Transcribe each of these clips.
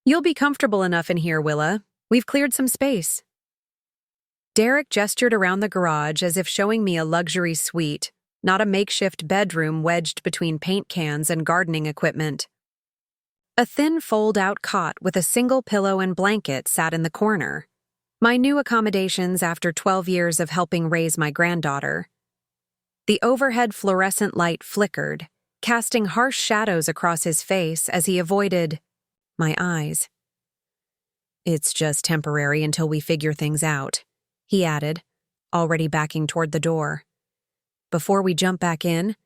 You'll be comfortable enough in here, Willa. We've cleared some space. Derek gestured around the garage as if showing me a luxury suite, not a makeshift bedroom wedged between paint cans and gardening equipment. A thin fold-out cot with a single pillow and blanket sat in the corner. My new accommodations after 12 years of helping raise my granddaughter. The overhead fluorescent light flickered, casting harsh shadows across his face as he avoided my eyes. "It's just temporary until we figure things out," he added, already backing toward the door. "Before we jump back in,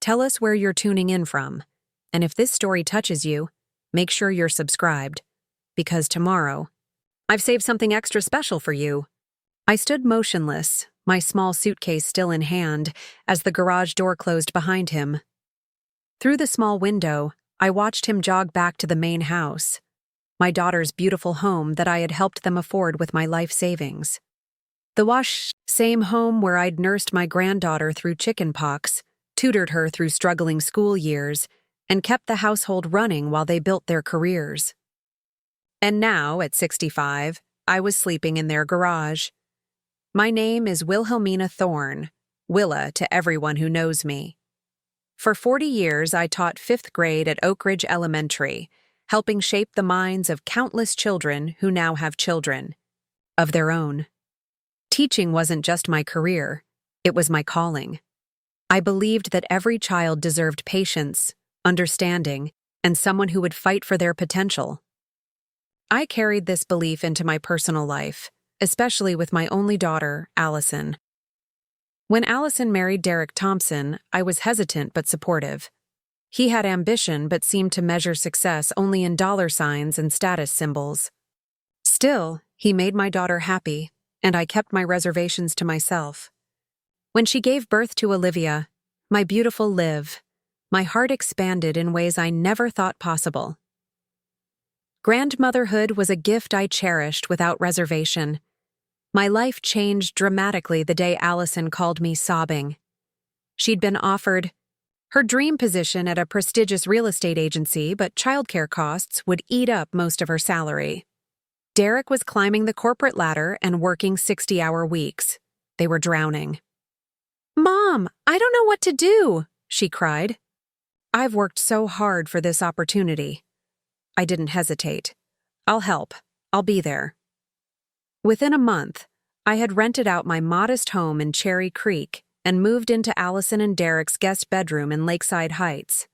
tell us where you're tuning in from, and if this story touches you, make sure you're subscribed, because tomorrow, I've saved something extra special for you." I stood motionless, my small suitcase still in hand, as the garage door closed behind him. Through the small window, I watched him jog back to the main house, my daughter's beautiful home that I had helped them afford with my life savings. The same home where I'd nursed my granddaughter through chickenpox, tutored her through struggling school years, and kept the household running while they built their careers. And now, at 65, I was sleeping in their garage. My name is Wilhelmina Thorne, Willa to everyone who knows me. For 40 years, I taught 5th grade at Oakridge Elementary, helping shape the minds of countless children who now have children of their own. Teaching wasn't just my career, it was my calling. I believed that every child deserved patience, understanding, and someone who would fight for their potential. I carried this belief into my personal life, especially with my only daughter, Allison. When Allison married Derek Thompson, I was hesitant but supportive. He had ambition but seemed to measure success only in dollar signs and status symbols. Still, he made my daughter happy, and I kept my reservations to myself. When she gave birth to Olivia, my beautiful Liv, my heart expanded in ways I never thought possible. Grandmotherhood was a gift I cherished without reservation. My life changed dramatically the day Allison called me sobbing. She'd been offered her dream position at a prestigious real estate agency, but childcare costs would eat up most of her salary. Derek was climbing the corporate ladder and working 60-hour weeks. They were drowning. "Mom, I don't know what to do," she cried. "I've worked so hard for this opportunity." I didn't hesitate. "I'll help. I'll be there." Within a month, I had rented out my modest home in Cherry Creek and moved into Allison and Derek's guest bedroom in Lakeside Heights.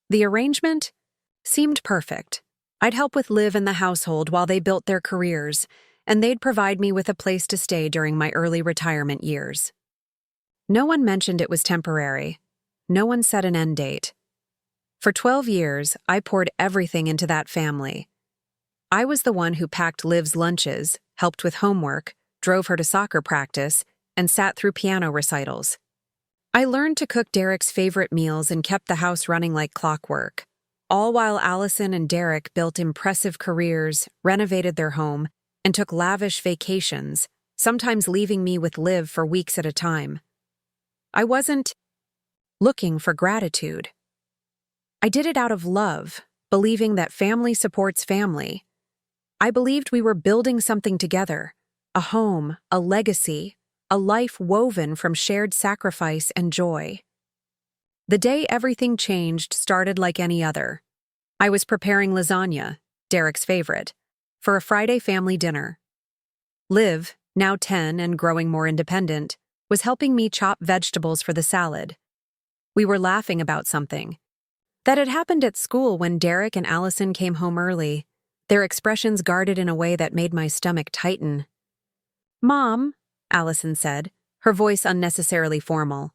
The arrangement seemed perfect. I'd help with Liv in the household while they built their careers, and they'd provide me with a place to stay during my early retirement years. No one mentioned it was temporary. No one set an end date. For 12 years, I poured everything into that family. I was the one who packed Liv's lunches, helped with homework, drove her to soccer practice, and sat through piano recitals. I learned to cook Derek's favorite meals and kept the house running like clockwork, all while Allison and Derek built impressive careers, renovated their home, and took lavish vacations, sometimes leaving me with Liv for weeks at a time. I wasn't looking for gratitude. I did it out of love, believing that family supports family. I believed we were building something together, a home, a legacy, a life woven from shared sacrifice and joy. The day everything changed started like any other. I was preparing lasagna, Derek's favorite, for a Friday family dinner. Liv, now 10 and growing more independent, was helping me chop vegetables for the salad. We were laughing about something that had happened at school when Derek and Allison came home early, their expressions guarded in a way that made my stomach tighten. "Mom," Allison said, her voice unnecessarily formal,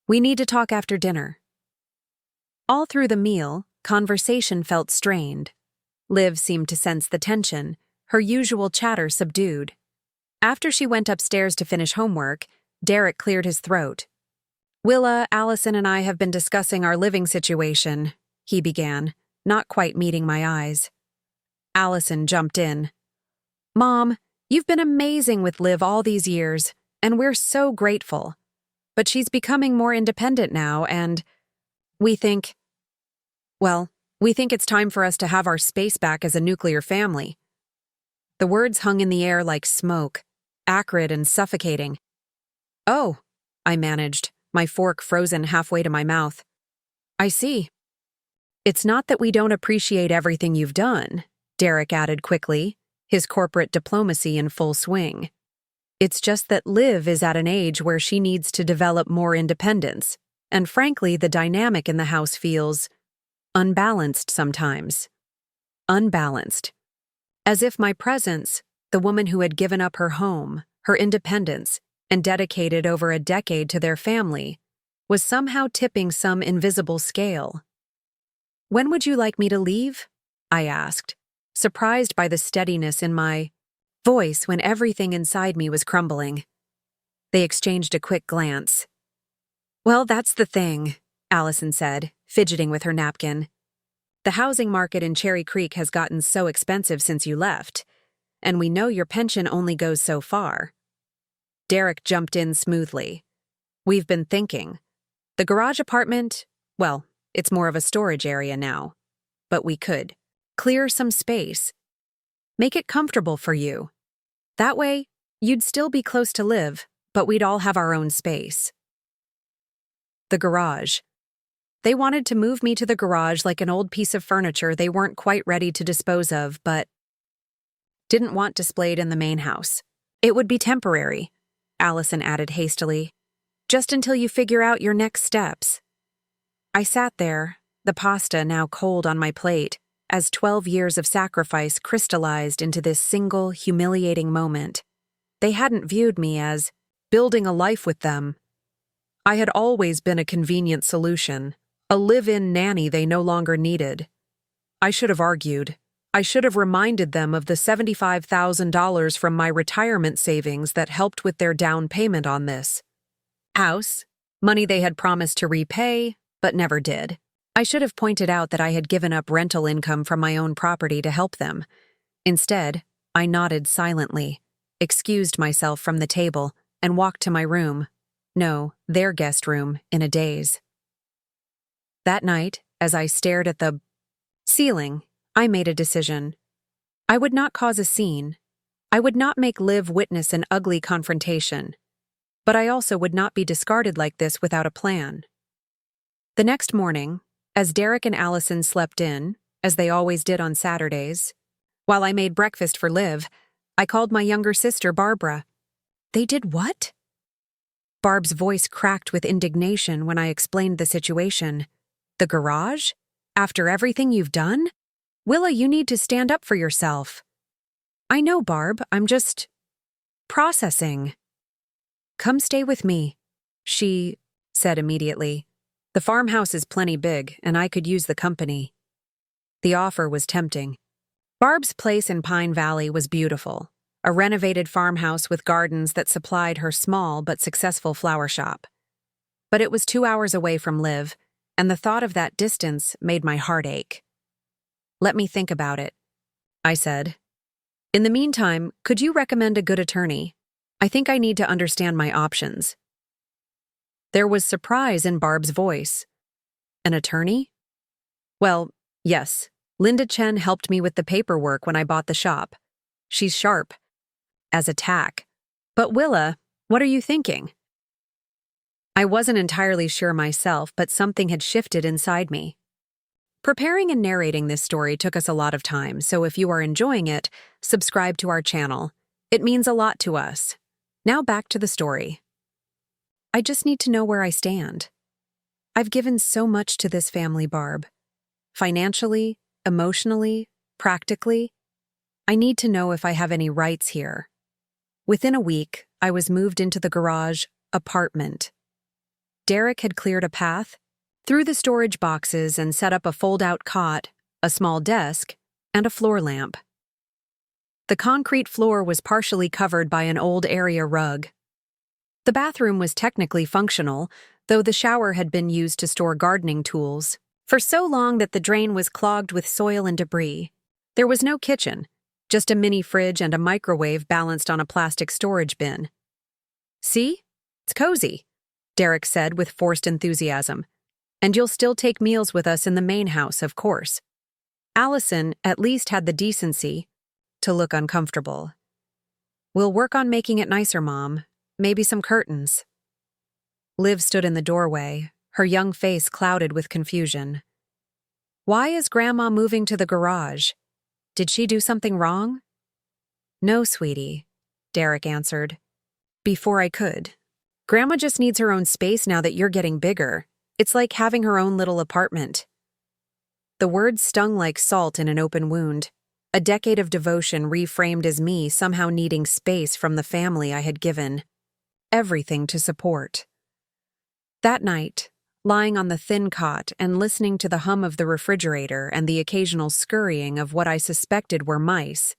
"we need to talk after dinner." All through the meal, conversation felt strained. Liv seemed to sense the tension, her usual chatter subdued. After she went upstairs to finish homework, Derek cleared his throat. "Willa, Allison, and I have been discussing our living situation," he began, not quite meeting my eyes. Allison jumped in. "Mom, you've been amazing with Liv all these years, and we're so grateful. But she's becoming more independent now, and we think, well, We think it's time for us to have our space back as a nuclear family." The words hung in the air like smoke, acrid and suffocating. "Oh," I managed, my fork frozen halfway to my mouth. "I see." "It's not that we don't appreciate everything you've done," Derek added quickly, his corporate diplomacy in full swing. "It's just that Liv is at an age where she needs to develop more independence, and frankly, the dynamic in the house feels unbalanced sometimes." Unbalanced. As if my presence, the woman who had given up her home, her independence, and dedicated over a decade to their family, was somehow tipping some invisible scale. "When would you like me to leave?" I asked, surprised by the steadiness in my voice when everything inside me was crumbling. They exchanged a quick glance. "Well, that's the thing," Allison said, fidgeting with her napkin. "The housing market in Cherry Creek has gotten so expensive since you left, and we know your pension only goes so far." Derek jumped in smoothly. "We've been thinking. The garage apartment, well, it's more of a storage area now. But we could clear some space. Make it comfortable for you. That way, you'd still be close to Liv, but we'd all have our own space." The garage. They wanted to move me to the garage like an old piece of furniture they weren't quite ready to dispose of, but didn't want displayed in the main house. "It would be temporary," Allison added hastily. "Just until you figure out your next steps." I sat there, the pasta now cold on my plate, as 12 years of sacrifice crystallized into this single, humiliating moment. They hadn't viewed me as building a life with them. I had always been a convenient solution, a live-in nanny they no longer needed. I should have argued. I should have reminded them of the $75,000 from my retirement savings that helped with their down payment on this house, money they had promised to repay, but never did. I should have pointed out that I had given up rental income from my own property to help them. Instead, I nodded silently, excused myself from the table, and walked to my room. No, their guest room, in a daze. That night, as I stared at the ceiling, I made a decision. I would not cause a scene. I would not make Liv witness an ugly confrontation. But I also would not be discarded like this without a plan. The next morning, as Derek and Allison slept in, as they always did on Saturdays, while I made breakfast for Liv, I called my younger sister, Barbara. "They did what?" Barb's voice cracked with indignation when I explained the situation. "The garage? After everything you've done? Willa, you need to stand up for yourself." "I know, Barb, I'm just processing." "Come stay with me," she said immediately. "The farmhouse is plenty big, and I could use the company." The offer was tempting. Barb's place in Pine Valley was beautiful, a renovated farmhouse with gardens that supplied her small but successful flower shop. But it was 2 hours away from Liv, and the thought of that distance made my heart ache. "Let me think about it," I said. "In the meantime, could you recommend a good attorney? I think I need to understand my options." There was surprise in Barb's voice. "An attorney?" "Well, yes. Linda Chen helped me with the paperwork when I bought the shop. She's sharp as a tack. But Willa, what are you thinking?" I wasn't entirely sure myself, but something had shifted inside me. Preparing and narrating this story took us a lot of time, so if you are enjoying it, subscribe to our channel. It means a lot to us. Now back to the story. I just need to know where I stand. I've given so much to this family, Barb. Financially, emotionally, practically. I need to know if I have any rights here. Within a week, I was moved into the garage apartment. Derek had cleared a path through the storage boxes and set up a fold-out cot, a small desk, and a floor lamp. The concrete floor was partially covered by an old area rug. The bathroom was technically functional, though the shower had been used to store gardening tools for so long that the drain was clogged with soil and debris. There was no kitchen, just a mini fridge and a microwave balanced on a plastic storage bin. "See? It's cozy," Derek said with forced enthusiasm. "And you'll still take meals with us in the main house, of course. Allison at least had the decency to look uncomfortable. "We'll work on making it nicer, Mom. Maybe some curtains." Liv stood in the doorway, her young face clouded with confusion. "Why is Grandma moving to the garage? Did she do something wrong?" "No, sweetie," Derek answered. "Before I could. Grandma just needs her own space now that you're getting bigger. It's like having her own little apartment." The words stung like salt in an open wound. A decade of devotion reframed as me somehow needing space from the family I had given everything to support. That night, lying on the thin cot and listening to the hum of the refrigerator and the occasional scurrying of what I suspected were mice,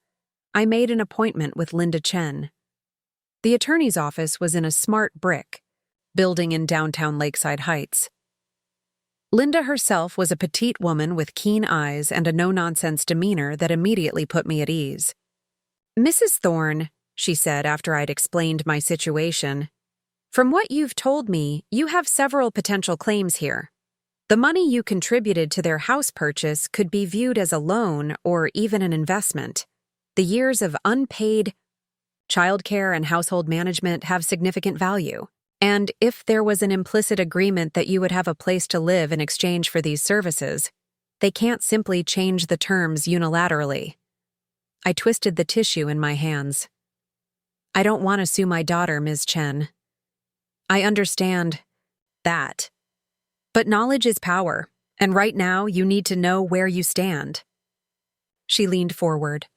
I made an appointment with Linda Chen. The attorney's office was in a smart brick building in downtown Lakeside Heights. Linda herself was a petite woman with keen eyes and a no-nonsense demeanor that immediately put me at ease. "Mrs. Thorne," she said after I'd explained my situation, "from what you've told me, you have several potential claims here. The money you contributed to their house purchase could be viewed as a loan or even an investment. The years of unpaid childcare and household management have significant value. And if there was an implicit agreement that you would have a place to live in exchange for these services, they can't simply change the terms unilaterally." I twisted the tissue in my hands. "I don't want to sue my daughter, Ms. Chen. I understand that. But knowledge is power, and right now you need to know where you stand." She leaned forward.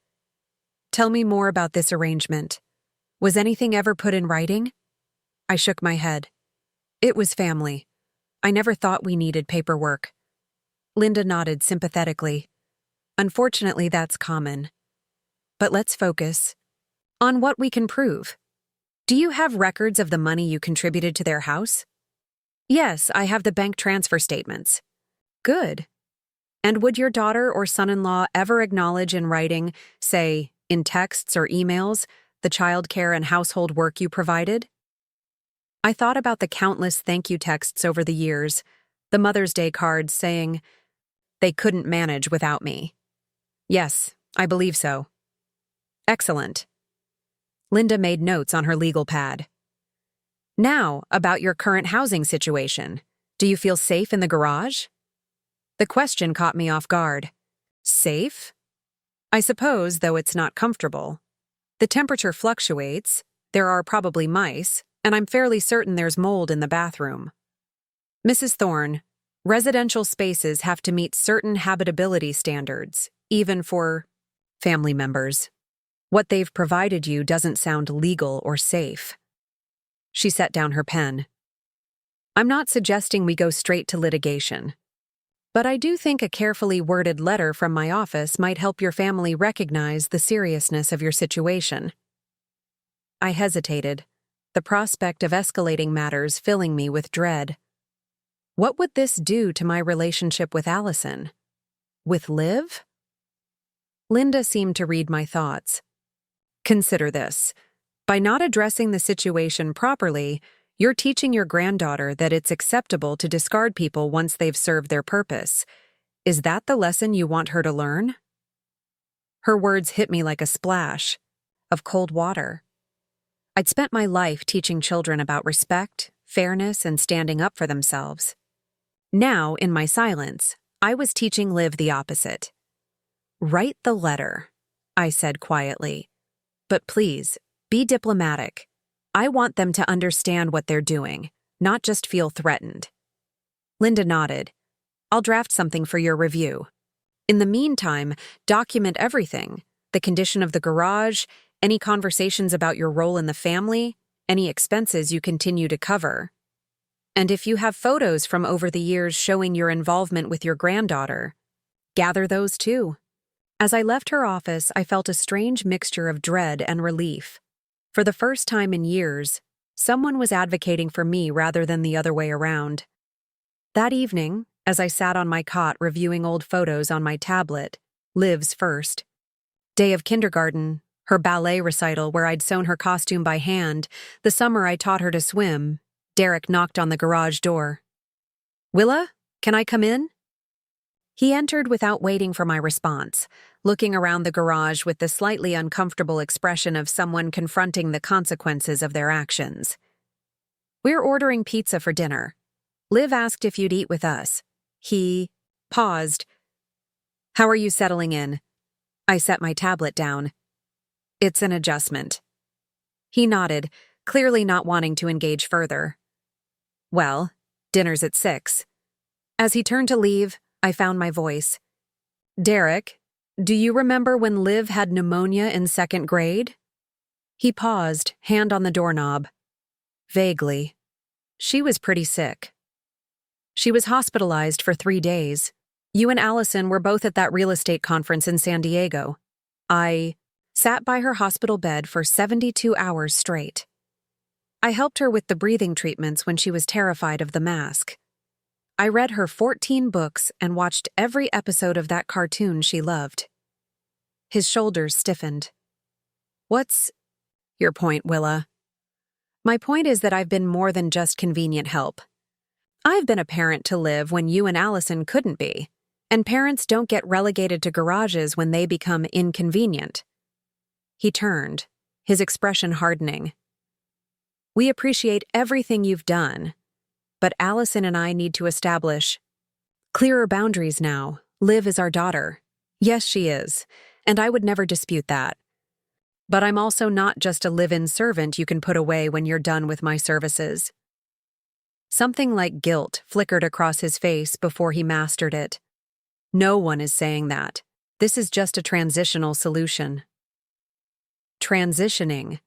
"Tell me more about this arrangement. Was anything ever put in writing?" I shook my head. "It was family. I never thought we needed paperwork." Linda nodded sympathetically. "Unfortunately, that's common. But let's focus on what we can prove. Do you have records of the money you contributed to their house?" "Yes, I have the bank transfer statements." "Good. And would your daughter or son-in-law ever acknowledge in writing, say, in texts or emails, the childcare and household work you provided?" I thought about the countless thank you texts over the years, the Mother's Day cards saying, "They couldn't manage without me." "Yes, I believe so." "Excellent." Linda made notes on her legal pad. "Now, about your current housing situation. Do you feel safe in the garage?" The question caught me off guard. Safe? I suppose, though it's not comfortable. The temperature fluctuates, there are probably mice, and I'm fairly certain there's mold in the bathroom. "Mrs. Thorne, residential spaces have to meet certain habitability standards, even for family members. What they've provided you doesn't sound legal or safe." She set down her pen. "I'm not suggesting we go straight to litigation. But I do think a carefully worded letter from my office might help your family recognize the seriousness of your situation." I hesitated, the prospect of escalating matters filling me with dread. What would this do to my relationship with Allison? With Liv? Linda seemed to read my thoughts. "Consider this. By not addressing the situation properly, you're teaching your granddaughter that it's acceptable to discard people once they've served their purpose. Is that the lesson you want her to learn?" Her words hit me like a splash of cold water. I'd spent my life teaching children about respect, fairness, and standing up for themselves. Now, in my silence, I was teaching Liv the opposite. "Write the letter," I said quietly. "But please, be diplomatic. I want them to understand what they're doing, not just feel threatened." Linda nodded. "I'll draft something for your review. In the meantime, document everything: the condition of the garage, any conversations about your role in the family, any expenses you continue to cover. And if you have photos from over the years showing your involvement with your granddaughter, gather those too." As I left her office, I felt a strange mixture of dread and relief. For the first time in years, someone was advocating for me rather than the other way around. That evening, as I sat on my cot reviewing old photos on my tablet, Liv's first day of kindergarten, her ballet recital where I'd sewn her costume by hand, the summer I taught her to swim, Derek knocked on the garage door. "Willa, can I come in?" He entered without waiting for my response, looking around the garage with the slightly uncomfortable expression of someone confronting the consequences of their actions. "We're ordering pizza for dinner. Liv asked if you'd eat with us." He paused. "How are you settling in?" I set my tablet down. "It's an adjustment." He nodded, clearly not wanting to engage further. "Well, dinner's at 6. As he turned to leave, I found my voice. "Derek, do you remember when Liv had pneumonia in 2nd grade?" He paused, hand on the doorknob. "Vaguely. She was pretty sick. She was hospitalized for 3 days. You and Allison were both at that real estate conference in San Diego. I sat by her hospital bed for 72 hours straight. I helped her with the breathing treatments when she was terrified of the mask. I read her 14 books and watched every episode of that cartoon she loved." His shoulders stiffened. "What's your point, Willa?" "My point is that I've been more than just convenient help. I've been a parent to Liv when you and Allison couldn't be, and parents don't get relegated to garages when they become inconvenient." He turned, his expression hardening. "We appreciate everything you've done, but Allison and I need to establish clearer boundaries now. Liv is our daughter. Yes, she is, and I would never dispute that. But I'm also not just a live-in servant you can put away when you're done with my services." Something like guilt flickered across his face before he mastered it. "No one is saying that. This is just a transitional solution." Transitioning?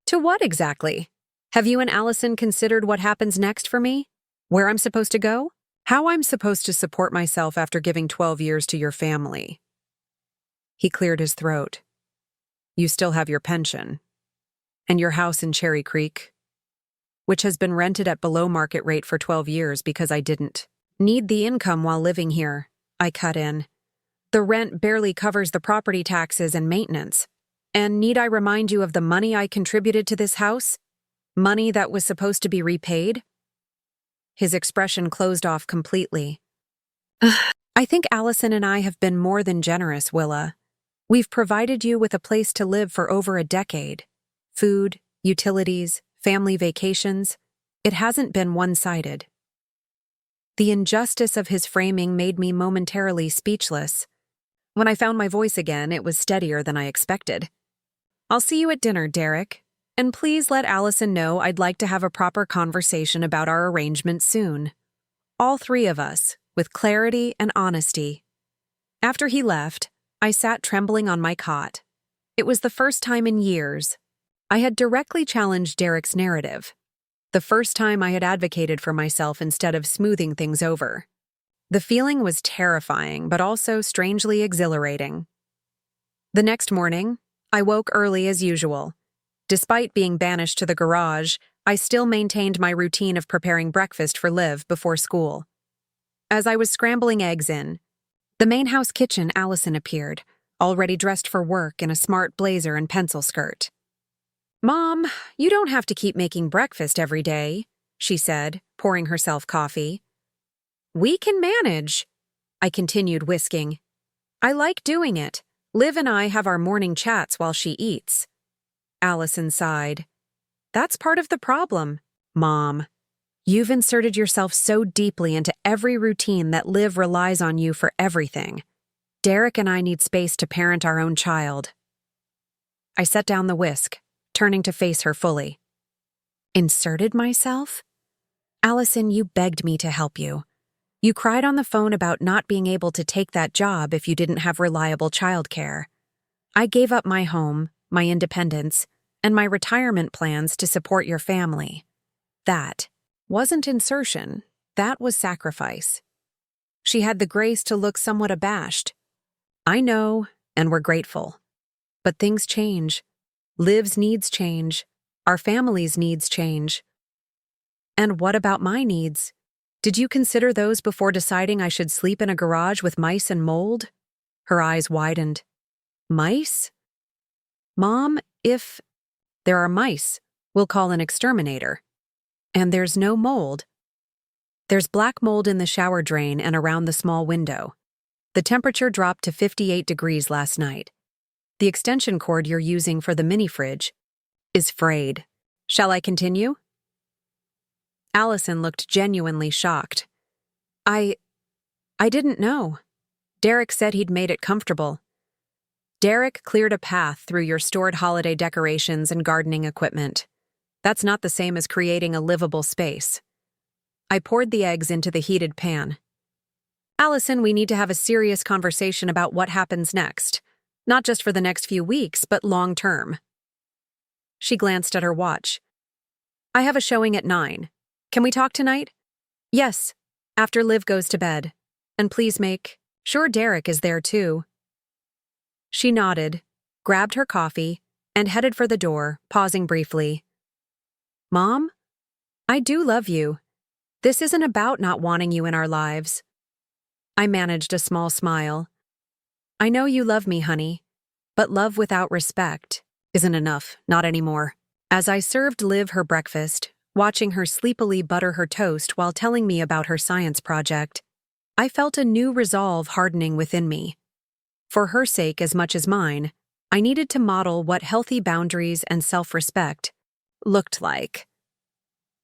To what exactly? Have you and Allison considered what happens next for me? Where I'm supposed to go? How I'm supposed to support myself after giving 12 years to your family?" He cleared his throat. "You still have your pension. And your house in Cherry Creek, which has been rented at below market rate for 12 years because I didn't need the income while living here," I cut in. "The rent barely covers the property taxes and maintenance. And need I remind you of the money I contributed to this house? Money that was supposed to be repaid?" His expression closed off completely. "I think Allison and I have been more than generous, Willa. We've provided you with a place to live for over a decade. Food, utilities, family vacations. It hasn't been one-sided." The injustice of his framing made me momentarily speechless. When I found my voice again, it was steadier than I expected. "I'll see you at dinner, Derek. And please let Allison know I'd like to have a proper conversation about our arrangement soon. All 3 of us, with clarity and honesty." After he left, I sat trembling on my cot. It was the first time in years I had directly challenged Derek's narrative. The first time I had advocated for myself instead of smoothing things over. The feeling was terrifying, but also strangely exhilarating. The next morning, I woke early as usual. Despite being banished to the garage, I still maintained my routine of preparing breakfast for Liv before school. As I was scrambling eggs in the main house kitchen, Allison appeared, already dressed for work in a smart blazer and pencil skirt. "Mom, you don't have to keep making breakfast every day," she said, pouring herself coffee. "We can manage," I continued whisking. "I like doing it. Liv and I have our morning chats while she eats." Allison sighed. "That's part of the problem, Mom. You've inserted yourself so deeply into every routine that Liv relies on you for everything. Derek and I need space to parent our own child." I set down the whisk, turning to face her fully. "Inserted myself? Allison, you begged me to help you. You cried on the phone about not being able to take that job if you didn't have reliable childcare. I gave up my home, my independence, and my retirement plans to support your family. That wasn't insertion, that was sacrifice." She had the grace to look somewhat abashed. "I know, and we're grateful. But things change. Liv's needs change. Our family's needs change." "And what about my needs? Did you consider those before deciding I should sleep in a garage with mice and mold?" Her eyes widened. "Mice? Mom, if there are mice, we'll call an exterminator. And there's no mold. There's black mold in the shower drain and around the small window. The temperature dropped to 58 degrees last night. The extension cord you're using for the mini fridge is frayed. Shall I continue? Allison looked genuinely shocked. I didn't know. Derek said he'd made it comfortable. Derek cleared a path through your stored holiday decorations and gardening equipment. That's not the same as creating a livable space. I poured the eggs into the heated pan. Allison, we need to have a serious conversation about what happens next. Not just for the next few weeks, but long term. She glanced at her watch. I have a showing at 9. Can we talk tonight? Yes, after Liv goes to bed. And please make sure Derek is there too. She nodded, grabbed her coffee, and headed for the door, pausing briefly. Mom? I do love you. This isn't about not wanting you in our lives. I managed a small smile. I know you love me, honey, but love without respect isn't enough, not anymore. As I served Liv her breakfast, watching her sleepily butter her toast while telling me about her science project, I felt a new resolve hardening within me. For her sake as much as mine, I needed to model what healthy boundaries and self-respect looked like.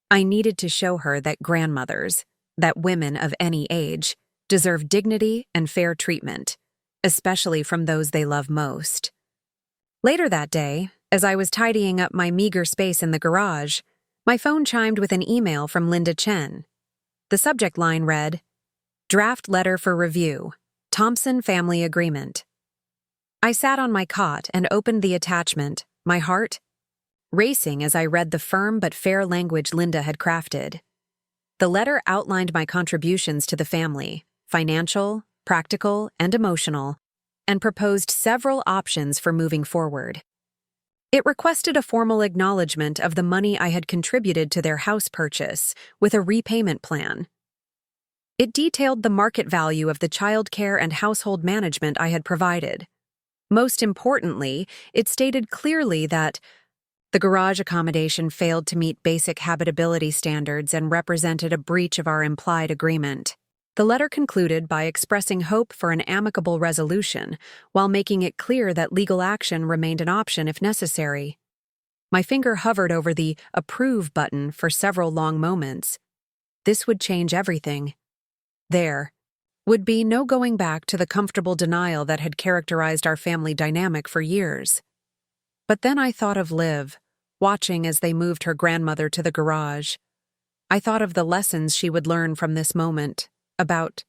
I needed to show her that grandmothers, that women of any age, deserve dignity and fair treatment, especially from those they love most. Later that day, as I was tidying up my meager space in the garage, my phone chimed with an email from Linda Chen. The subject line read, Draft Letter for Review, Thompson Family Agreement. I sat on my cot and opened the attachment, my heart racing as I read the firm but fair language Linda had crafted. The letter outlined my contributions to the family, financial, practical, and emotional, and proposed several options for moving forward. It requested a formal acknowledgement of the money I had contributed to their house purchase, with a repayment plan. It detailed the market value of the childcare and household management I had provided. Most importantly, it stated clearly that the garage accommodation failed to meet basic habitability standards and represented a breach of our implied agreement. The letter concluded by expressing hope for an amicable resolution, while making it clear that legal action remained an option if necessary. My finger hovered over the Approve button for several long moments. This would change everything. There would be no going back to the comfortable denial that had characterized our family dynamic for years. But then I thought of Liv, watching as they moved her grandmother to the garage. I thought of the lessons she would learn from this moment, about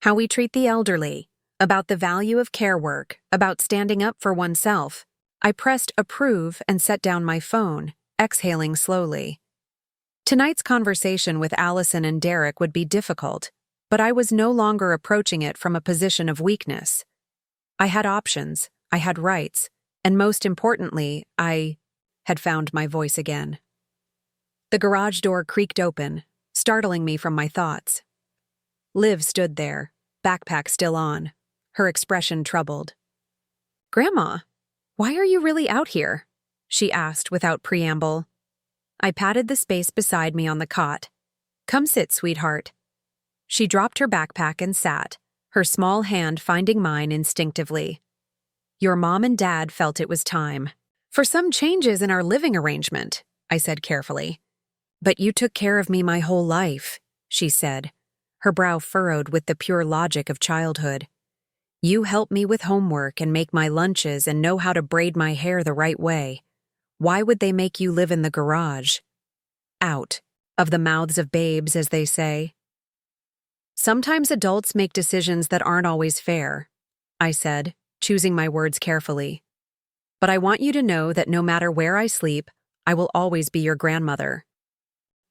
how we treat the elderly, about the value of care work, about standing up for oneself. I pressed Approve and set down my phone, exhaling slowly. Tonight's conversation with Allison and Derek would be difficult, but I was no longer approaching it from a position of weakness. I had options, I had rights, and most importantly, I had found my voice again. The garage door creaked open, startling me from my thoughts. Liv stood there, backpack still on, her expression troubled. Grandma, why are you really out here? She asked without preamble. I patted the space beside me on the cot. Come sit, sweetheart. She dropped her backpack and sat, her small hand finding mine instinctively. Your mom and dad felt it was time for some changes in our living arrangement, I said carefully. But you took care of me my whole life, she said, her brow furrowed with the pure logic of childhood. You help me with homework and make my lunches and know how to braid my hair the right way. Why would they make you live in the garage? Out of the mouths of babes, as they say. Sometimes adults make decisions that aren't always fair, I said, choosing my words carefully. But I want you to know that no matter where I sleep, I will always be your grandmother.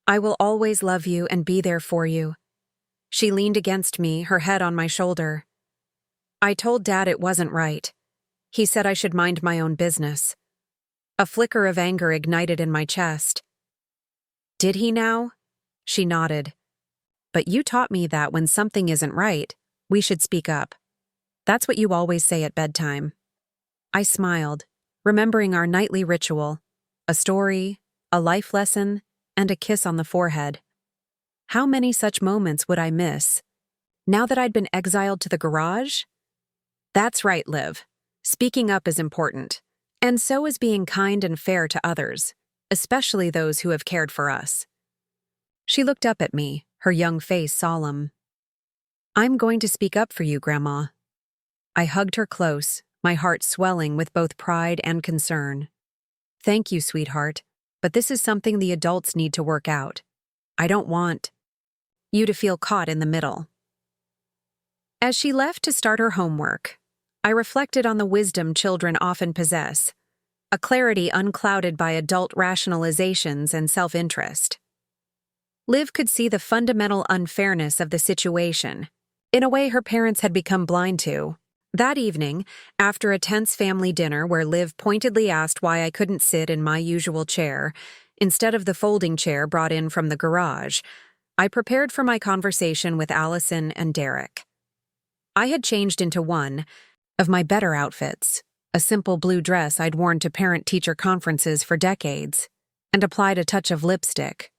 I will always love you and be there for you. She leaned against me, her head on my shoulder. I told Dad it wasn't right. He said I should mind my own business. A flicker of anger ignited in my chest. Did he now? She nodded. But you taught me that when something isn't right, we should speak up. That's what you always say at bedtime. I smiled, remembering our nightly ritual, a story, a life lesson, and a kiss on the forehead. How many such moments would I miss? now that I'd been exiled to the garage? That's right, Liv. Speaking up is important. And so is being kind and fair to others, especially those who have cared for us. She looked up at me, her young face solemn. I'm going to speak up for you, Grandma. I hugged her close, my heart swelling with both pride and concern. Thank you, sweetheart, but this is something the adults need to work out. I don't want you to feel caught in the middle. As she left to start her homework, I reflected on the wisdom children often possess, a clarity unclouded by adult rationalizations and self-interest. Liv could see the fundamental unfairness of the situation, in a way her parents had become blind to. That evening, after a tense family dinner where Liv pointedly asked why I couldn't sit in my usual chair, instead of the folding chair brought in from the garage, I prepared for my conversation with Allison and Derek. I had changed into one of my better outfits, a simple blue dress I'd worn to parent-teacher conferences for decades, and applied a touch of lipstick.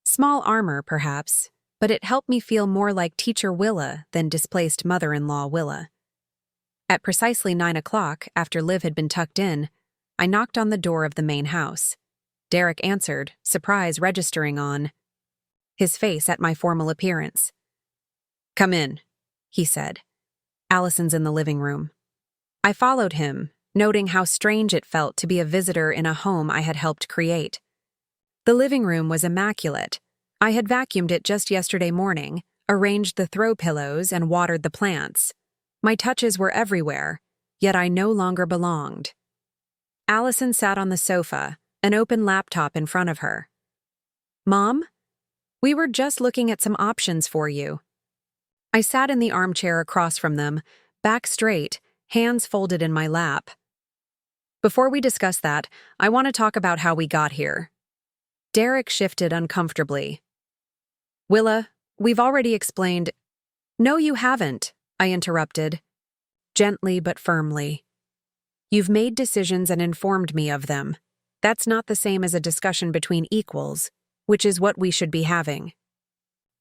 Small armor, perhaps, but it helped me feel more like teacher Willa than displaced mother-in-law Willa. At precisely 9 o'clock, after Liv had been tucked in, I knocked on the door of the main house. Derek answered, surprise registering on his face at my formal appearance. Come in, he said. Allison's in the living room. I followed him, noting how strange it felt to be a visitor in a home I had helped create. The living room was immaculate. I had vacuumed it just yesterday morning, arranged the throw pillows, and watered the plants. My touches were everywhere, yet I no longer belonged. Allison sat on the sofa, an open laptop in front of her. Mom, we were just looking at some options for you. I sat in the armchair across from them, back straight, hands folded in my lap. Before we discuss that, I want to talk about how we got here. Derek shifted uncomfortably. Willa, we've already explained. No, you haven't, I interrupted, gently but firmly. You've made decisions and informed me of them. That's not the same as a discussion between equals, which is what we should be having.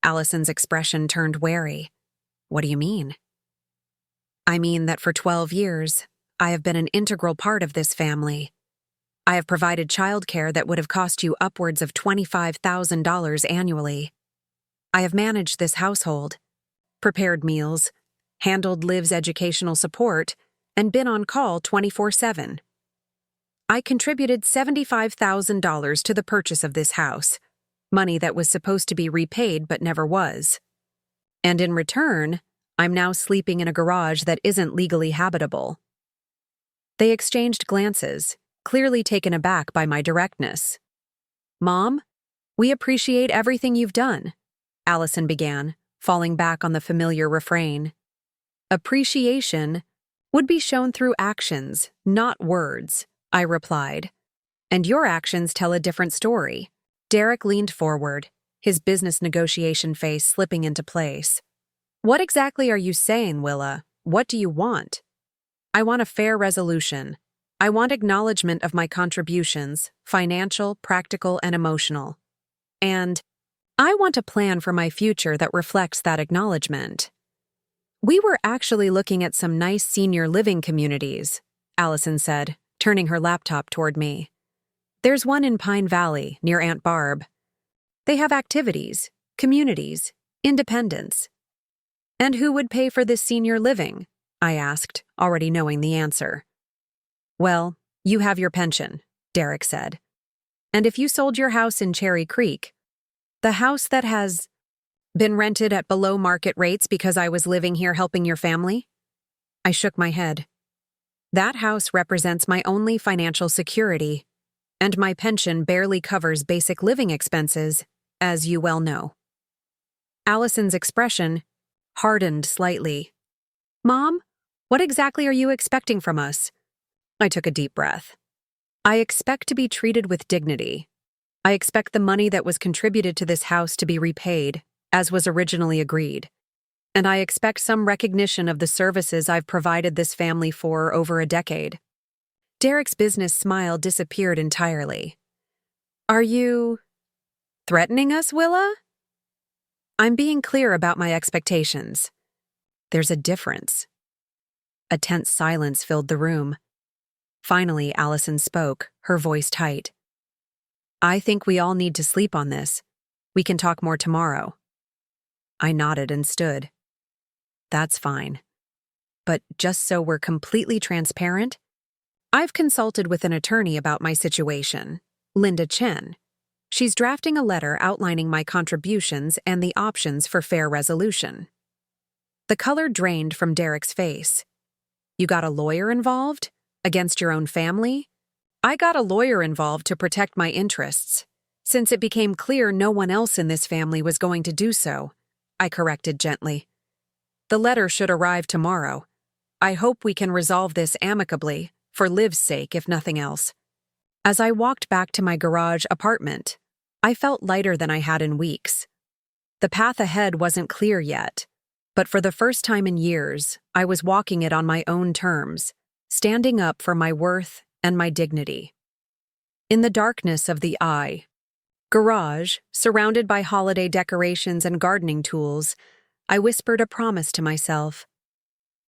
Allison's expression turned wary. What do you mean? I mean that for 12 years, I have been an integral part of this family. I have provided childcare that would have cost you upwards of $25,000 annually. I have managed this household, prepared meals, handled Liv's educational support, and been on call 24/7. I contributed $75,000 to the purchase of this house, money that was supposed to be repaid but never was. And in return, I'm now sleeping in a garage that isn't legally habitable. They exchanged glances, clearly taken aback by my directness. Mom, we appreciate everything you've done, Allison began, falling back on the familiar refrain. Appreciation would be shown through actions, not words, I replied. And your actions tell a different story. Derek leaned forward, his business negotiation face slipping into place. What exactly are you saying, Willa? What do you want? I want a fair resolution. I want acknowledgement of my contributions, financial, practical, and emotional. And I want a plan for my future that reflects that acknowledgement. We were actually looking at some nice senior living communities, Allison said, turning her laptop toward me. There's one in Pine Valley, near Aunt Barb. They have activities, communities, independence. And who would pay for this senior living? I asked, already knowing the answer. Well, you have your pension, Derek said. And if you sold your house in Cherry Creek, the house that has been rented at below market rates because I was living here helping your family? I shook my head. That house represents my only financial security, and my pension barely covers basic living expenses, as you well know. Allison's expression hardened slightly. Mom, what exactly are you expecting from us? I took a deep breath. I expect to be treated with dignity. I expect the money that was contributed to this house to be repaid, as was originally agreed. And I expect some recognition of the services I've provided this family for over a decade. Derek's business smile disappeared entirely. Are you threatening us, Willa? I'm being clear about my expectations. There's a difference. A tense silence filled the room. Finally, Allison spoke, her voice tight. I think we all need to sleep on this. We can talk more tomorrow. I nodded and stood. That's fine. But just so we're completely transparent, I've consulted with an attorney about my situation, Linda Chen. She's drafting a letter outlining my contributions and the options for fair resolution. The color drained from Derek's face. You got a lawyer involved? Against your own family? I got a lawyer involved to protect my interests, since it became clear no one else in this family was going to do so, I corrected gently. The letter should arrive tomorrow. I hope we can resolve this amicably, for Liv's sake if nothing else. As I walked back to my garage apartment, I felt lighter than I had in weeks. The path ahead wasn't clear yet, but for the first time in years, I was walking it on my own terms, standing up for my worth and my dignity. In the darkness of the garage, surrounded by holiday decorations and gardening tools, I whispered a promise to myself.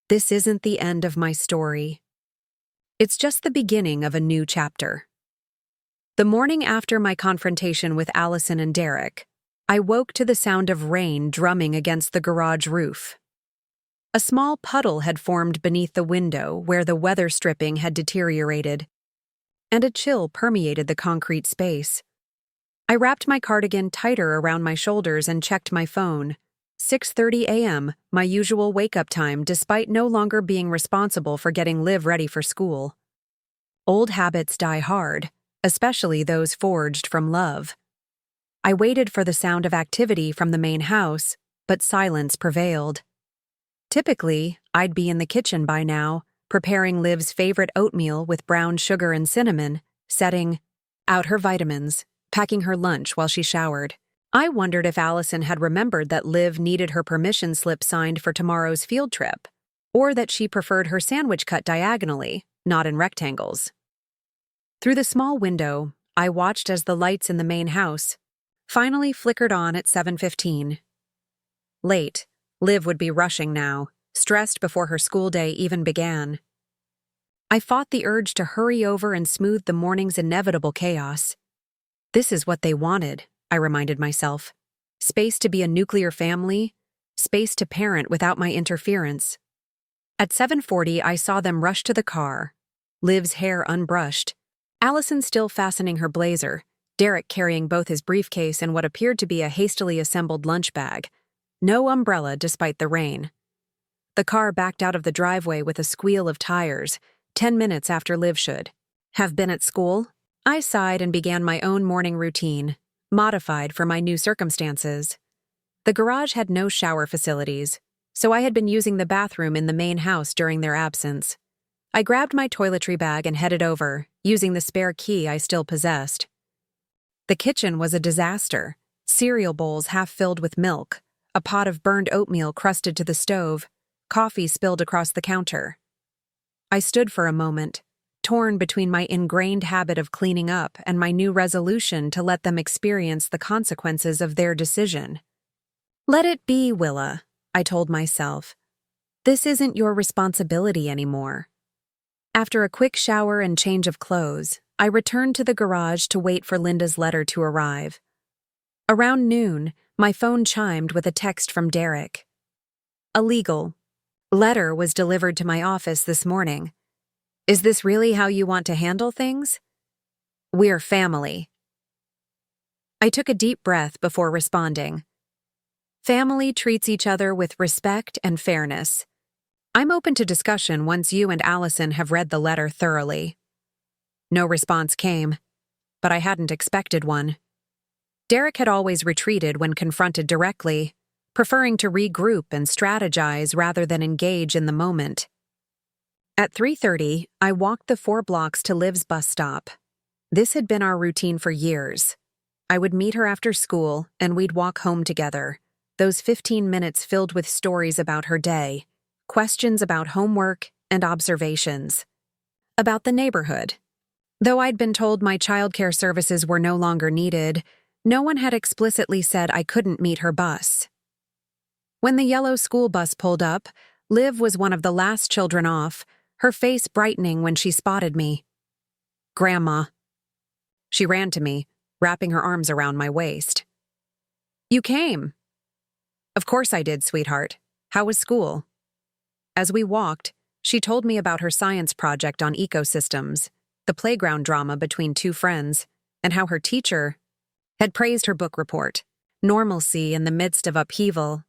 This isn't the end of my story. It's just the beginning of a new chapter. The morning after my confrontation with Allison and Derek, I woke to the sound of rain drumming against the garage roof. A small puddle had formed beneath the window where the weather stripping had deteriorated, and a chill permeated the concrete space. I wrapped my cardigan tighter around my shoulders and checked my phone. 6:30 a.m., my usual wake-up time despite no longer being responsible for getting Liv ready for school. Old habits die hard, especially those forged from love. I waited for the sound of activity from the main house, but silence prevailed. Typically, I'd be in the kitchen by now, preparing Liv's favorite oatmeal with brown sugar and cinnamon, setting out her vitamins, packing her lunch while she showered. I wondered if Allison had remembered that Liv needed her permission slip signed for tomorrow's field trip, or that she preferred her sandwich cut diagonally, not in rectangles. Through the small window, I watched as the lights in the main house finally flickered on at 7:15. Late, Liv would be rushing now, stressed before her school day even began. I fought the urge to hurry over and smooth the morning's inevitable chaos. This is what they wanted, I reminded myself. Space to be a nuclear family, space to parent without my interference. At 7:40, I saw them rush to the car, Liv's hair unbrushed, Allison still fastening her blazer, Derek carrying both his briefcase and what appeared to be a hastily assembled lunch bag. No umbrella despite the rain. The car backed out of the driveway with a squeal of tires, 10 minutes after Liv should have been at school. I sighed and began my own morning routine, modified for my new circumstances. The garage had no shower facilities, so I had been using the bathroom in the main house during their absence. I grabbed my toiletry bag and headed over, using the spare key I still possessed. The kitchen was a disaster, cereal bowls half filled with milk, a pot of burned oatmeal crusted to the stove, coffee spilled across the counter. I stood for a moment, torn between my ingrained habit of cleaning up and my new resolution to let them experience the consequences of their decision. Let it be, Willa, I told myself. This isn't your responsibility anymore. After a quick shower and change of clothes, I returned to the garage to wait for Linda's letter to arrive. Around noon, my phone chimed with a text from Derek. A legal letter was delivered to my office this morning. Is this really how you want to handle things? We're family. I took a deep breath before responding. Family treats each other with respect and fairness. I'm open to discussion once you and Allison have read the letter thoroughly. No response came, but I hadn't expected one. Derek had always retreated when confronted directly, preferring to regroup and strategize rather than engage in the moment. At 3:30, I walked the 4 blocks to Liv's bus stop. This had been our routine for years. I would meet her after school, and we'd walk home together, those 15 minutes filled with stories about her day, questions about homework, and observations. About the neighborhood. Though I'd been told my childcare services were no longer needed, no one had explicitly said I couldn't meet her bus. When the yellow school bus pulled up, Liv was one of the last children off, her face brightening when she spotted me. "Grandma." She ran to me, wrapping her arms around my waist. "You came." "Of course I did, sweetheart. How was school?" As we walked, she told me about her science project on ecosystems, the playground drama between two friends, and how her teacher had praised her book report, Normalcy in the Midst of Upheaval.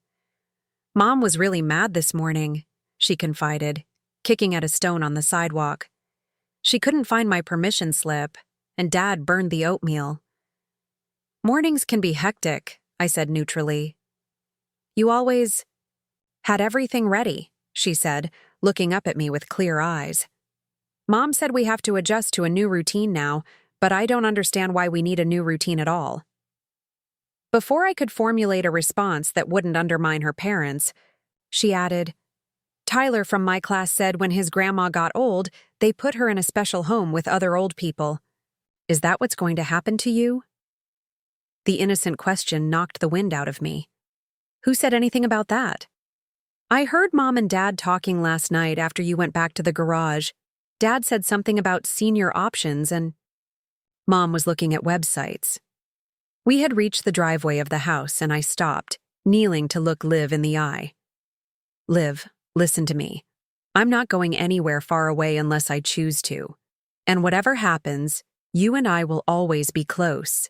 "Mom was really mad this morning," she confided, kicking at a stone on the sidewalk. "She couldn't find my permission slip, and Dad burned the oatmeal." "Mornings can be hectic," I said neutrally. "You always had everything ready," she said, looking up at me with clear eyes. "Mom said we have to adjust to a new routine now, but I don't understand why we need a new routine at all." Before I could formulate a response that wouldn't undermine her parents, she added, "Tyler from my class said when his grandma got old, they put her in a special home with other old people. Is that what's going to happen to you?" The innocent question knocked the wind out of me. "Who said anything about that?" "I heard Mom and Dad talking last night after you went back to the garage. Dad said something about senior options and—" Mom was looking at websites. We had reached the driveway of the house and I stopped, kneeling to look Liv in the eye. "Liv, listen to me. I'm not going anywhere far away unless I choose to. And whatever happens, you and I will always be close.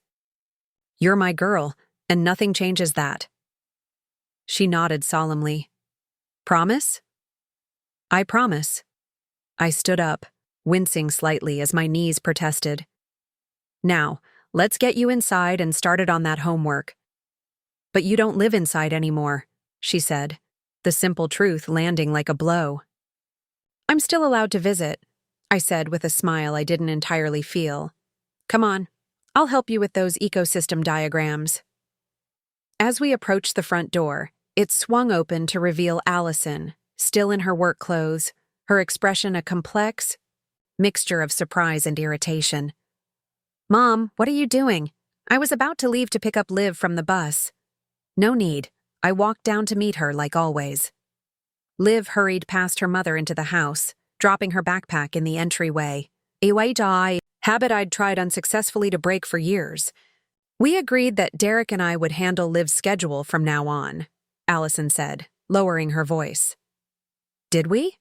You're my girl, and nothing changes that." She nodded solemnly. "Promise?" "I promise." I stood up, wincing slightly as my knees protested. "Now, let's get you inside and started on that homework." "But you don't live inside anymore," she said, the simple truth landing like a blow. "I'm still allowed to visit," I said with a smile I didn't entirely feel. "Come on, I'll help you with those ecosystem diagrams." As we approached the front door, it swung open to reveal Allison, still in her work clothes, her expression a complex mixture of surprise and irritation. "Mom, what are you doing? I was about to leave to pick up Liv from the bus." "No need. I walked down to meet her like always." Liv hurried past her mother into the house, dropping her backpack in the entryway, a habit I'd tried unsuccessfully to break for years. "We agreed that Derek and I would handle Liv's schedule from now on," Allison said, lowering her voice. "Did we?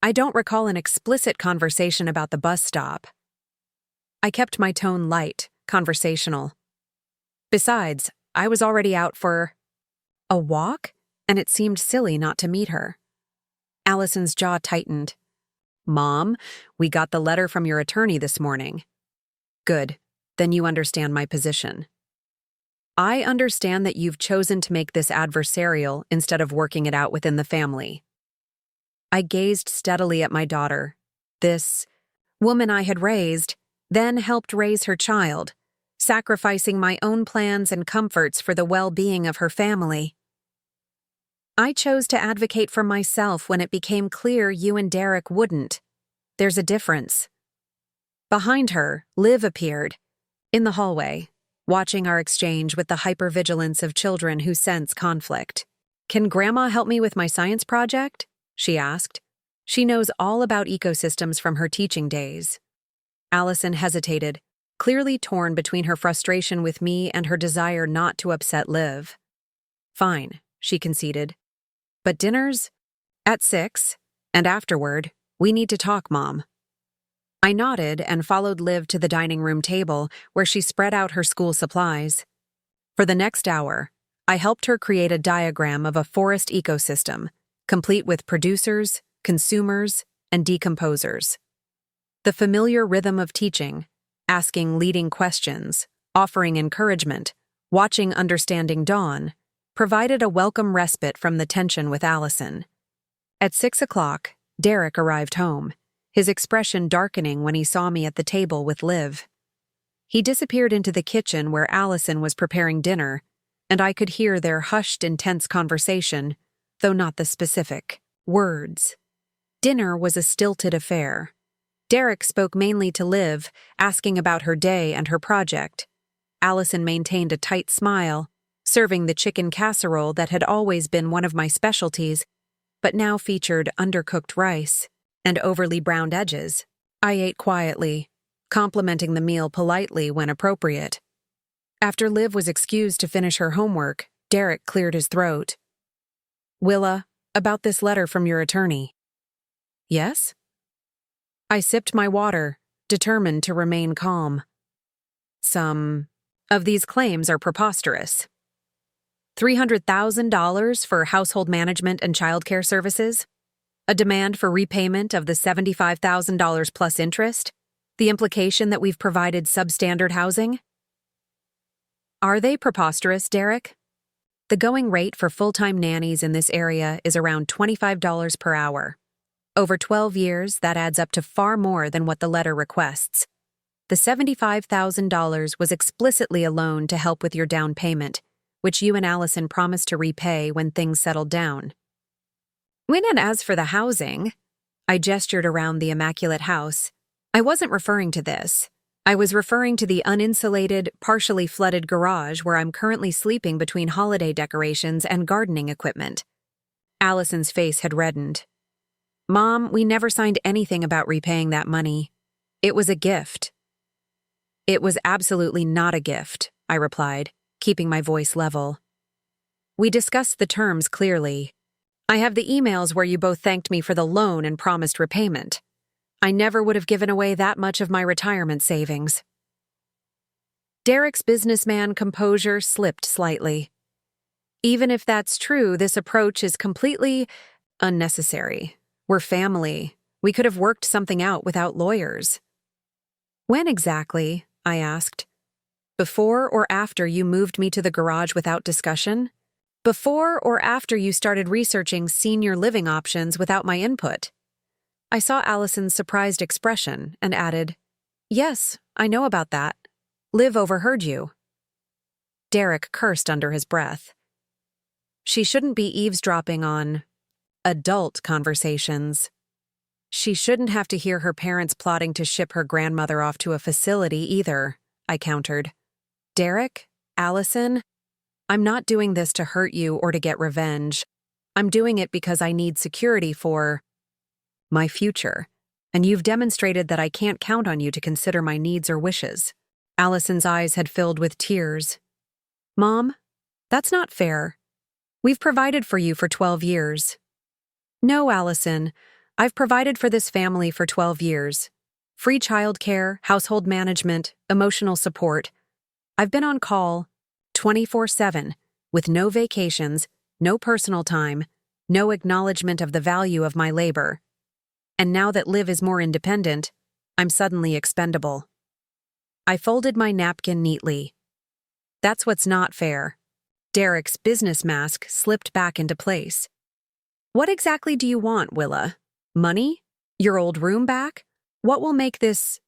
I don't recall an explicit conversation about the bus stop." I kept my tone light, conversational. Besides, I was already out for a walk, and it seemed silly not to meet her. Allison's jaw tightened. "Mom, we got the letter from your attorney this morning." "Good. Then you understand my position." "I understand that you've chosen to make this adversarial instead of working it out within the family." I gazed steadily at my daughter. This woman I had raised, then helped raise her child, sacrificing my own plans and comforts for the well-being of her family. "I chose to advocate for myself when it became clear you and Derek wouldn't. There's a difference." Behind her, Liv appeared, in the hallway, watching our exchange with the hypervigilance of children who sense conflict. "Can Grandma help me with my science project?" she asked. She knows all about ecosystems from her teaching days. Allison hesitated, clearly torn between her frustration with me and her desire not to upset Liv. "Fine," she conceded. "But dinner's at 6, and afterward, we need to talk, Mom." I nodded and followed Liv to the dining room table where she spread out her school supplies. For the next hour, I helped her create a diagram of a forest ecosystem, complete with producers, consumers, and decomposers. The familiar rhythm of teaching, asking leading questions, offering encouragement, watching understanding dawn, provided a welcome respite from the tension with Allison. At 6 o'clock, Derek arrived home, his expression darkening when he saw me at the table with Liv. He disappeared into the kitchen where Allison was preparing dinner, and I could hear their hushed, intense conversation, though not the specific words. Dinner was a stilted affair. Derek spoke mainly to Liv, asking about her day and her project. Allison maintained a tight smile, serving the chicken casserole that had always been one of my specialties, but now featured undercooked rice and overly browned edges. I ate quietly, complimenting the meal politely when appropriate. After Liv was excused to finish her homework, Derek cleared his throat. "Willa, about this letter from your attorney." "Yes?" I sipped my water, determined to remain calm. "Some of these claims are preposterous. $300,000 for household management and childcare services, a demand for repayment of the $75,000 plus interest, the implication that we've provided substandard housing." "Are they preposterous, Derek? The going rate for full-time nannies in this area is around $25 per hour. Over 12 years, that adds up to far more than what the letter requests. The $75,000 was explicitly a loan to help with your down payment, which you and Allison promised to repay when things settled down. And as for the housing," I gestured around the immaculate house, "I wasn't referring to this. I was referring to the uninsulated, partially flooded garage where I'm currently sleeping between holiday decorations and gardening equipment." Allison's face had reddened. "Mom, we never signed anything about repaying that money. It was a gift." "It was absolutely not a gift," I replied, keeping my voice level. "We discussed the terms clearly. I have the emails where you both thanked me for the loan and promised repayment. I never would have given away that much of my retirement savings." Derek's businessman composure slipped slightly. "Even if that's true, this approach is completely unnecessary. We're family. We could have worked something out without lawyers." "When exactly?" I asked. "Before or after you moved me to the garage without discussion? Before or after you started researching senior living options without my input?" I saw Allison's surprised expression and added, "Yes, I know about that. Liv overheard you." Derek cursed under his breath. "She shouldn't be eavesdropping on adult conversations. She shouldn't have to hear her parents plotting to ship her grandmother off to a facility either," I countered. "Derek, Allison, I'm not doing this to hurt you or to get revenge. I'm doing it because I need security for my future, and you've demonstrated that I can't count on you to consider my needs or wishes." Allison's eyes had filled with tears. "Mom, that's not fair. We've provided for you for 12 years. "No, Allison, I've provided for this family for 12 years. Free childcare, household management, emotional support. I've been on call 24/7, with no vacations, no personal time, no acknowledgement of the value of my labor. And now that Liv is more independent, I'm suddenly expendable." I folded my napkin neatly. "That's what's not fair." Derek's business mask slipped back into place. "What exactly do you want, Willa? Money? Your old room back? What will make this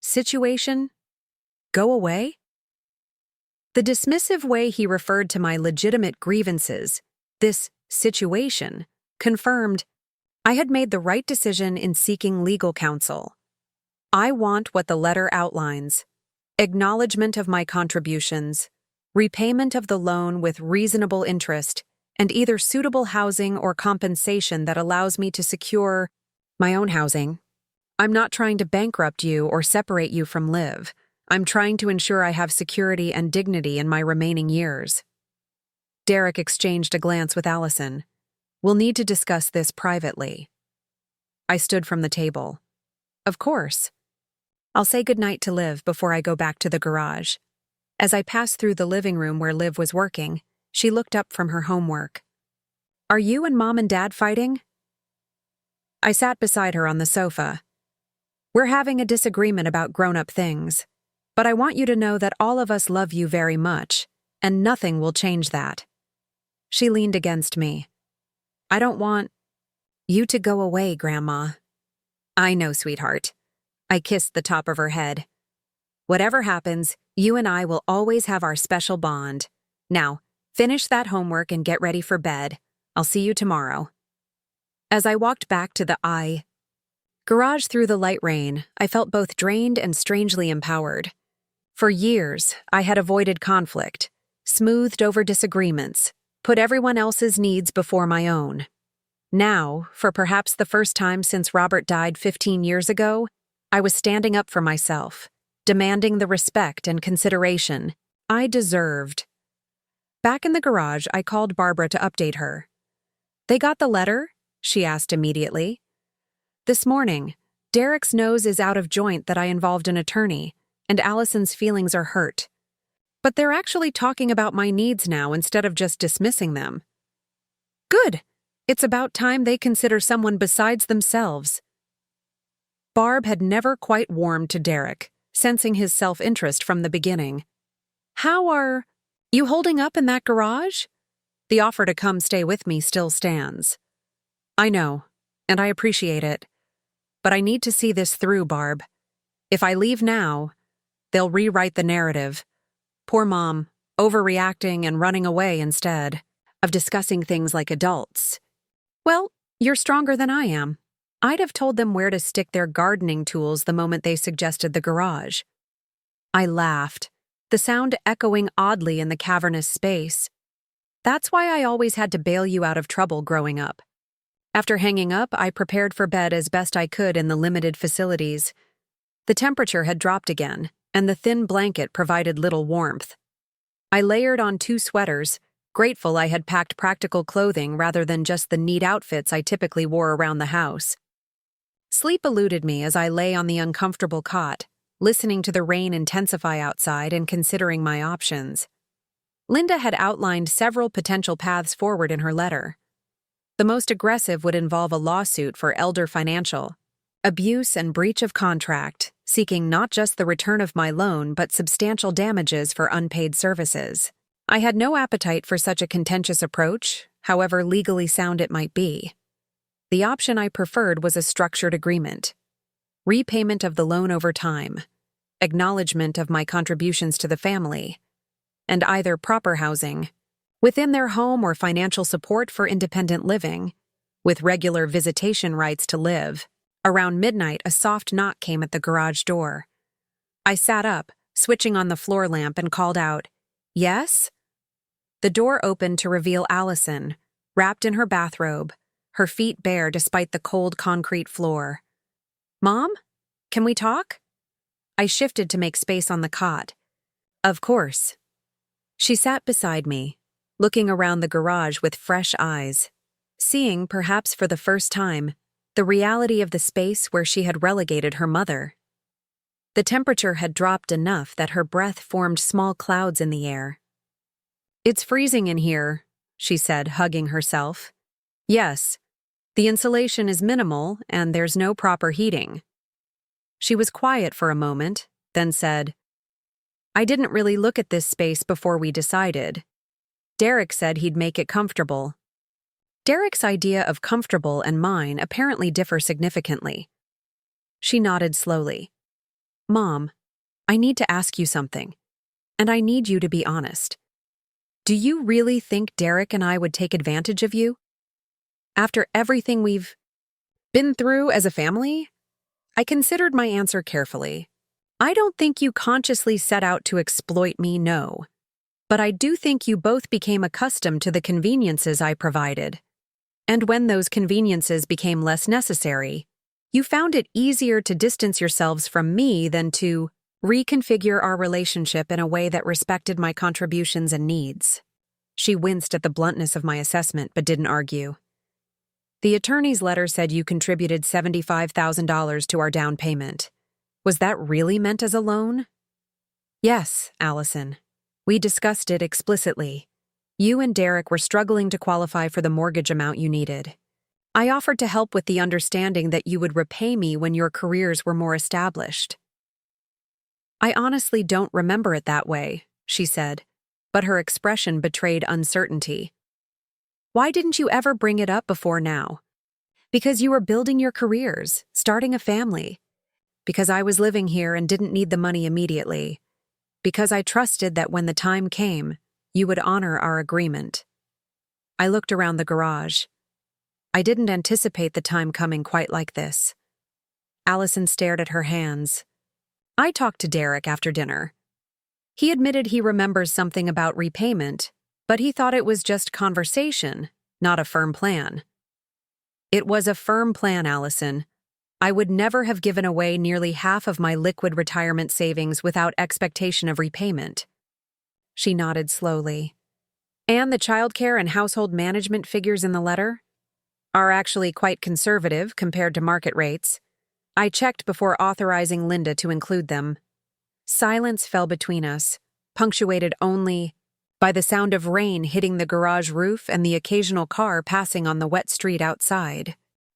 situation go away?" The dismissive way he referred to my legitimate grievances, this situation, confirmed I had made the right decision in seeking legal counsel. I want what the letter outlines: acknowledgement of my contributions, repayment of the loan with reasonable interest, and either suitable housing or compensation that allows me to secure my own housing. I'm not trying to bankrupt you or separate you from Liv. I'm trying to ensure I have security and dignity in my remaining years." Derek exchanged a glance with Allison. "We'll need to discuss this privately." I stood from the table. "Of course. I'll say goodnight to Liv before I go back to the garage." As I passed through the living room where Liv was working, she looked up from her homework. "Are you and Mom and Dad fighting?" I sat beside her on the sofa. "We're having a disagreement about grown-up things, but I want you to know that all of us love you very much, and nothing will change that." She leaned against me. "I don't want you to go away, Grandma." "I know, sweetheart." I kissed the top of her head. "Whatever happens, you and I will always have our special bond. Now, finish that homework and get ready for bed. I'll see you tomorrow." As I walked back to the garage through the light rain, I felt both drained and strangely empowered. For years, I had avoided conflict, smoothed over disagreements, put everyone else's needs before my own. Now, for perhaps the first time since Robert died 15 years ago, I was standing up for myself, demanding the respect and consideration I deserved. Back in the garage, I called Barbara to update her. "They got the letter?" she asked immediately. "This morning. Derek's nose is out of joint that I involved an attorney, and Allison's feelings are hurt. But they're actually talking about my needs now instead of just dismissing them." "Good. It's about time they consider someone besides themselves." Barb had never quite warmed to Derek, sensing his self-interest from the beginning. "How are you holding up in that garage?" The offer to come stay with me still stands. "I know, and I appreciate it. But I need to see this through, Barb. If I leave now, they'll rewrite the narrative. Poor Mom, overreacting and running away instead of discussing things like adults. Well, you're stronger than I am. I'd have told them where to stick their gardening tools the moment they suggested the garage." I laughed, the sound echoing oddly in the cavernous space. "That's why I always had to bail you out of trouble growing up." After hanging up, I prepared for bed as best I could in the limited facilities. The temperature had dropped again, and the thin blanket provided little warmth. I layered on 2 sweaters, grateful I had packed practical clothing rather than just the neat outfits I typically wore around the house. Sleep eluded me as I lay on the uncomfortable cot, listening to the rain intensify outside and considering my options. Linda had outlined several potential paths forward in her letter. The most aggressive would involve a lawsuit for elder financial abuse and breach of contract, seeking not just the return of my loan but substantial damages for unpaid services. I had no appetite for such a contentious approach, however legally sound it might be. The option I preferred was a structured agreement. Repayment of the loan over time, acknowledgement of my contributions to the family, and either proper housing within their home or financial support for independent living, with regular visitation rights to live. Around midnight, a soft knock came at the garage door. I sat up, switching on the floor lamp, and called out, "Yes?" The door opened to reveal Allison, wrapped in her bathrobe, her feet bare despite the cold concrete floor. "Mom? Can we talk?" I shifted to make space on the cot. "Of course." She sat beside me, looking around the garage with fresh eyes, seeing, perhaps for the first time, the reality of the space where she had relegated her mother. The temperature had dropped enough that her breath formed small clouds in the air. "It's freezing in here," she said, hugging herself. "Yes, the insulation is minimal and there's no proper heating." She was quiet for a moment, then said, "I didn't really look at this space before we decided. Derek said he'd make it comfortable." Derek's idea of comfortable and mine apparently differ significantly. She nodded slowly. "Mom, I need to ask you something, and I need you to be honest. Do you really think Derek and I would take advantage of you? After everything we've been through as a family?" I considered my answer carefully. "I don't think you consciously set out to exploit me, no. But I do think you both became accustomed to the conveniences I provided. And when those conveniences became less necessary, you found it easier to distance yourselves from me than to reconfigure our relationship in a way that respected my contributions and needs." She winced at the bluntness of my assessment but didn't argue. "The attorney's letter said you contributed $75,000 to our down payment. Was that really meant as a loan?" "Yes, Allison. We discussed it explicitly. You and Derek were struggling to qualify for the mortgage amount you needed. I offered to help with the understanding that you would repay me when your careers were more established." "I honestly don't remember it that way," she said, but her expression betrayed uncertainty. "Why didn't you ever bring it up before now?" "Because you were building your careers, starting a family. Because I was living here and didn't need the money immediately. Because I trusted that when the time came, you would honor our agreement." I looked around the garage. I didn't anticipate the time coming quite like this. Allison stared at her hands. "I talked to Derek after dinner. He admitted he remembers something about repayment, but he thought it was just conversation, not a firm plan." It was a firm plan, Allison. I would never have given away nearly half of my liquid retirement savings without expectation of repayment. She nodded slowly. And the childcare and household management figures in the letter are actually quite conservative compared to market rates. I checked before authorizing Linda to include them. Silence fell between us, punctuated only by the sound of rain hitting the garage roof and the occasional car passing on the wet street outside.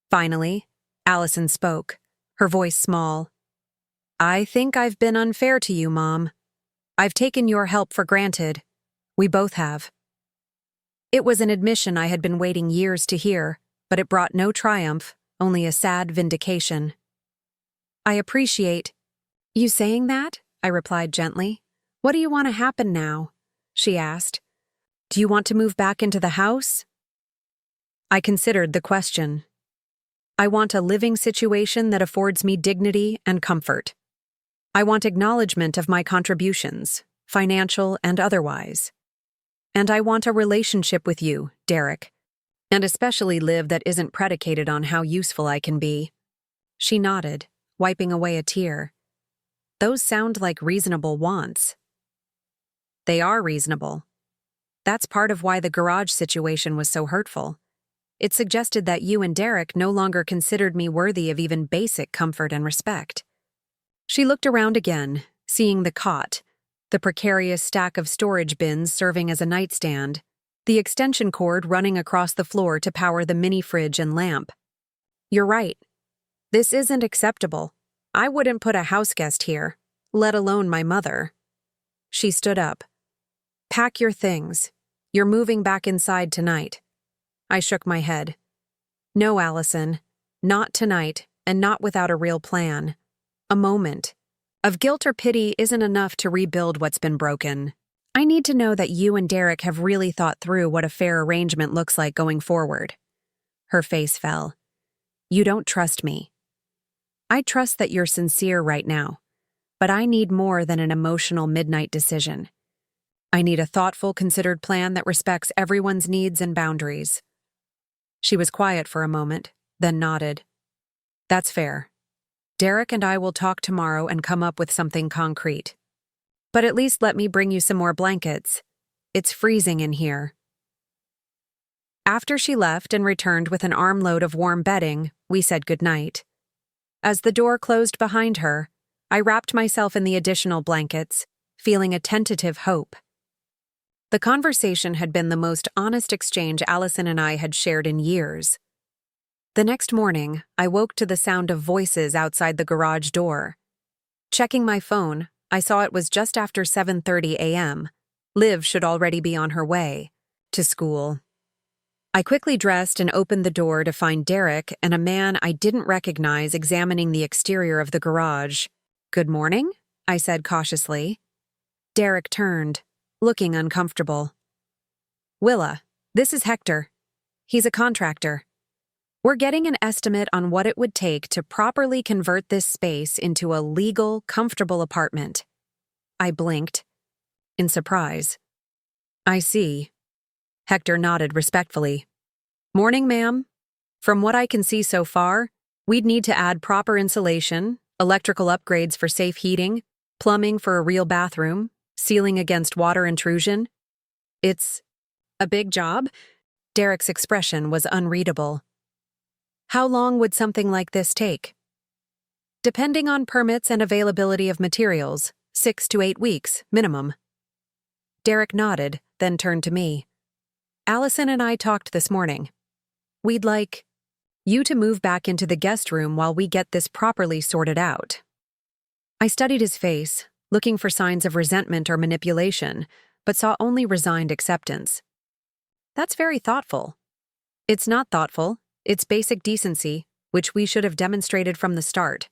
Finally, Allison spoke, her voice small. I think I've been unfair to you, Mom. I've taken your help for granted. We both have. It was an admission I had been waiting years to hear, but it brought no triumph, only a sad vindication. I appreciate you saying that, I replied gently. What do you want to happen now? She asked. Do you want to move back into the house? I considered the question. I want a living situation that affords me dignity and comfort. I want acknowledgement of my contributions, financial and otherwise. And I want a relationship with you, Derek, and especially live that isn't predicated on how useful I can be. She nodded, wiping away a tear. Those sound like reasonable wants. They are reasonable. That's part of why the garage situation was so hurtful. It suggested that you and Derek no longer considered me worthy of even basic comfort and respect. She looked around again, seeing the cot, the precarious stack of storage bins serving as a nightstand, the extension cord running across the floor to power the mini fridge and lamp. You're right. This isn't acceptable. I wouldn't put a houseguest here, let alone my mother. She stood up. Pack your things. You're moving back inside tonight. I shook my head. No, Allison. Not tonight, and not without a real plan. A moment of guilt or pity isn't enough to rebuild what's been broken. I need to know that you and Derek have really thought through what a fair arrangement looks like going forward. Her face fell. You don't trust me. I trust that you're sincere right now, but I need more than an emotional midnight decision. I need a thoughtful, considered plan that respects everyone's needs and boundaries. She was quiet for a moment, then nodded. That's fair. Derek and I will talk tomorrow and come up with something concrete. But at least let me bring you some more blankets. It's freezing in here. After she left and returned with an armload of warm bedding, we said goodnight. As the door closed behind her, I wrapped myself in the additional blankets, feeling a tentative hope. The conversation had been the most honest exchange Allison and I had shared in years. The next morning, I woke to the sound of voices outside the garage door. Checking my phone, I saw it was just after 7:30 a.m. Liv should already be on her way to school. I quickly dressed and opened the door to find Derek and a man I didn't recognize examining the exterior of the garage. Good morning, I said cautiously. Derek turned, looking uncomfortable. Willa, this is Hector. He's a contractor. We're getting an estimate on what it would take to properly convert this space into a legal, comfortable apartment. I blinked, in surprise. I see. Hector nodded respectfully. Morning, ma'am. From what I can see so far, we'd need to add proper insulation, electrical upgrades for safe heating, plumbing for a real bathroom, ceiling against water intrusion. It's a big job. Derek's expression was unreadable. How long would something like this take? Depending on permits and availability of materials, 6 to 8 weeks, minimum. Derek nodded, then turned to me. Allison and I talked this morning. We'd like you to move back into the guest room while we get this properly sorted out. I studied his face, looking for signs of resentment or manipulation, but saw only resigned acceptance. That's very thoughtful. It's not thoughtful. It's basic decency, which we should have demonstrated from the start.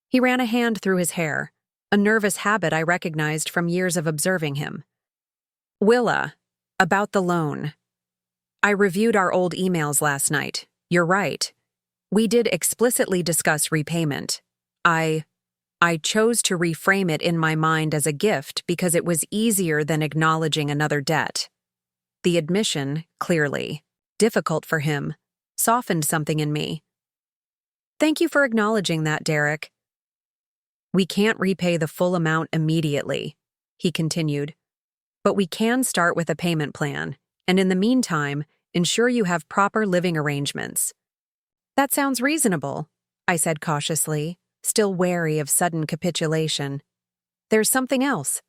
He ran a hand through his hair, a nervous habit I recognized from years of observing him. Willa, about the loan. I reviewed our old emails last night. You're right. We did explicitly discuss repayment. I chose to reframe it in my mind as a gift because it was easier than acknowledging another debt. The admission, clearly, difficult for him, softened something in me. Thank you for acknowledging that, Derek. We can't repay the full amount immediately, he continued, but we can start with a payment plan, and in the meantime, ensure you have proper living arrangements. That sounds reasonable, I said cautiously, still wary of sudden capitulation. There's something else.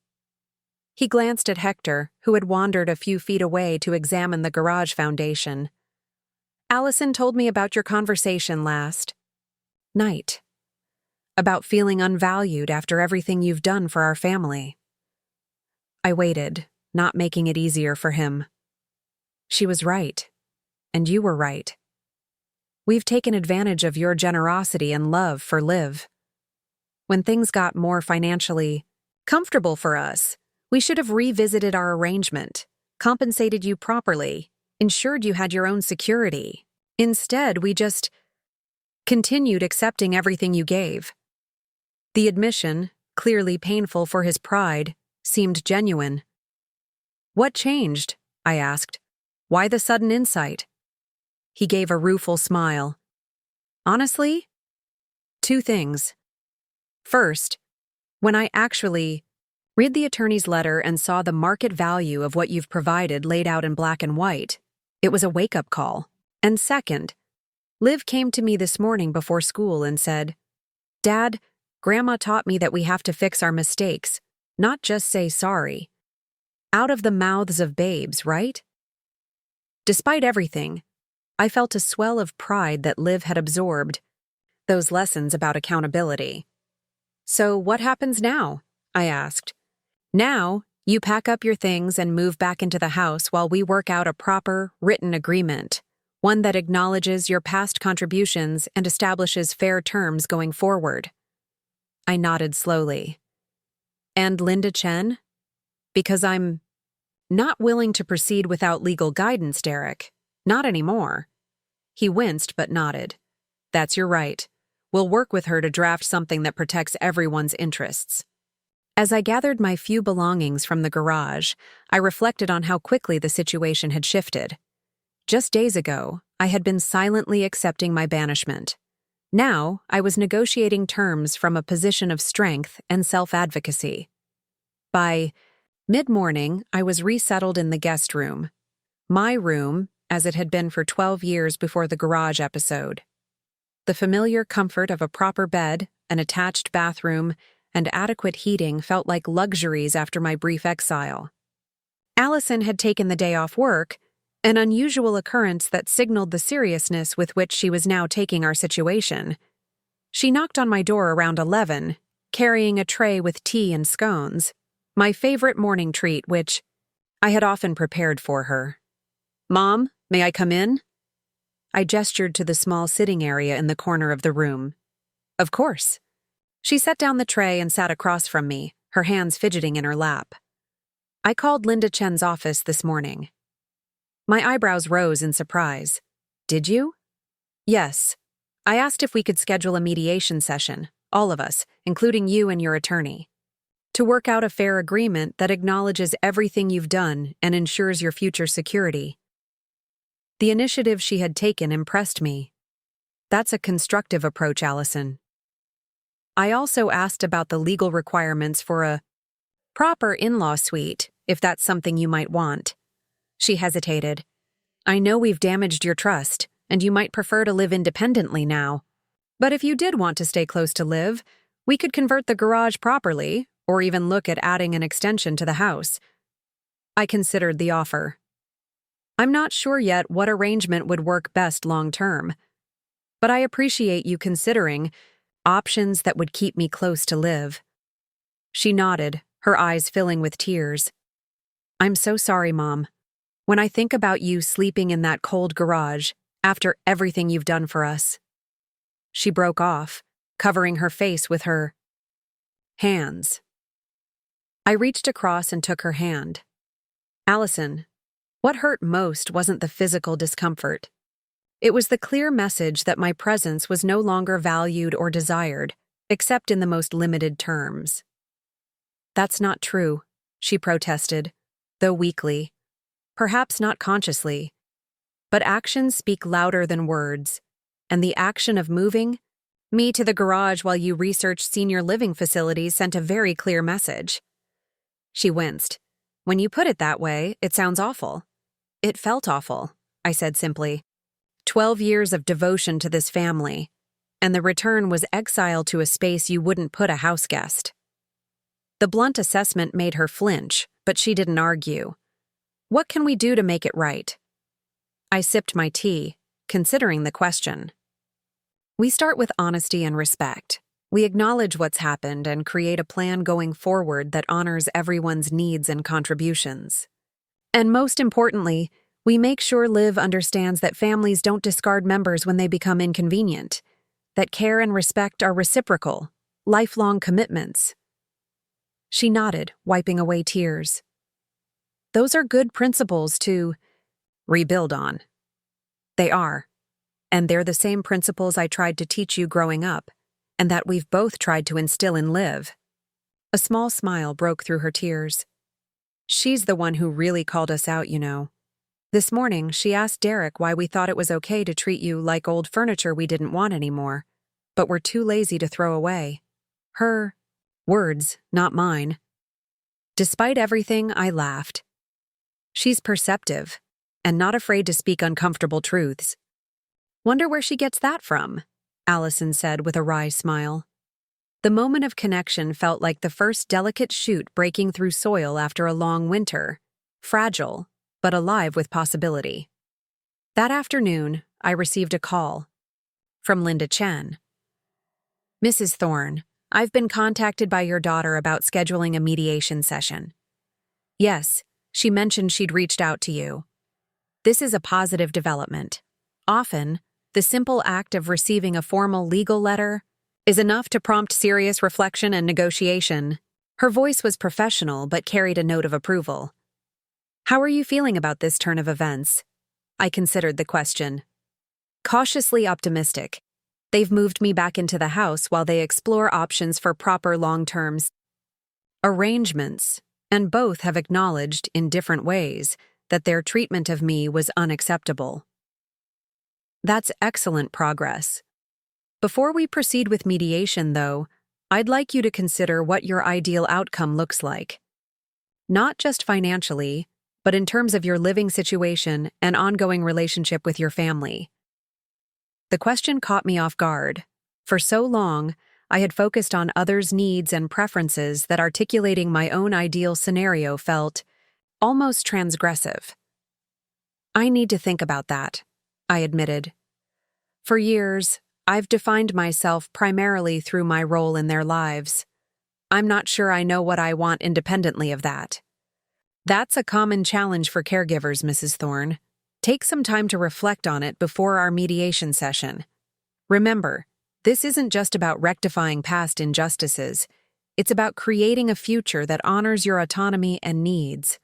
He glanced at Hector, who had wandered a few feet away to examine the garage foundation. Allison told me about your conversation last night. About feeling unvalued after everything you've done for our family. I waited, not making it easier for him. She was right, and you were right. We've taken advantage of your generosity and love for Liv. When things got more financially comfortable for us, we should have revisited our arrangement, compensated you properly, ensured you had your own security. Instead, we just continued accepting everything you gave. The admission, clearly painful for his pride, seemed genuine. What changed? I asked. Why the sudden insight? He gave a rueful smile. Honestly, 2 things. First, when I actually read the attorney's letter and saw the market value of what you've provided laid out in black and white, it was a wake-up call. And second, Liv came to me this morning before school and said, Dad, Grandma taught me that we have to fix our mistakes, not just say sorry. Out of the mouths of babes, right? Despite everything, I felt a swell of pride that Liv had absorbed those lessons about accountability. So what happens now? I asked. Now, you pack up your things and move back into the house while we work out a proper, written agreement, one that acknowledges your past contributions and establishes fair terms going forward. I nodded slowly. And Linda Chen? Because I'm not willing to proceed without legal guidance, Derek. Not anymore. He winced but nodded. That's your right. We'll work with her to draft something that protects everyone's interests. As I gathered my few belongings from the garage, I reflected on how quickly the situation had shifted. Just days ago, I had been silently accepting my banishment. Now, I was negotiating terms from a position of strength and self-advocacy. By mid-morning, I was resettled in the guest room. My room, as it had been for 12 years before the garage episode. The familiar comfort of a proper bed, an attached bathroom, and adequate heating felt like luxuries after my brief exile. Allison had taken the day off work, an unusual occurrence that signaled the seriousness with which she was now taking our situation. She knocked on my door around 11, carrying a tray with tea and scones, my favorite morning treat which I had often prepared for her. Mom, may I come in? I gestured to the small sitting area in the corner of the room. Of course. She set down the tray and sat across from me, her hands fidgeting in her lap. I called Linda Chen's office this morning. My eyebrows rose in surprise. Did you? Yes. I asked if we could schedule a mediation session, all of us, including you and your attorney, to work out a fair agreement that acknowledges everything you've done and ensures your future security. The initiative she had taken impressed me. That's a constructive approach, Allison. I also asked about the legal requirements for a proper in-law suite, if that's something you might want. She hesitated. I know we've damaged your trust, and you might prefer to live independently now. But if you did want to stay close to Liv, we could convert the garage properly, or even look at adding an extension to the house. I considered the offer. I'm not sure yet what arrangement would work best long-term, but I appreciate you considering options that would keep me close to Liv. She nodded, her eyes filling with tears. I'm so sorry, Mom. When I think about you sleeping in that cold garage after everything you've done for us. She broke off, covering her face with her hands. I reached across and took her hand. Allison, what hurt most wasn't the physical discomfort. It was the clear message that my presence was no longer valued or desired, except in the most limited terms. That's not true, she protested, though weakly. Perhaps not consciously. But actions speak louder than words. And the action of moving me to the garage while you researched senior living facilities sent a very clear message. She winced. When you put it that way, it sounds awful. It felt awful, I said simply. 12 years of devotion to this family, and the return was exile to a space you wouldn't put a house guest. The blunt assessment made her flinch, but she didn't argue. What can we do to make it right? I sipped my tea, considering the question. We start with honesty and respect. We acknowledge what's happened and create a plan going forward that honors everyone's needs and contributions. And most importantly, we make sure Liv understands that families don't discard members when they become inconvenient, that care and respect are reciprocal, lifelong commitments. She nodded, wiping away tears. Those are good principles to rebuild on. They are. And they're the same principles I tried to teach you growing up, and that we've both tried to instill in Liv. A small smile broke through her tears. She's the one who really called us out, you know. This morning, she asked Derek why we thought it was okay to treat you like old furniture we didn't want anymore, but were too lazy to throw away. Her words, not mine. Despite everything, I laughed. She's perceptive, and not afraid to speak uncomfortable truths. Wonder where she gets that from, Allison said with a wry smile. The moment of connection felt like the first delicate shoot breaking through soil after a long winter, fragile, but alive with possibility. That afternoon, I received a call from Linda Chen. Mrs. Thorne, I've been contacted by your daughter about scheduling a mediation session. Yes, she mentioned she'd reached out to you. This is a positive development. Often, the simple act of receiving a formal legal letter is enough to prompt serious reflection and negotiation. Her voice was professional but carried a note of approval. How are you feeling about this turn of events? I considered the question. Cautiously optimistic. They've moved me back into the house while they explore options for proper long-term arrangements, and both have acknowledged, in different ways, that their treatment of me was unacceptable. That's excellent progress. Before we proceed with mediation, though, I'd like you to consider what your ideal outcome looks like. Not just financially, but in terms of your living situation and ongoing relationship with your family. The question caught me off guard. For so long, I had focused on others' needs and preferences that articulating my own ideal scenario felt almost transgressive. I need to think about that, I admitted. For years, I've defined myself primarily through my role in their lives. I'm not sure I know what I want independently of that. That's a common challenge for caregivers, Mrs. Thorne. Take some time to reflect on it before our mediation session. Remember, this isn't just about rectifying past injustices. It's about creating a future that honors your autonomy and needs.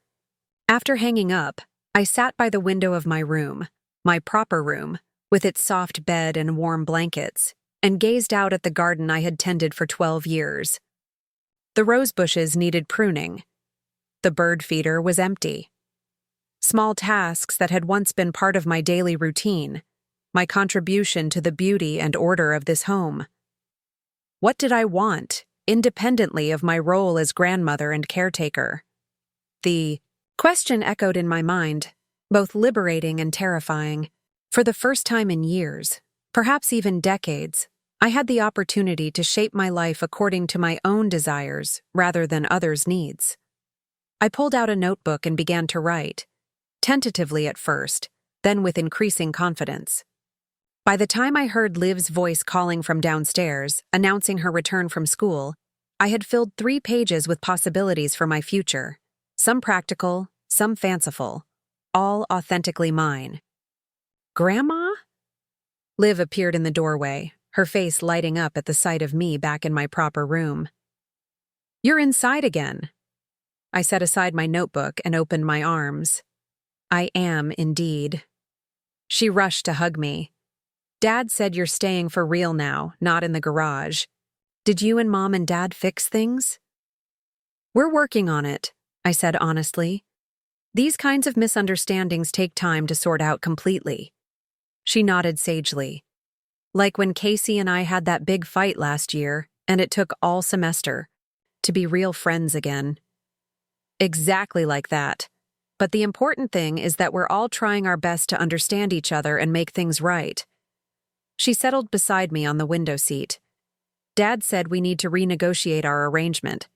After hanging up, I sat by the window of my room, my proper room, with its soft bed and warm blankets, and gazed out at the garden I had tended for 12 years. The rose bushes needed pruning. The bird feeder was empty. Small tasks that had once been part of my daily routine, my contribution to the beauty and order of this home. What did I want, independently of my role as grandmother and caretaker? The question echoed in my mind, both liberating and terrifying. For the first time in years, perhaps even decades, I had the opportunity to shape my life according to my own desires rather than others' needs. I pulled out a notebook and began to write, tentatively at first, then with increasing confidence. By the time I heard Liv's voice calling from downstairs, announcing her return from school, I had filled 3 pages with possibilities for my future, some practical, some fanciful, all authentically mine. Grandma? Liv appeared in the doorway, her face lighting up at the sight of me back in my proper room. You're inside again. I set aside my notebook and opened my arms. I am, indeed. She rushed to hug me. Dad said you're staying for real now, not in the garage. Did you and Mom and Dad fix things? We're working on it, I said honestly. These kinds of misunderstandings take time to sort out completely. She nodded sagely. Like when Casey and I had that big fight last year, and it took all semester to be real friends again. Exactly like that. But the important thing is that we're all trying our best to understand each other and make things right. She settled beside me on the window seat. Dad said we need to renegotiate our arrangement.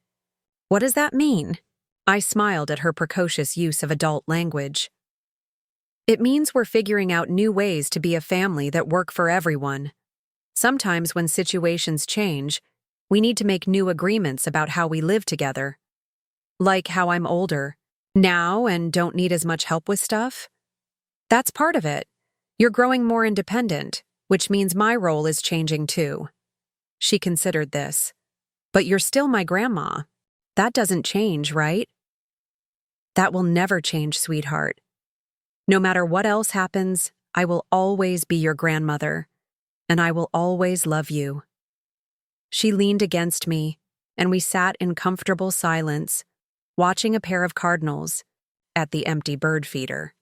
What does that mean? I smiled at her precocious use of adult language. It means we're figuring out new ways to be a family that work for everyone. Sometimes when situations change, we need to make new agreements about how we live together. Like how I'm older now and don't need as much help with stuff. That's part of it. You're growing more independent, which means my role is changing too. She considered this. But you're still my grandma. That doesn't change, right? That will never change, sweetheart. No matter what else happens, I will always be your grandmother, and I will always love you. She leaned against me, and we sat in comfortable silence, watching a pair of cardinals at the empty bird feeder.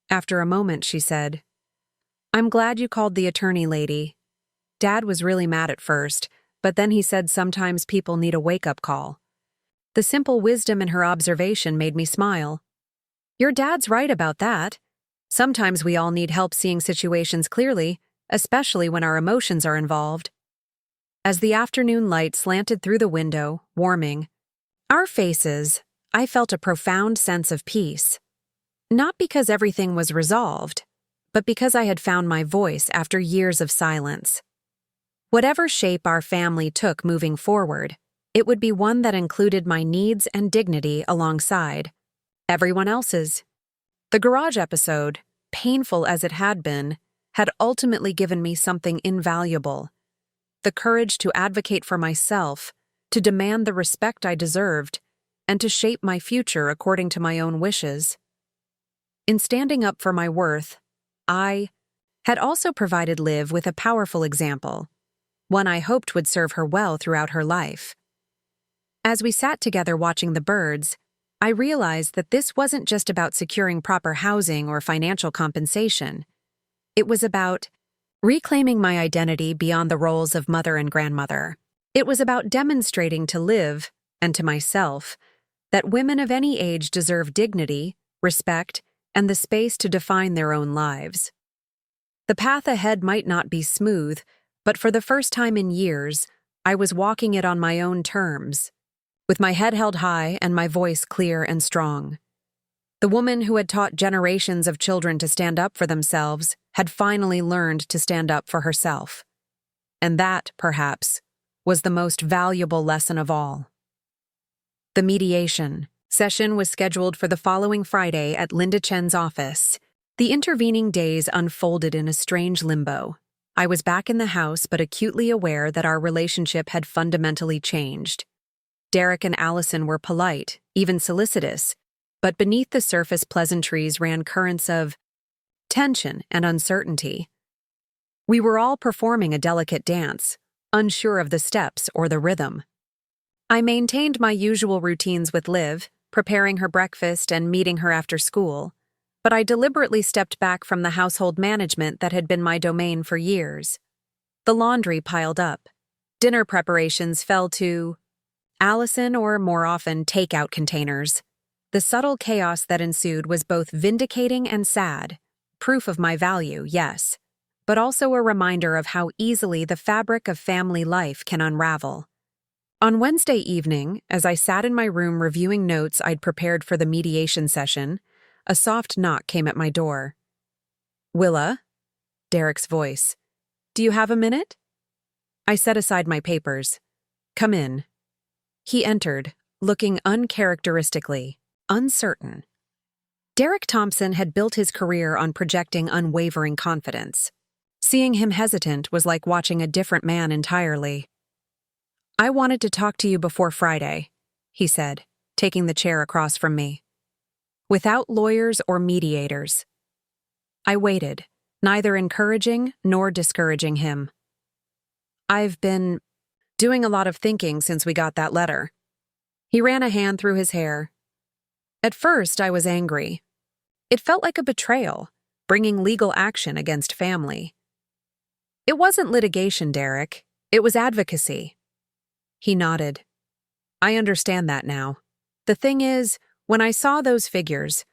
After a moment, she said, I'm glad you called the attorney lady. Dad was really mad at first, but then he said sometimes people need a wake-up call. The simple wisdom in her observation made me smile. Your dad's right about that. Sometimes we all need help seeing situations clearly, especially when our emotions are involved. As the afternoon light slanted through the window, warming our faces, I felt a profound sense of peace. Not because everything was resolved, but because I had found my voice after years of silence. Whatever shape our family took moving forward, it would be one that included my needs and dignity alongside everyone else's. The garage episode, painful as it had been, had ultimately given me something invaluable. The courage to advocate for myself, to demand the respect I deserved, and to shape my future according to my own wishes. In standing up for my worth, I had also provided Liv with a powerful example, one I hoped would serve her well throughout her life. As we sat together watching the birds, I realized that this wasn't just about securing proper housing or financial compensation. It was about reclaiming my identity beyond the roles of mother and grandmother. It was about demonstrating to Liv, and to myself, that women of any age deserve dignity, respect, and the space to define their own lives. The path ahead might not be smooth, but for the first time in years, I was walking it on my own terms, with my head held high and my voice clear and strong. The woman who had taught generations of children to stand up for themselves had finally learned to stand up for herself. And that, perhaps, was the most valuable lesson of all. The mediation session was scheduled for the following Friday at Linda Chen's office. The intervening days unfolded in a strange limbo. I was back in the house but acutely aware that our relationship had fundamentally changed. Derek and Allison were polite, even solicitous, but beneath the surface pleasantries ran currents of tension and uncertainty. We were all performing a delicate dance, unsure of the steps or the rhythm. I maintained my usual routines with Liv, preparing her breakfast and meeting her after school, but I deliberately stepped back from the household management that had been my domain for years. The laundry piled up. Dinner preparations fell to Allison, or more often, takeout containers. The subtle chaos that ensued was both vindicating and sad, proof of my value, yes, but also a reminder of how easily the fabric of family life can unravel. On Wednesday evening, as I sat in my room reviewing notes I'd prepared for the mediation session, a soft knock came at my door. Willa? Derek's voice. Do you have a minute? I set aside my papers. Come in. He entered, looking uncharacteristically uncertain. Derek Thompson had built his career on projecting unwavering confidence. Seeing him hesitant was like watching a different man entirely. I wanted to talk to you before Friday, he said, taking the chair across from me. Without lawyers or mediators. I waited, neither encouraging nor discouraging him. I've been doing a lot of thinking since we got that letter. He ran a hand through his hair. At first, I was angry. It felt like a betrayal, bringing legal action against family. It wasn't litigation, Derek. It was advocacy. He nodded. I understand that now. The thing is, when I saw those figures,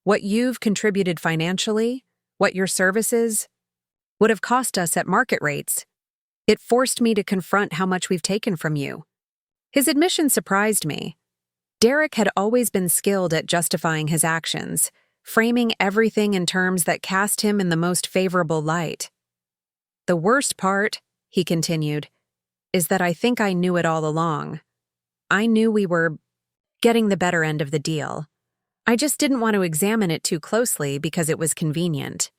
what you've contributed financially, what your services would have cost us at market rates, it forced me to confront how much we've taken from you. His admission surprised me. Derek had always been skilled at justifying his actions, framing everything in terms that cast him in the most favorable light. The worst part, he continued, is that I think I knew it all along. I knew we were getting the better end of the deal. I just didn't want to examine it too closely because it was convenient.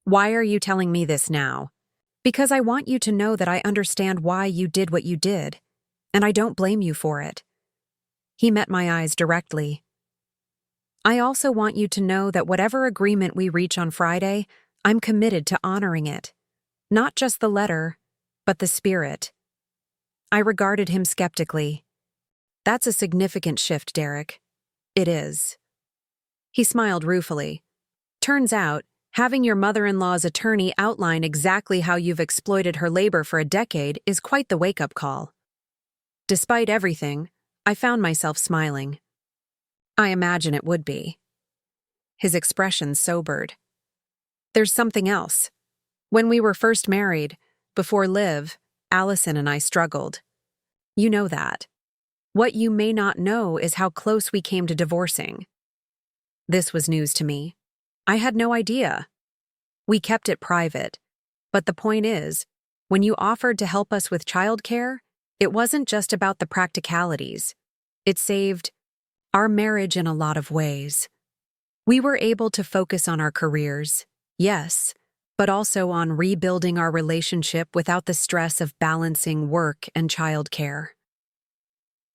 Why are you telling me this now? Because I want you to know that I understand why you did what you did, and I don't blame you for it. He met my eyes directly. I also want you to know that whatever agreement we reach on Friday, I'm committed to honoring it. Not just the letter, but the spirit. I regarded him skeptically. That's a significant shift, Derek. It is. He smiled ruefully. Turns out, having your mother-in-law's attorney outline exactly how you've exploited her labor for a decade is quite the wake-up call. Despite everything, I found myself smiling. I imagine it would be. His expression sobered. There's something else. When we were first married, before Liv, Allison and I struggled. You know that. What you may not know is how close we came to divorcing. This was news to me. I had no idea. We kept it private. But the point is, when you offered to help us with childcare, it wasn't just about the practicalities. It saved our marriage in a lot of ways. We were able to focus on our careers, yes, but also on rebuilding our relationship without the stress of balancing work and childcare.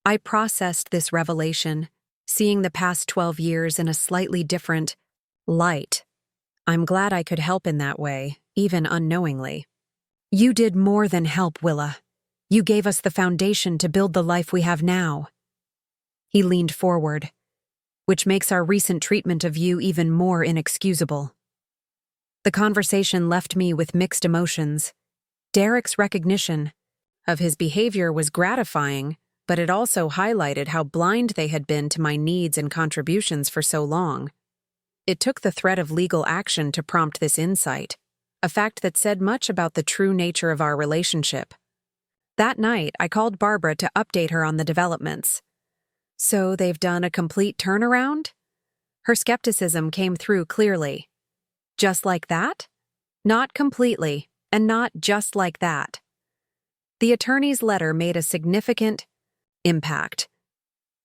I processed this revelation, seeing the past 12 years in a slightly different light. I'm glad I could help in that way, even unknowingly. You did more than help, Willa. You gave us the foundation to build the life we have now. He leaned forward, which makes our recent treatment of you even more inexcusable. The conversation left me with mixed emotions. Derek's recognition of his behavior was gratifying, but it also highlighted how blind they had been to my needs and contributions for so long. It took the threat of legal action to prompt this insight, a fact that said much about the true nature of our relationship. That night, I called Barbara to update her on the developments. So they've done a complete turnaround? Her skepticism came through clearly. Just like that? Not completely, and not just like that. The attorney's letter made a significant impact.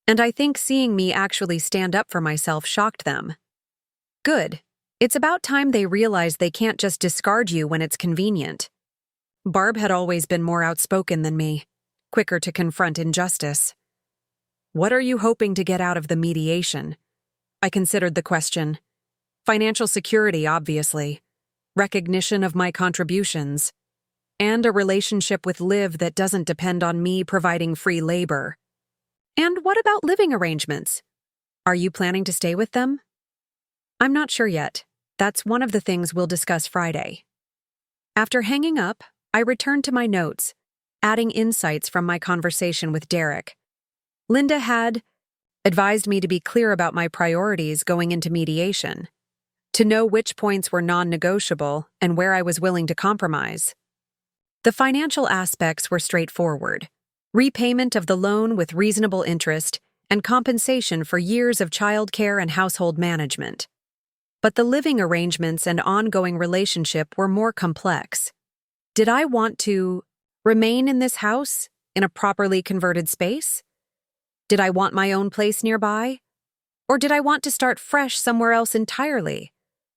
And I think seeing me actually stand up for myself shocked them. Good. It's about time they realize they can't just discard you when it's convenient. Barb had always been more outspoken than me, quicker to confront injustice. What are you hoping to get out of the mediation? I considered the question. Financial security, obviously. Recognition of my contributions. And a relationship with Liv that doesn't depend on me providing free labor. And what about living arrangements? Are you planning to stay with them? I'm not sure yet. That's one of the things we'll discuss Friday. After hanging up, I returned to my notes, adding insights from my conversation with Derek. Linda had advised me to be clear about my priorities going into mediation, to know which points were non-negotiable and where I was willing to compromise. The financial aspects were straightforward: repayment of the loan with reasonable interest and compensation for years of childcare and household management. But the living arrangements and ongoing relationship were more complex. Did I want to remain in this house, in a properly converted space? Did I want my own place nearby? Or did I want to start fresh somewhere else entirely,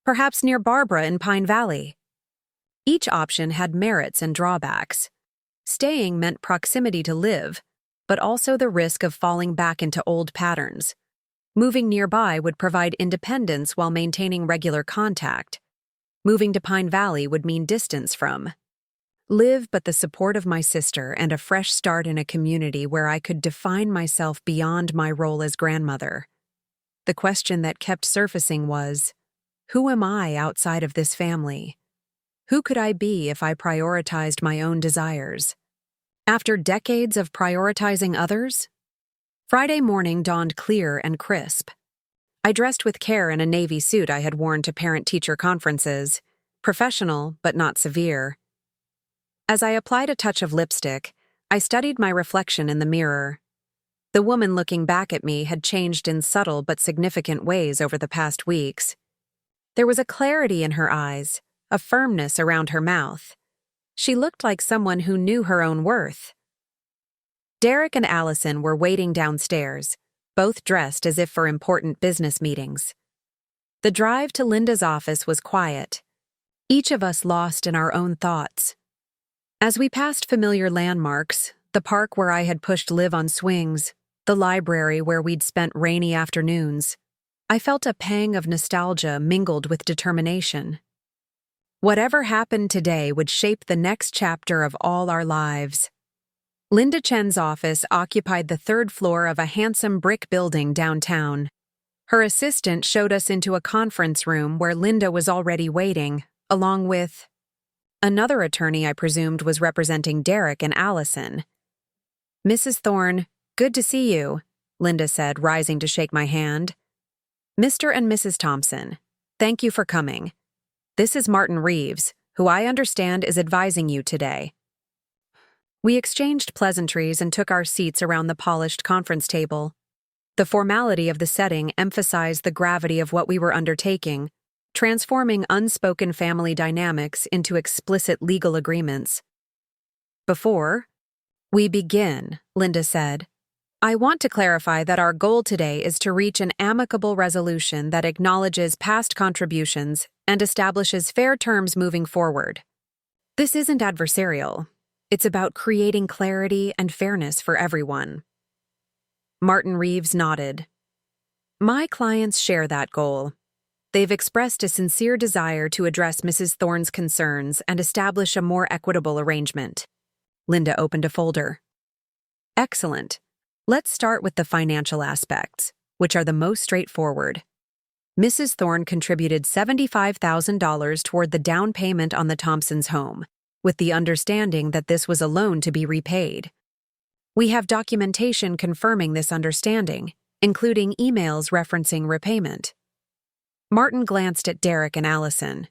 perhaps near Barbara in Pine Valley? Each option had merits and drawbacks. Staying meant proximity to Liv, but also the risk of falling back into old patterns. Moving nearby would provide independence while maintaining regular contact. Moving to Pine Valley would mean distance from Liv, but the support of my sister and a fresh start in a community where I could define myself beyond my role as grandmother. The question that kept surfacing was, who am I outside of this family? Who could I be if I prioritized my own desires? After decades of prioritizing others? Friday morning dawned clear and crisp. I dressed with care in a navy suit I had worn to parent-teacher conferences, professional but not severe. As I applied a touch of lipstick, I studied my reflection in the mirror. The woman looking back at me had changed in subtle but significant ways over the past weeks. There was a clarity in her eyes, a firmness around her mouth. She looked like someone who knew her own worth. Derek and Allison were waiting downstairs, both dressed as if for important business meetings. The drive to Linda's office was quiet, each of us lost in our own thoughts. As we passed familiar landmarks, the park where I had pushed Liv on swings, the library where we'd spent rainy afternoons, I felt a pang of nostalgia mingled with determination. Whatever happened today would shape the next chapter of all our lives. Linda Chen's office occupied the third floor of a handsome brick building downtown. Her assistant showed us into a conference room where Linda was already waiting, along with another attorney I presumed was representing Derek and Allison. "Mrs. Thorne, good to see you," Linda said, rising to shake my hand. "Mr. and Mrs. Thompson, thank you for coming. This is Martin Reeves, who I understand is advising you today." We exchanged pleasantries and took our seats around the polished conference table. The formality of the setting emphasized the gravity of what we were undertaking, transforming unspoken family dynamics into explicit legal agreements. "Before we begin," Linda said, "I want to clarify that our goal today is to reach an amicable resolution that acknowledges past contributions and establishes fair terms moving forward. This isn't adversarial. It's about creating clarity and fairness for everyone." Martin Reeves nodded. "My clients share that goal. They've expressed a sincere desire to address Mrs. Thorne's concerns and establish a more equitable arrangement." Linda opened a folder. "Excellent. Let's start with the financial aspects, which are the most straightforward. Mrs. Thorne contributed $75,000 toward the down payment on the Thompsons' home, with the understanding that this was a loan to be repaid. We have documentation confirming this understanding, including emails referencing repayment." Martin glanced at Derek and Allison.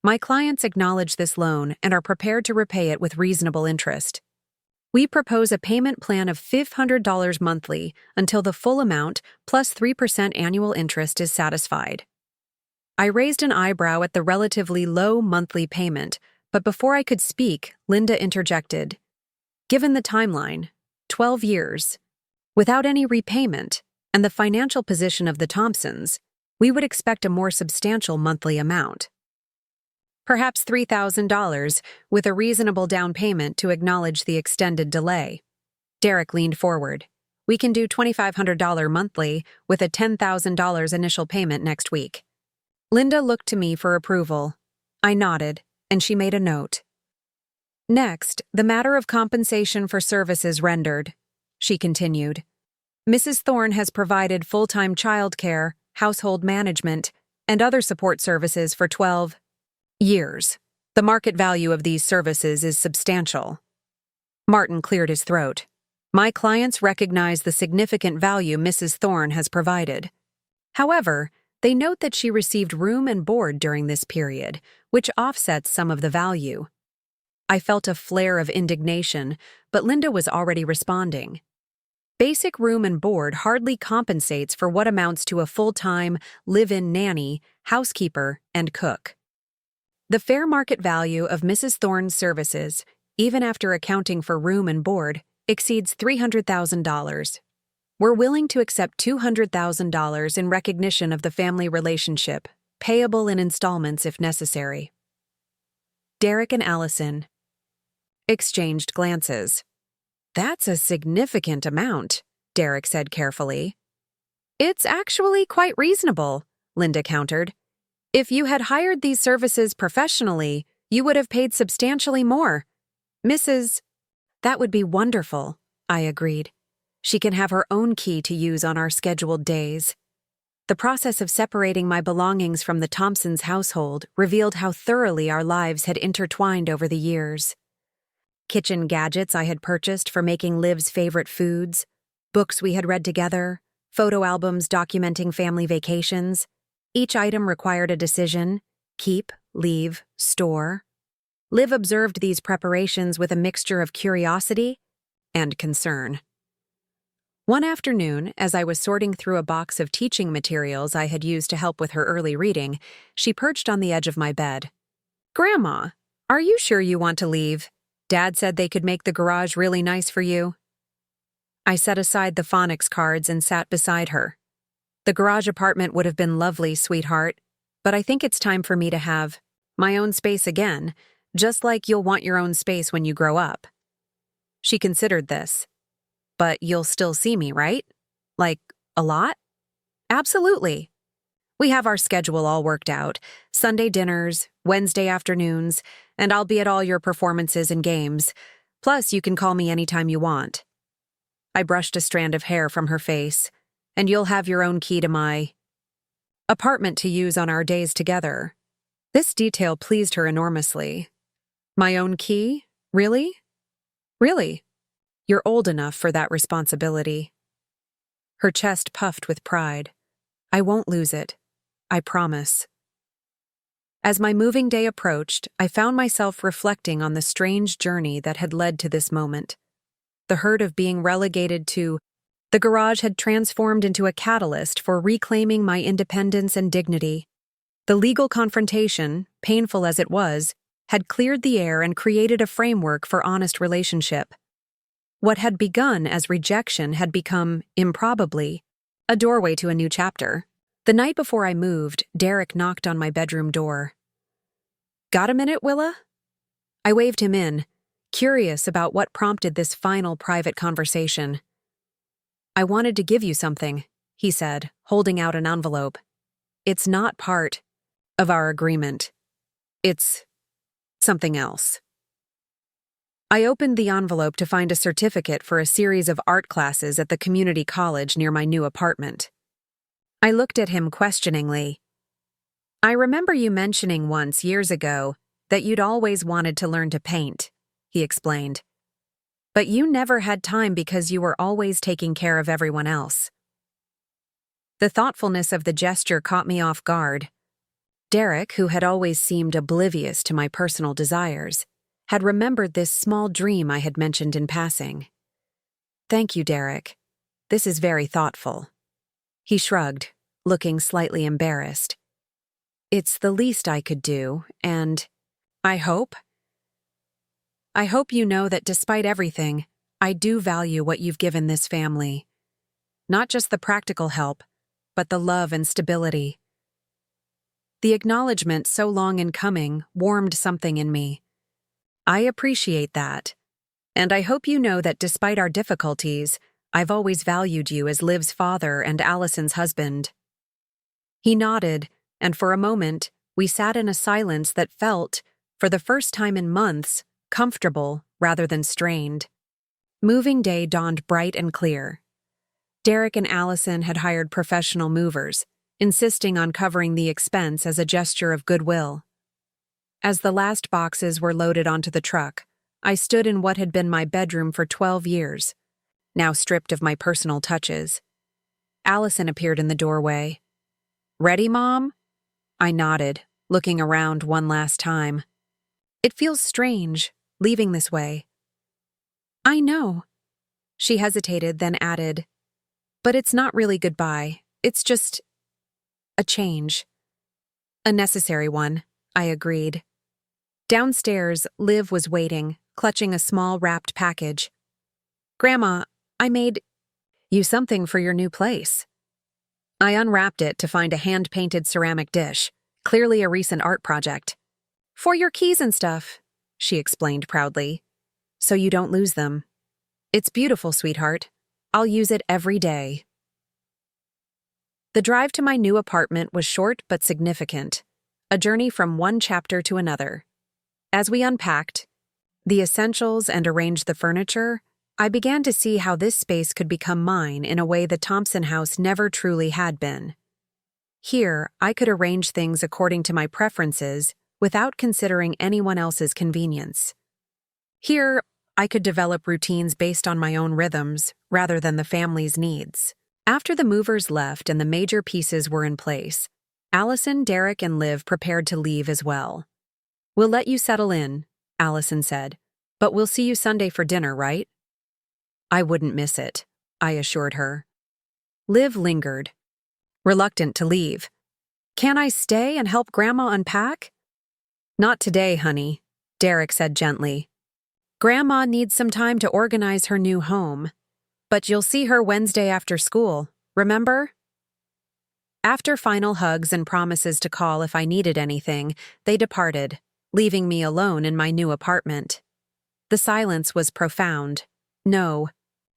"My clients acknowledge this loan and are prepared to repay it with reasonable interest. We propose a payment plan of $500 monthly until the full amount plus 3% annual interest is satisfied." I raised an eyebrow at the relatively low monthly payment, but before I could speak, Linda interjected. "Given the timeline, 12 years, without any repayment, and the financial position of the Thompsons, we would expect a more substantial monthly amount. Perhaps $3,000, with a reasonable down payment to acknowledge the extended delay." Derek leaned forward. "We can do $2,500 monthly, with a $10,000 initial payment next week." Linda looked to me for approval. I nodded, and she made a note. "Next, the matter of compensation for services rendered," she continued. "Mrs. Thorne has provided full-time childcare, household management, and other support services for 12 years. The market value of these services is substantial." Martin cleared his throat. "My clients recognize the significant value Mrs. Thorne has provided. However, they note that she received room and board during this period, which offsets some of the value." I felt a flare of indignation, but Linda was already responding. "Basic room and board hardly compensates for what amounts to a full-time, live-in nanny, housekeeper, and cook. The fair market value of Mrs. Thorne's services, even after accounting for room and board, exceeds $300,000. We're willing to accept $200,000 in recognition of the family relationship, payable in installments if necessary." Derek and Allison exchanged glances. "That's a significant amount," Derek said carefully. "It's actually quite reasonable," Linda countered. "If you had hired these services professionally, you would have paid substantially more. Mrs. That would be wonderful," I agreed. "She can have her own key to use on our scheduled days." The process of separating my belongings from the Thompsons' household revealed how thoroughly our lives had intertwined over the years. Kitchen gadgets I had purchased for making Liv's favorite foods, books we had read together, photo albums documenting family vacations. Each item required a decision: keep, leave, store. Liv observed these preparations with a mixture of curiosity and concern. One afternoon, as I was sorting through a box of teaching materials I had used to help with her early reading, she perched on the edge of my bed. "Grandma, are you sure you want to leave? Dad said they could make the garage really nice for you." I set aside the phonics cards and sat beside her. "The garage apartment would have been lovely, sweetheart, but I think it's time for me to have my own space again, just like you'll want your own space when you grow up." She considered this. "But you'll still see me, right? Like, a lot?" "Absolutely. We have our schedule all worked out. Sunday dinners, Wednesday afternoons, and I'll be at all your performances and games. Plus, you can call me anytime you want." I brushed a strand of hair from her face. "And you'll have your own key to my apartment to use on our days together." This detail pleased her enormously. "My own key? Really? Really? You're old enough for that responsibility." Her chest puffed with pride. "I won't lose it. I promise." As my moving day approached, I found myself reflecting on the strange journey that had led to this moment. The hurt of being relegated to the garage had transformed into a catalyst for reclaiming my independence and dignity. The legal confrontation, painful as it was, had cleared the air and created a framework for honest relationship. What had begun as rejection had become, improbably, a doorway to a new chapter. The night before I moved, Derek knocked on my bedroom door. "Got a minute, Willa?" I waved him in, curious about what prompted this final private conversation. "I wanted to give you something," he said, holding out an envelope. "It's not part of our agreement. It's something else." I opened the envelope to find a certificate for a series of art classes at the community college near my new apartment. I looked at him questioningly. "I remember you mentioning once, years ago, that you'd always wanted to learn to paint," he explained. "But you never had time because you were always taking care of everyone else." The thoughtfulness of the gesture caught me off guard. Derek, who had always seemed oblivious to my personal desires, had remembered this small dream I had mentioned in passing. "Thank you, Derek. This is very thoughtful." He shrugged, looking slightly embarrassed. "It's the least I could do, and I hope you know that despite everything, I do value what you've given this family. Not just the practical help, but the love and stability." The acknowledgement so long in coming warmed something in me. "I appreciate that, and I hope you know that despite our difficulties, I've always valued you as Liv's father and Allison's husband." He nodded, and for a moment, we sat in a silence that felt, for the first time in months, comfortable rather than strained. Moving day dawned bright and clear. Derek and Allison had hired professional movers, insisting on covering the expense as a gesture of goodwill. As the last boxes were loaded onto the truck, I stood in what had been my bedroom for 12 years, now stripped of my personal touches. Allison appeared in the doorway. "Ready, Mom?" I nodded, looking around one last time. "It feels strange, leaving this way." "I know." She hesitated, then added, "But it's not really goodbye. It's just a change." "A necessary one," I agreed. Downstairs, Liv was waiting, clutching a small wrapped package. "Grandma, I made you something for your new place." I unwrapped it to find a hand-painted ceramic dish, clearly a recent art project. "For your keys and stuff," she explained proudly, "so you don't lose them." "It's beautiful, sweetheart. I'll use it every day." The drive to my new apartment was short but significant, a journey from one chapter to another. As we unpacked the essentials and arranged the furniture, I began to see how this space could become mine in a way the Thompson house never truly had been. Here, I could arrange things according to my preferences without considering anyone else's convenience. Here, I could develop routines based on my own rhythms rather than the family's needs. After the movers left and the major pieces were in place, Allison, Derek, and Liv prepared to leave as well. "We'll let you settle in," Allison said, "but we'll see you Sunday for dinner, right?" "I wouldn't miss it," I assured her. Liv lingered, reluctant to leave. "Can I stay and help Grandma unpack?" "Not today, honey," Derek said gently. "Grandma needs some time to organize her new home. But you'll see her Wednesday after school, remember?" After final hugs and promises to call if I needed anything, they departed, leaving me alone in my new apartment. The silence was profound. No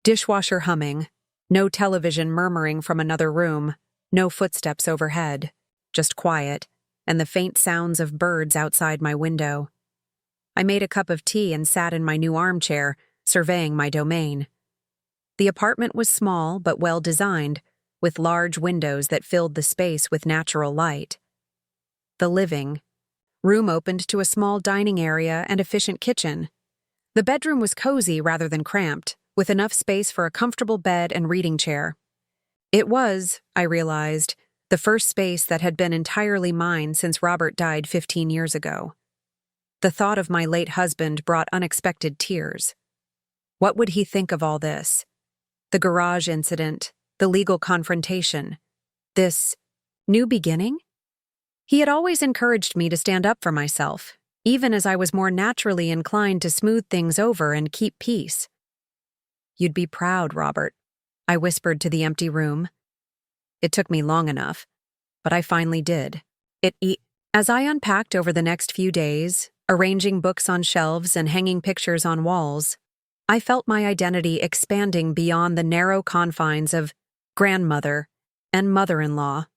dishwasher humming, no television murmuring from another room, no footsteps overhead, just quiet, and the faint sounds of birds outside my window. I made a cup of tea and sat in my new armchair, surveying my domain. The apartment was small but well-designed, with large windows that filled the space with natural light. The living room opened to a small dining area and efficient kitchen. The bedroom was cozy rather than cramped, with enough space for a comfortable bed and reading chair. It was, I realized, the first space that had been entirely mine since Robert died 15 years ago. The thought of my late husband brought unexpected tears. What would he think of all this? The garage incident, the legal confrontation, this new beginning? He had always encouraged me to stand up for myself, even as I was more naturally inclined to smooth things over and keep peace. "You'd be proud, Robert," I whispered to the empty room. It took me long enough, but I finally did. As I unpacked over the next few days, arranging books on shelves and hanging pictures on walls, I felt my identity expanding beyond the narrow confines of grandmother and mother-in-law.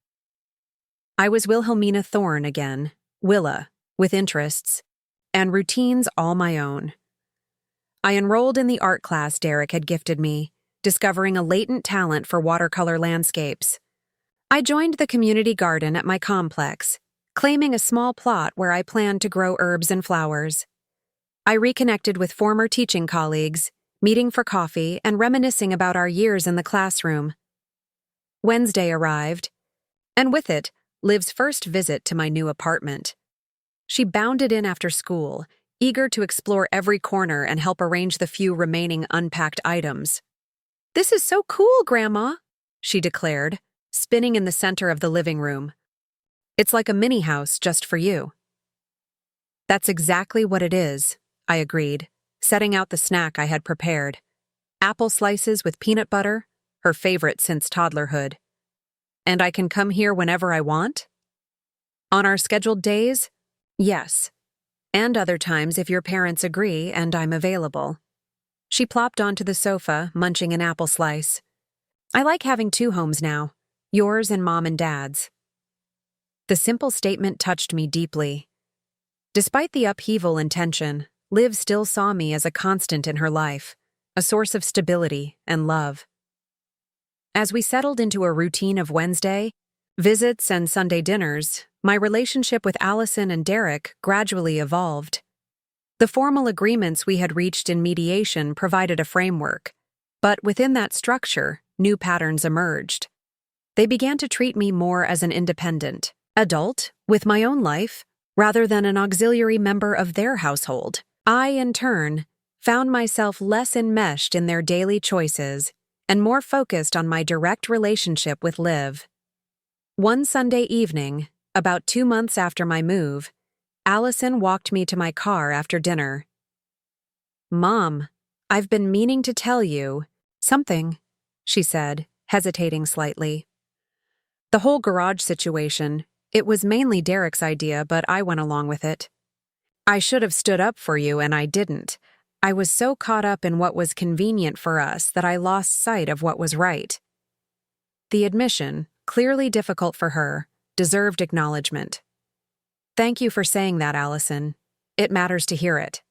I was Wilhelmina Thorne again, Willa, with interests and routines all my own. I enrolled in the art class Derek had gifted me, discovering a latent talent for watercolor landscapes. I joined the community garden at my complex, claiming a small plot where I planned to grow herbs and flowers. I reconnected with former teaching colleagues, meeting for coffee and reminiscing about our years in the classroom. Wednesday arrived, and with it, Liv's first visit to my new apartment. She bounded in after school, eager to explore every corner and help arrange the few remaining unpacked items. "This is so cool, Grandma," she declared, spinning in the center of the living room. "It's like a mini house just for you." "That's exactly what it is," I agreed, setting out the snack I had prepared. Apple slices with peanut butter, her favorite since toddlerhood. "And I can come here whenever I want?" "On our scheduled days? Yes. And other times if your parents agree and I'm available." She plopped onto the sofa, munching an apple slice. "I like having two homes now, yours and Mom and Dad's." The simple statement touched me deeply. Despite the upheaval and tension, Liv still saw me as a constant in her life, a source of stability and love. As we settled into a routine of Wednesday, visits and Sunday dinners, my relationship with Allison and Derek gradually evolved. The formal agreements we had reached in mediation provided a framework, but within that structure, new patterns emerged. They began to treat me more as an independent adult with my own life, rather than an auxiliary member of their household. I, in turn, found myself less enmeshed in their daily choices and more focused on my direct relationship with Liv. One Sunday evening, about 2 months after my move, Allison walked me to my car after dinner. "Mom, I've been meaning to tell you something," she said, hesitating slightly. The whole garage situation, it was mainly Derek's idea, but I went along with it. "I should have stood up for you, and I didn't. I was so caught up in what was convenient for us that I lost sight of what was right." The admission, clearly difficult for her, deserved acknowledgement. "Thank you for saying that, Allison. It matters to hear it."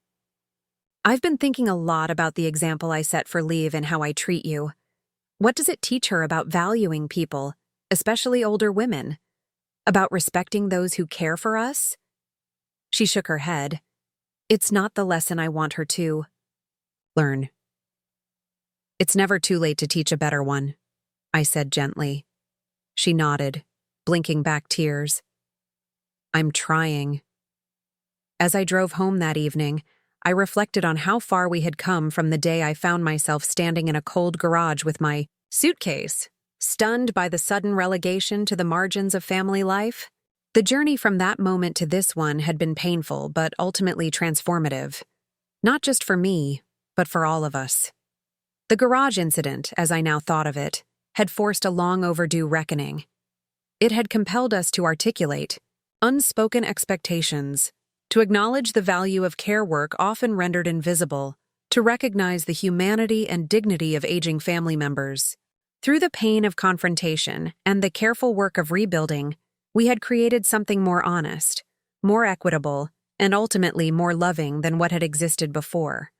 "I've been thinking a lot about the example I set for Liv and how I treat you. What does it teach her about valuing people, especially older women? About respecting those who care for us? She shook her head. It's not the lesson I want her to learn. It's never too late to teach a better one, I said gently. She nodded, blinking back tears. I'm trying. As I drove home that evening, I reflected on how far we had come from the day I found myself standing in a cold garage with my suitcase, stunned by the sudden relegation to the margins of family life. The journey from that moment to this one had been painful but ultimately transformative. Not just for me, but for all of us. The garage incident, as I now thought of it, had forced a long overdue reckoning. It had compelled us to articulate unspoken expectations, to acknowledge the value of care work often rendered invisible, to recognize the humanity and dignity of aging family members. Through the pain of confrontation and the careful work of rebuilding, we had created something more honest, more equitable, and ultimately more loving than what had existed before.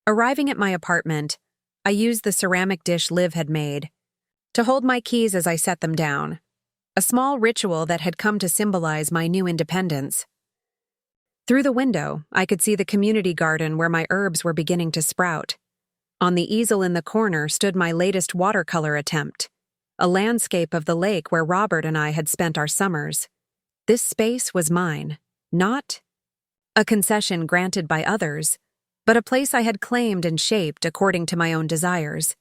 Arriving at my apartment, I used the ceramic dish Liv had made to hold my keys as I set them down, a small ritual that had come to symbolize my new independence. Through the window, I could see the community garden where my herbs were beginning to sprout. On the easel in the corner stood my latest watercolor attempt, a landscape of the lake where Robert and I had spent our summers. This space was mine, not a concession granted by others, but a place I had claimed and shaped according to my own desires.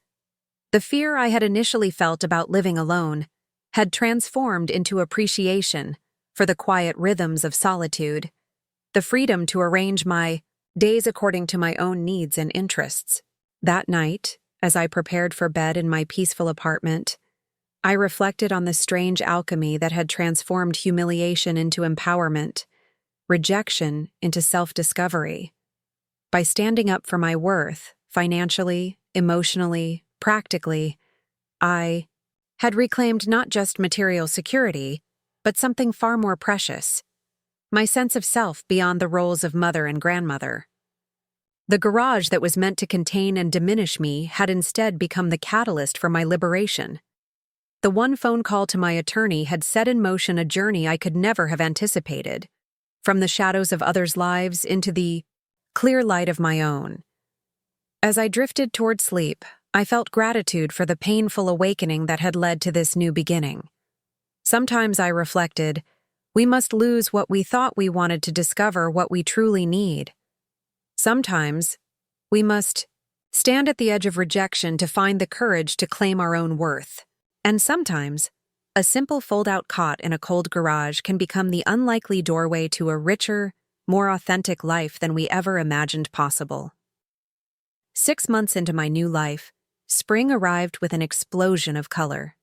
The fear I had initially felt about living alone had transformed into appreciation for the quiet rhythms of solitude, the freedom to arrange my days according to my own needs and interests. That night, as I prepared for bed in my peaceful apartment, I reflected on the strange alchemy that had transformed humiliation into empowerment, rejection into self-discovery. By standing up for my worth, financially, emotionally, practically, I had reclaimed not just material security, but something far more precious, my sense of self beyond the roles of mother and grandmother. The garage that was meant to contain and diminish me had instead become the catalyst for my liberation. The one phone call to my attorney had set in motion a journey I could never have anticipated, from the shadows of others' lives into the clear light of my own. As I drifted toward sleep, I felt gratitude for the painful awakening that had led to this new beginning. Sometimes I reflected, we must lose what we thought we wanted to discover what we truly need. Sometimes we must stand at the edge of rejection to find the courage to claim our own worth. And sometimes, a simple fold-out cot in a cold garage can become the unlikely doorway to a richer, more authentic life than we ever imagined possible. 6 months into my new life, spring arrived with an explosion of color.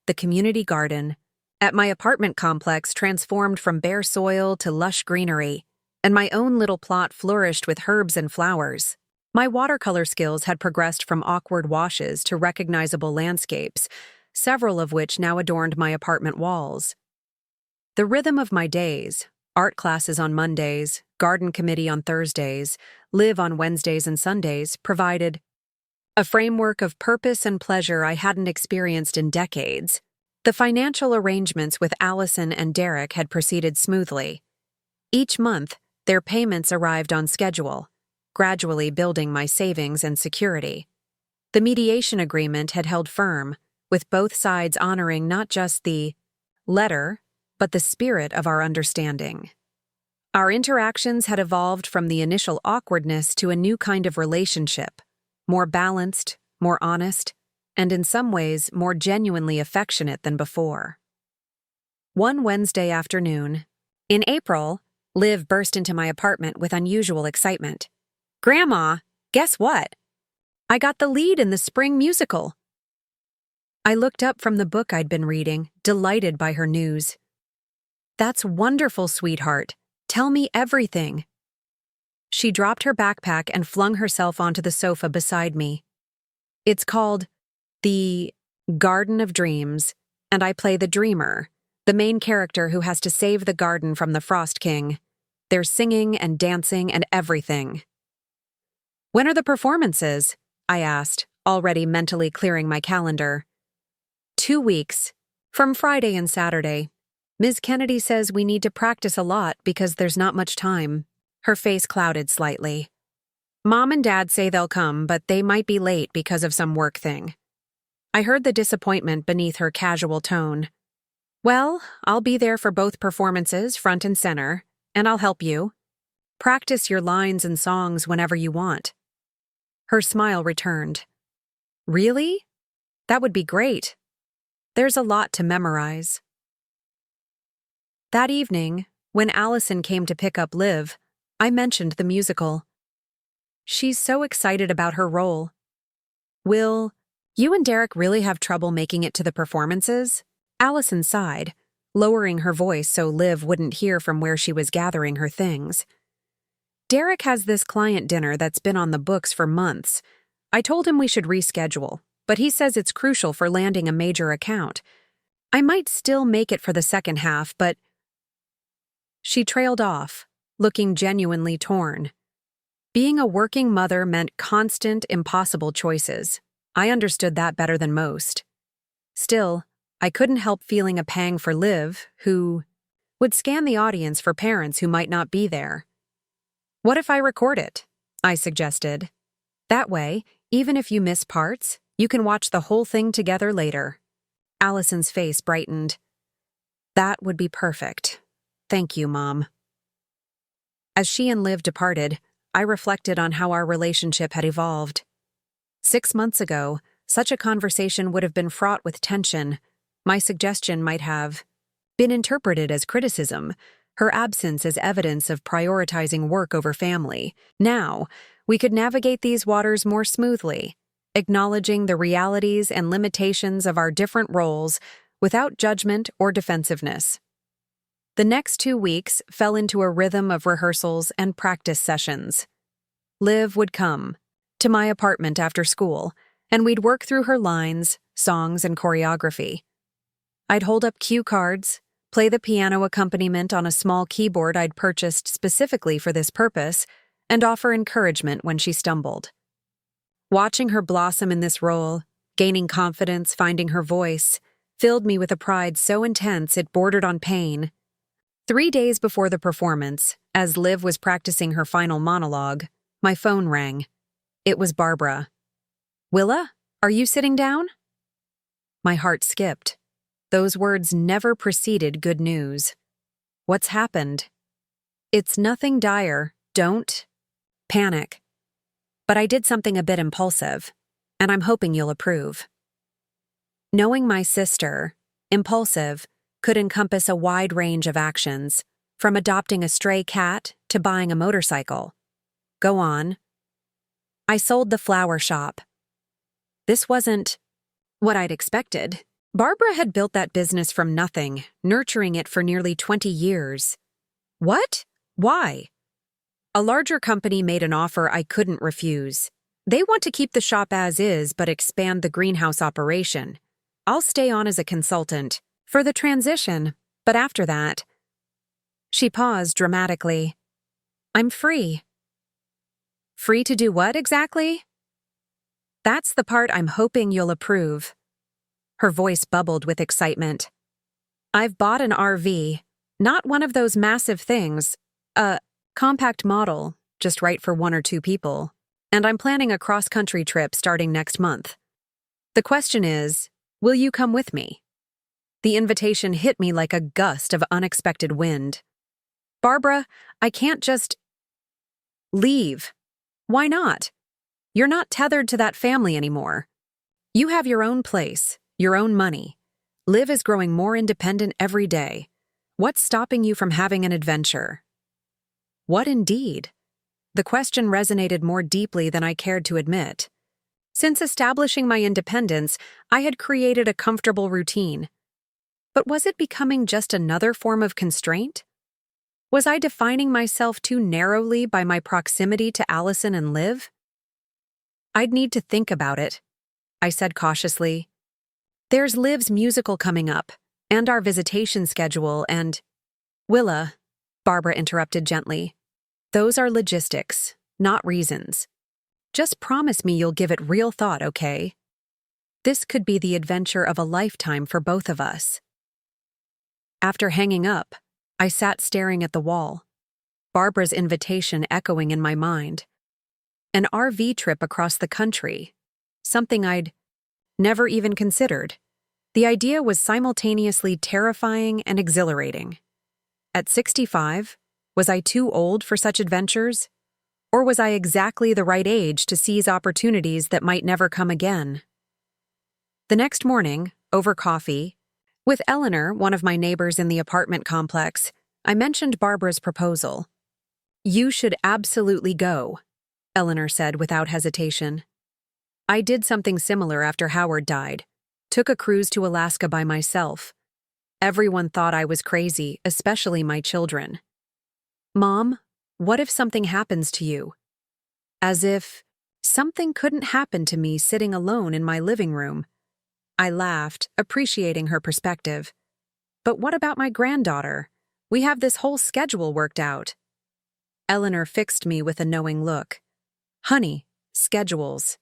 The community garden at my apartment complex transformed from bare soil to lush greenery, and my own little plot flourished with herbs and flowers. My watercolor skills had progressed from awkward washes to recognizable landscapes, several of which now adorned my apartment walls. The rhythm of my days, art classes on Mondays, garden committee on Thursdays, Live on Wednesdays and Sundays, provided a framework of purpose and pleasure I hadn't experienced in decades. The financial arrangements with Allison and Derek had proceeded smoothly. Each month, their payments arrived on schedule, gradually building my savings and security. The mediation agreement had held firm, with both sides honoring not just the letter, but the spirit of our understanding. Our interactions had evolved from the initial awkwardness to a new kind of relationship, more balanced, more honest, and in some ways more genuinely affectionate than before. One Wednesday afternoon, in April, Liv burst into my apartment with unusual excitement. "Grandma, guess what? I got the lead in the spring musical." I looked up from the book I'd been reading, delighted by her news. "That's wonderful, sweetheart. Tell me everything." She dropped her backpack and flung herself onto the sofa beside me. "It's called The Garden of Dreams, and I play the dreamer, the main character who has to save the garden from the Frost King. There's singing and dancing and everything." "When are the performances?" I asked, already mentally clearing my calendar. 2 weeks, from Friday and Saturday. Ms. Kennedy says we need to practice a lot because there's not much time. Her face clouded slightly. Mom and Dad say they'll come, but they might be late because of some work thing. I heard the disappointment beneath her casual tone. Well, I'll be there for both performances, front and center, and I'll help you. Practice your lines and songs whenever you want. Her smile returned. Really? That would be great. There's a lot to memorize. That evening, when Allison came to pick up Liv, I mentioned the musical. She's so excited about her role. Will, you and Derek really have trouble making it to the performances? Allison sighed, lowering her voice so Liv wouldn't hear from where she was gathering her things. Derek has this client dinner that's been on the books for months. I told him we should reschedule, but he says it's crucial for landing a major account. I might still make it for the second half, but... She trailed off, looking genuinely torn. Being a working mother meant constant, impossible choices. I understood that better than most. Still, I couldn't help feeling a pang for Liv, who would scan the audience for parents who might not be there. What if I record it? I suggested. That way, even if you miss parts, you can watch the whole thing together later. Allison's face brightened. That would be perfect. Thank you, Mom. As she and Liv departed, I reflected on how our relationship had evolved. 6 months ago, such a conversation would have been fraught with tension. My suggestion might have been interpreted as criticism, her absence as evidence of prioritizing work over family. Now, we could navigate these waters more smoothly, acknowledging the realities and limitations of our different roles without judgment or defensiveness. The next 2 weeks fell into a rhythm of rehearsals and practice sessions. Liv would come to my apartment after school, and we'd work through her lines, songs, and choreography. I'd hold up cue cards, play the piano accompaniment on a small keyboard I'd purchased specifically for this purpose, and offer encouragement when she stumbled. Watching her blossom in this role, gaining confidence, finding her voice, filled me with a pride so intense it bordered on pain. 3 days before the performance, as Liv was practicing her final monologue, my phone rang. It was Barbara. Willa, are you sitting down? My heart skipped. Those words never preceded good news. What's happened? It's nothing dire. Don't panic. But I did something a bit impulsive, and I'm hoping you'll approve. Knowing my sister, impulsive could encompass a wide range of actions, from adopting a stray cat to buying a motorcycle. Go on. I sold the flower shop. This wasn't what I'd expected. Barbara had built that business from nothing, nurturing it for nearly 20 years. What? Why? A larger company made an offer I couldn't refuse. They want to keep the shop as is but expand the greenhouse operation. I'll stay on as a consultant for the transition, but after that... She paused dramatically. I'm free. Free to do what exactly? That's the part I'm hoping you'll approve. Her voice bubbled with excitement. I've bought an RV, not one of those massive things, a compact model, just right for 1 or 2 people, and I'm planning a cross-country trip starting next month. The question is, will you come with me? The invitation hit me like a gust of unexpected wind. Barbara, I can't just leave. Why not? You're not tethered to that family anymore. You have your own place, your own money. Liv is growing more independent every day. What's stopping you from having an adventure? What indeed? The question resonated more deeply than I cared to admit. Since establishing my independence, I had created a comfortable routine. But was it becoming just another form of constraint? Was I defining myself too narrowly by my proximity to Allison and Liv? I'd need to think about it, I said cautiously. There's Liv's musical coming up, and our visitation schedule, and... Willa, Barbara interrupted gently. Those are logistics, not reasons. Just promise me you'll give it real thought, okay? This could be the adventure of a lifetime for both of us. After hanging up, I sat staring at the wall, Barbara's invitation echoing in my mind. An RV trip across the country, something I'd never even considered. The idea was simultaneously terrifying and exhilarating. At 65, was I too old for such adventures? Or was I exactly the right age to seize opportunities that might never come again? The next morning, over coffee, with Eleanor, one of my neighbors in the apartment complex, I mentioned Barbara's proposal. "You should absolutely go," Eleanor said without hesitation. "I did something similar after Howard died. Took a cruise to Alaska by myself. Everyone thought I was crazy, especially my children. Mom, what if something happens to you?" As if something couldn't happen to me sitting alone in my living room. I laughed, appreciating her perspective. "But what about my granddaughter? We have this whole schedule worked out." Eleanor fixed me with a knowing look. "Honey, schedules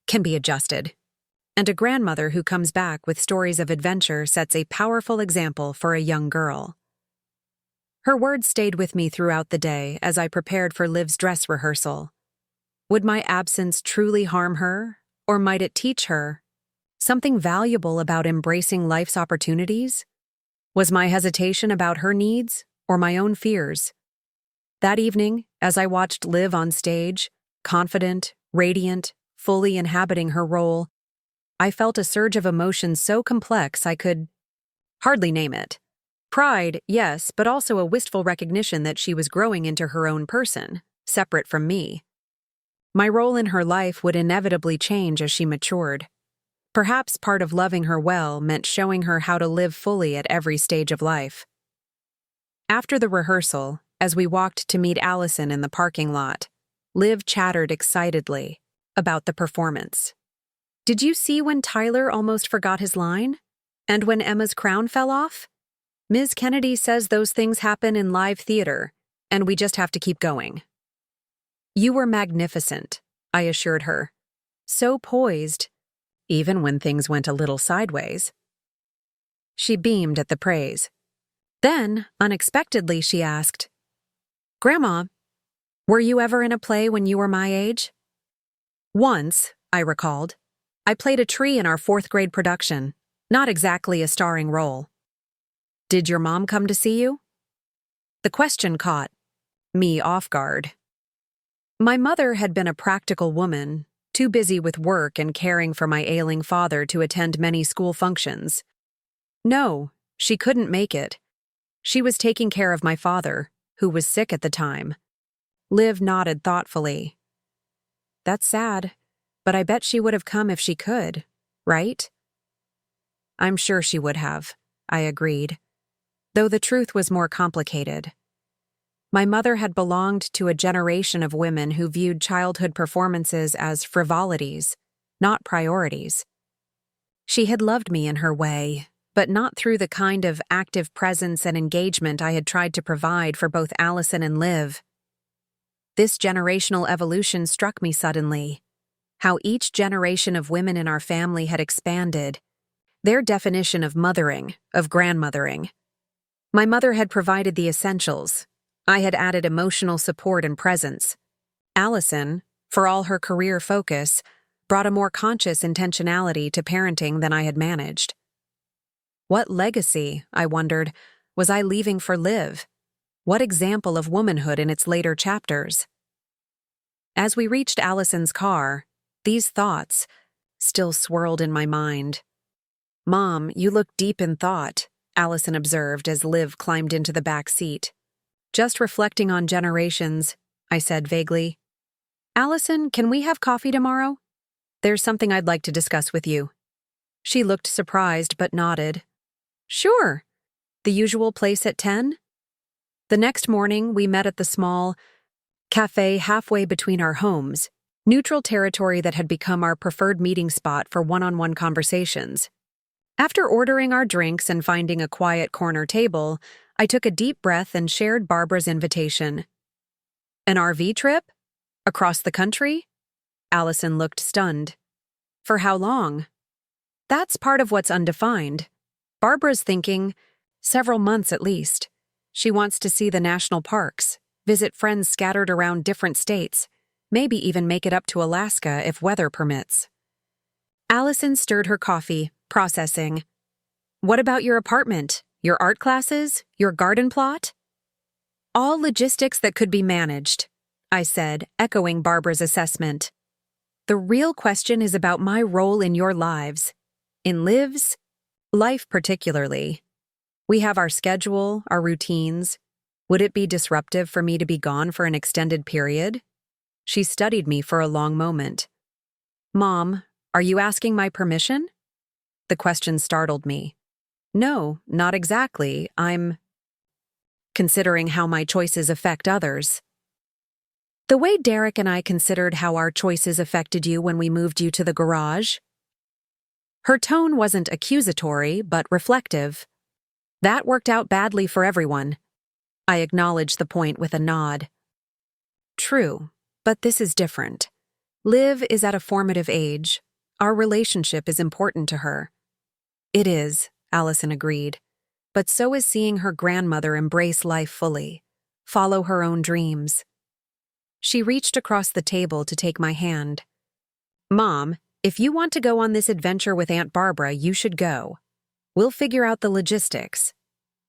can be adjusted. And a grandmother who comes back with stories of adventure sets a powerful example for a young girl." Her words stayed with me throughout the day as I prepared for Liv's dress rehearsal. Would my absence truly harm her, or might it teach her something valuable about embracing life's opportunities? Was my hesitation about her needs or my own fears? That evening, as I watched Liv on stage, confident, radiant, fully inhabiting her role, I felt a surge of emotion so complex I could hardly name it. Pride, yes, but also a wistful recognition that she was growing into her own person, separate from me. My role in her life would inevitably change as she matured. Perhaps part of loving her well meant showing her how to live fully at every stage of life. After the rehearsal, as we walked to meet Allison in the parking lot, Liv chattered excitedly about the performance. "Did you see when Tyler almost forgot his line? And when Emma's crown fell off? Ms. Kennedy says those things happen in live theater, and we just have to keep going." "You were magnificent," I assured her. "So poised, even when things went a little sideways." She beamed at the praise. Then, unexpectedly, she asked, "Grandma, were you ever in a play when you were my age?" "Once," I recalled. "I played a tree in our 4th grade production, not exactly a starring role." "Did your mom come to see you?" The question caught me off guard. My mother had been a practical woman, too busy with work and caring for my ailing father to attend many school functions. No, she couldn't make it. She was taking care of my father, who was sick at the time. Liv nodded thoughtfully. "That's sad, but I bet she would have come if she could, right?" "I'm sure she would have," I agreed, though the truth was more complicated. My mother had belonged to a generation of women who viewed childhood performances as frivolities, not priorities. She had loved me in her way, but not through the kind of active presence and engagement I had tried to provide for both Allison and Liv. This generational evolution struck me suddenly. How each generation of women in our family had expanded, their definition of mothering, of grandmothering. My mother had provided the essentials. I had added emotional support and presence. Allison, for all her career focus, brought a more conscious intentionality to parenting than I had managed. What legacy, I wondered, was I leaving for Liv? What example of womanhood in its later chapters? As we reached Allison's car, these thoughts still swirled in my mind. "Mom, you look deep in thought," Allison observed as Liv climbed into the back seat. "Just reflecting on generations," I said vaguely. "Allison, can we have coffee tomorrow? There's something I'd like to discuss with you." She looked surprised but nodded. "Sure. The usual place at 10? The next morning, we met at the small cafe halfway between our homes, neutral territory that had become our preferred meeting spot for one-on-one conversations. After ordering our drinks and finding a quiet corner table, I took a deep breath and shared Barbara's invitation. "An RV trip? Across the country?" Allison looked stunned. "For how long?" "That's part of what's undefined. Barbara's thinking Several months at least. She wants to see the national parks, visit friends scattered around different states, maybe even make it up to Alaska if weather permits. Allison stirred her coffee, processing. What about your apartment, your art classes, your garden plot? All logistics that could be managed, I said, echoing Barbara's assessment. The real question is about my role in your lives. In Liv's life particularly. We have our schedule, our routines. Would it be disruptive for me to be gone for an extended period? She studied me for a long moment. Mom, are you asking my permission? The question startled me. No, not exactly. I'm considering how my choices affect others. The way Derek and I considered how our choices affected you when we moved you to the garage. Her tone wasn't accusatory, but reflective. That worked out badly for everyone. I acknowledged the point with a nod. True, but this is different. Liv is at a formative age. Our relationship is important to her. It is, Allison agreed. But so is seeing her grandmother embrace life fully, follow her own dreams. She reached across the table to take my hand. Mom, if you want to go on this adventure with Aunt Barbara, you should go. We'll figure out the logistics.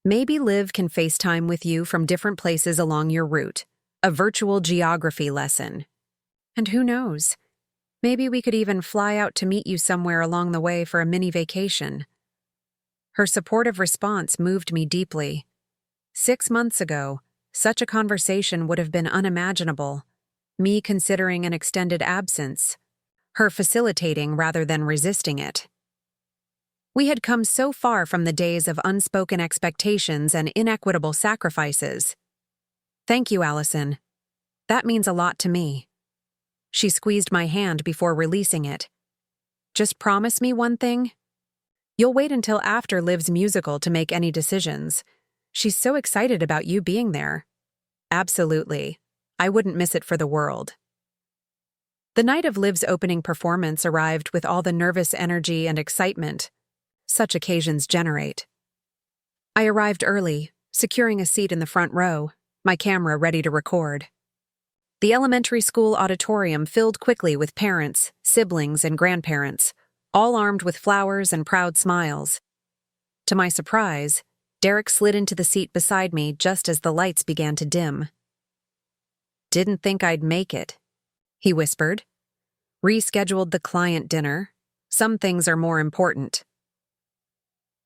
Maybe Liv can FaceTime with you from different places along your route, a virtual geography lesson. And who knows? Maybe we could even fly out to meet you somewhere along the way for a mini vacation. Her supportive response moved me deeply. 6 months ago, such a conversation would have been unimaginable. Me considering an extended absence. Her facilitating rather than resisting it. We had come so far from the days of unspoken expectations and inequitable sacrifices. Thank you, Allison. That means a lot to me. She squeezed my hand before releasing it. Just promise me one thing. You'll wait until after Liv's musical to make any decisions. She's so excited about you being there. Absolutely. I wouldn't miss it for the world. The night of Liv's opening performance arrived with all the nervous energy and excitement such occasions generate. I arrived early, securing a seat in the front row, my camera ready to record. The elementary school auditorium filled quickly with parents, siblings, and grandparents, all armed with flowers and proud smiles. To my surprise, Derek slid into the seat beside me just as the lights began to dim. Didn't think I'd make it, he whispered. Rescheduled the client dinner. Some things are more important.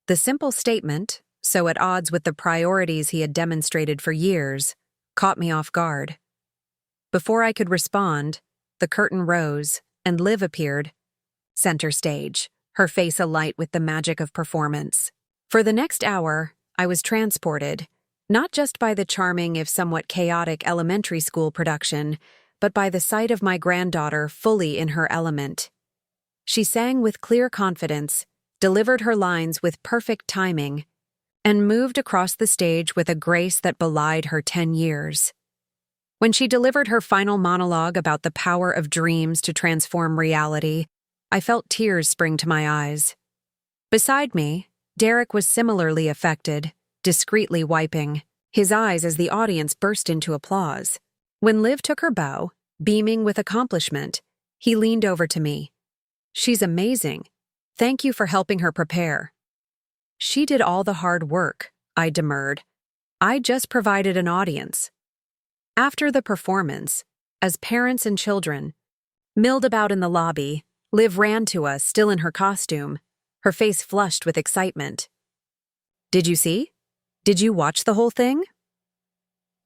The simple statement, so at odds with the priorities he had demonstrated for years, caught me off guard. Before I could respond, the curtain rose and Liv appeared, center stage, her face alight with the magic of performance. For the next hour, I was transported, not just by the charming if somewhat chaotic elementary school production, but by the sight of my granddaughter fully in her element. She sang with clear confidence, delivered her lines with perfect timing, and moved across the stage with a grace that belied her 10 years. When she delivered her final monologue about the power of dreams to transform reality, I felt tears spring to my eyes. Beside me, Derek was similarly affected, discreetly wiping his eyes as the audience burst into applause. When Liv took her bow, beaming with accomplishment, he leaned over to me. She's amazing. Thank you for helping her prepare. She did all the hard work, I demurred. I just provided an audience. After the performance, as parents and children milled about in the lobby, Liv ran to us, still in her costume, her face flushed with excitement. Did you see? Did you watch the whole thing?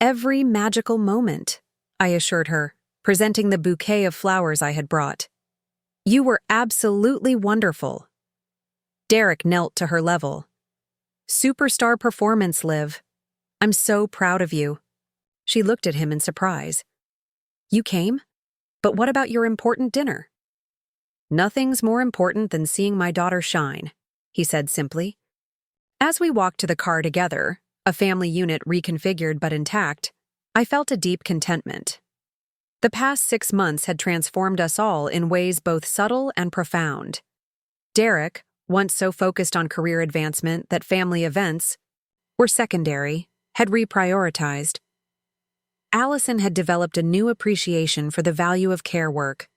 Every magical moment, I assured her, presenting the bouquet of flowers I had brought. You were absolutely wonderful. Derek knelt to her level. Superstar performance, Liv. I'm so proud of you. She looked at him in surprise. You came? But what about your important dinner? Nothing's more important than seeing my daughter shine, he said simply. As we walked to the car together, a family unit reconfigured but intact, I felt a deep contentment. The past 6 months had transformed us all in ways both subtle and profound. Derek, once so focused on career advancement that family events were secondary, had reprioritized. Allison had developed a new appreciation for the value of care work.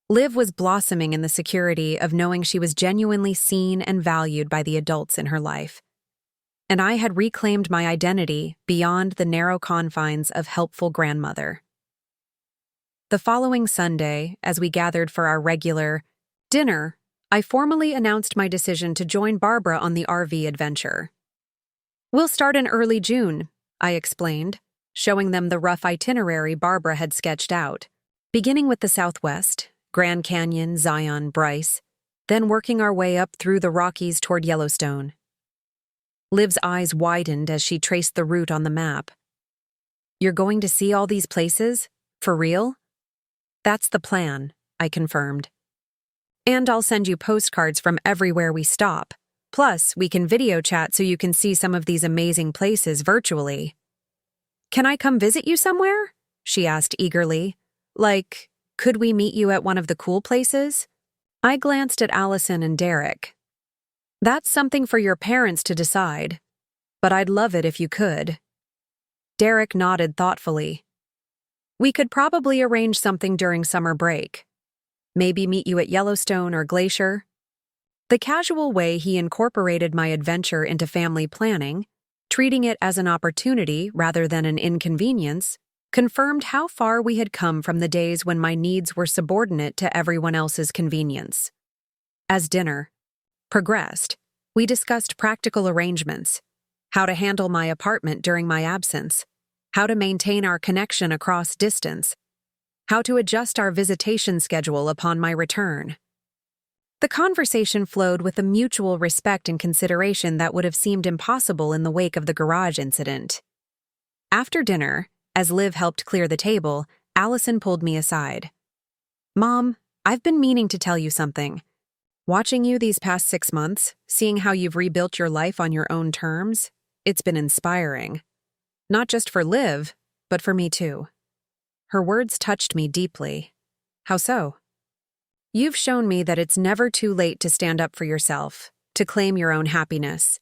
Liv was blossoming in the security of knowing she was genuinely seen and valued by the adults in her life. And I had reclaimed my identity beyond the narrow confines of helpful grandmother. The following Sunday, as we gathered for our regular dinner, I formally announced my decision to join Barbara on the RV adventure. "We'll start in early June," I explained, showing them the rough itinerary Barbara had sketched out, beginning with the Southwest, Grand Canyon, Zion, Bryce, then working our way up through the Rockies toward Yellowstone. Liv's eyes widened as she traced the route on the map. "You're going to see all these places? For real?" "That's the plan," I confirmed. "And I'll send you postcards from everywhere we stop. Plus, we can video chat so you can see some of these amazing places virtually." "Can I come visit you somewhere?" she asked eagerly. "Like, could we meet you at one of the cool places?" I glanced at Allison and Derek. "That's something for your parents to decide, but I'd love it if you could." Derek nodded thoughtfully. "We could probably arrange something during summer break. Maybe meet you at Yellowstone or Glacier." The casual way he incorporated my adventure into family planning, treating it as an opportunity rather than an inconvenience, confirmed how far we had come from the days when my needs were subordinate to everyone else's convenience. As dinner progressed, we discussed practical arrangements, how to handle my apartment during my absence, how to maintain our connection across distance, how to adjust our visitation schedule upon my return. The conversation flowed with a mutual respect and consideration that would have seemed impossible in the wake of the garage incident. After dinner, as Liv helped clear the table, Allison pulled me aside. "Mom, I've been meaning to tell you something. Watching you these past 6 months, seeing how you've rebuilt your life on your own terms, it's been inspiring. Not just for Liv, but for me too." Her words touched me deeply. "How so?" "You've shown me that it's never too late to stand up for yourself, to claim your own happiness,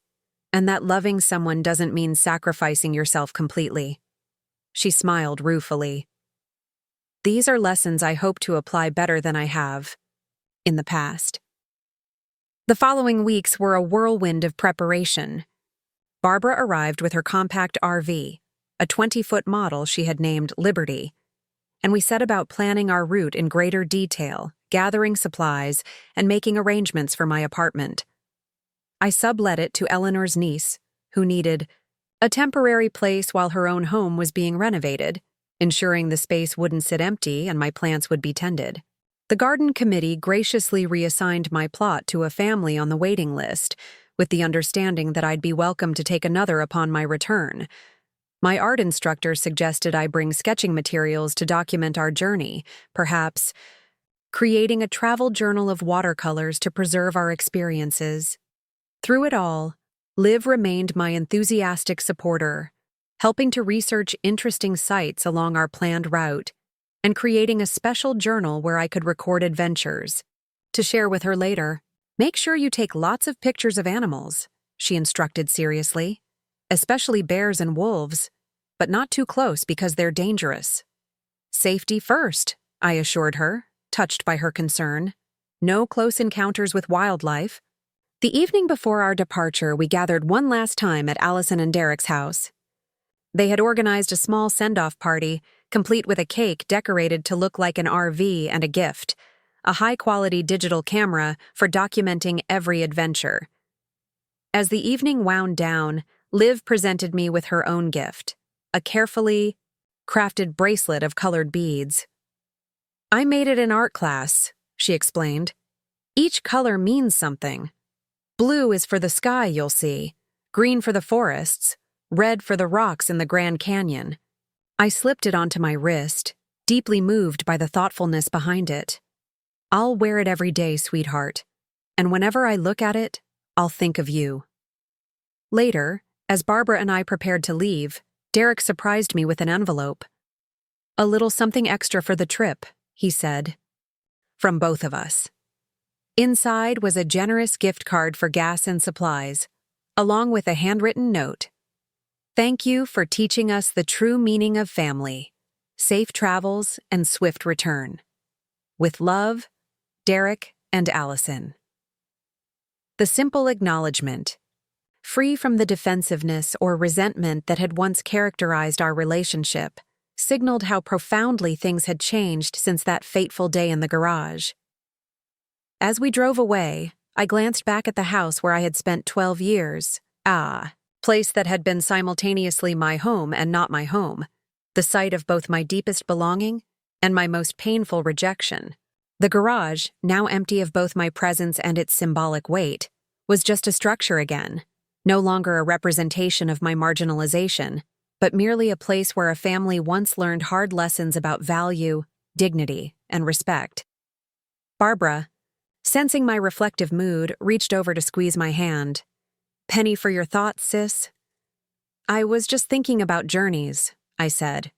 and that loving someone doesn't mean sacrificing yourself completely." She smiled ruefully. "These are lessons I hope to apply better than I have in the past." The following weeks were a whirlwind of preparation. Barbara arrived with her compact RV, a 20-foot model she had named Liberty, and we set about planning our route in greater detail, gathering supplies, and making arrangements for my apartment. I sublet it to Eleanor's niece, who needed a temporary place while her own home was being renovated, ensuring the space wouldn't sit empty and my plants would be tended. The garden committee graciously reassigned my plot to a family on the waiting list, with the understanding that I'd be welcome to take another upon my return. My art instructor suggested I bring sketching materials to document our journey, perhaps creating a travel journal of watercolors to preserve our experiences. Through it all, Liv remained my enthusiastic supporter, helping to research interesting sites along our planned route and creating a special journal where I could record adventures to share with her later. "Make sure you take lots of pictures of animals," she instructed seriously, "especially bears and wolves, but not too close because they're dangerous." "Safety first," I assured her, touched by her concern. "No close encounters with wildlife." The evening before our departure, we gathered one last time at Allison and Derek's house. They had organized a small send-off party, complete with a cake decorated to look like an RV and a gift, a high-quality digital camera for documenting every adventure. As the evening wound down, Liv presented me with her own gift, a carefully crafted bracelet of colored beads. "I made it in art class," she explained. "Each color means something. Blue is for the sky, you'll see, green for the forests, red for the rocks in the Grand Canyon." I slipped it onto my wrist, deeply moved by the thoughtfulness behind it. "I'll wear it every day, sweetheart, and whenever I look at it, I'll think of you." Later, as Barbara and I prepared to leave, Derek surprised me with an envelope. "A little something extra for the trip," he said. "From both of us." Inside was a generous gift card for gas and supplies, along with a handwritten note. Thank you for teaching us the true meaning of family. Safe travels and swift return. With love, Derek and Allison. The simple acknowledgement, free from the defensiveness or resentment that had once characterized our relationship, signaled how profoundly things had changed since that fateful day in the garage. As we drove away, I glanced back at the house where I had spent 12 years. Place that had been simultaneously my home and not my home, the site of both my deepest belonging and my most painful rejection. The garage, now empty of both my presence and its symbolic weight, was just a structure again, no longer a representation of my marginalization, but merely a place where a family once learned hard lessons about value, dignity, and respect. Barbara, sensing my reflective mood, reached over to squeeze my hand. "Penny for your thoughts, sis." "I was just thinking about journeys," I said.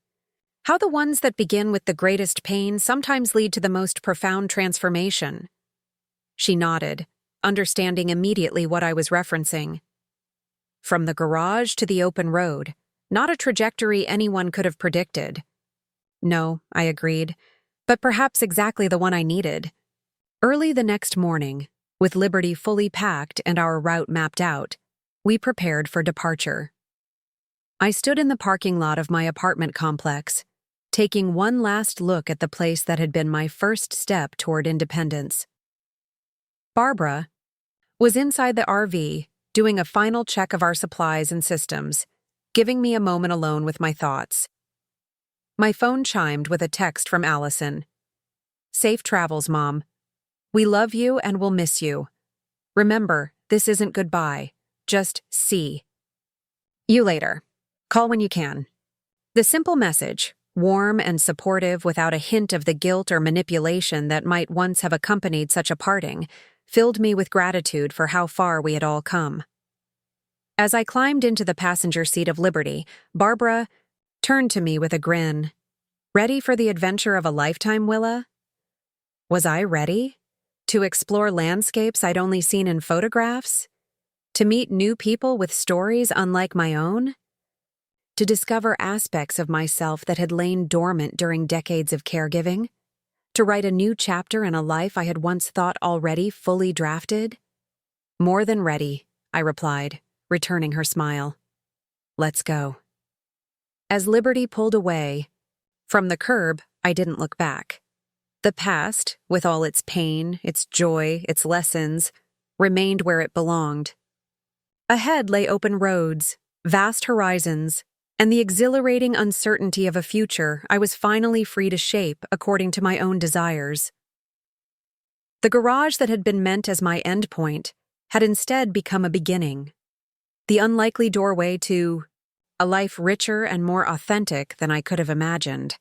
"How the ones that begin with the greatest pain sometimes lead to the most profound transformation." She nodded, understanding immediately what I was referencing. From the garage to the open road, not a trajectory anyone could have predicted. "No," I agreed, "but perhaps exactly the one I needed." Early the next morning, with Liberty fully packed and our route mapped out, we prepared for departure. I stood in the parking lot of my apartment complex, taking one last look at the place that had been my first step toward independence. Barbara was inside the RV, doing a final check of our supplies and systems, giving me a moment alone with my thoughts. My phone chimed with a text from Allison. "Safe travels, Mom. We love you and will miss you. Remember, this isn't goodbye, just see you later. Call when you can." The simple message, warm and supportive without a hint of the guilt or manipulation that might once have accompanied such a parting, filled me with gratitude for how far we had all come. As I climbed into the passenger seat of Liberty, Barbara turned to me with a grin. "Ready for the adventure of a lifetime, Willa?" Was I ready? To explore landscapes I'd only seen in photographs? To meet new people with stories unlike my own? To discover aspects of myself that had lain dormant during decades of caregiving? To write a new chapter in a life I had once thought already fully drafted? "More than ready," I replied, returning her smile. "Let's go." As Liberty pulled away from the curb, I didn't look back. The past, with all its pain, its joy, its lessons, remained where it belonged. Ahead lay open roads, vast horizons, and the exhilarating uncertainty of a future I was finally free to shape according to my own desires. The garage that had been meant as my endpoint had instead become a beginning, the unlikely doorway to a life richer and more authentic than I could have imagined.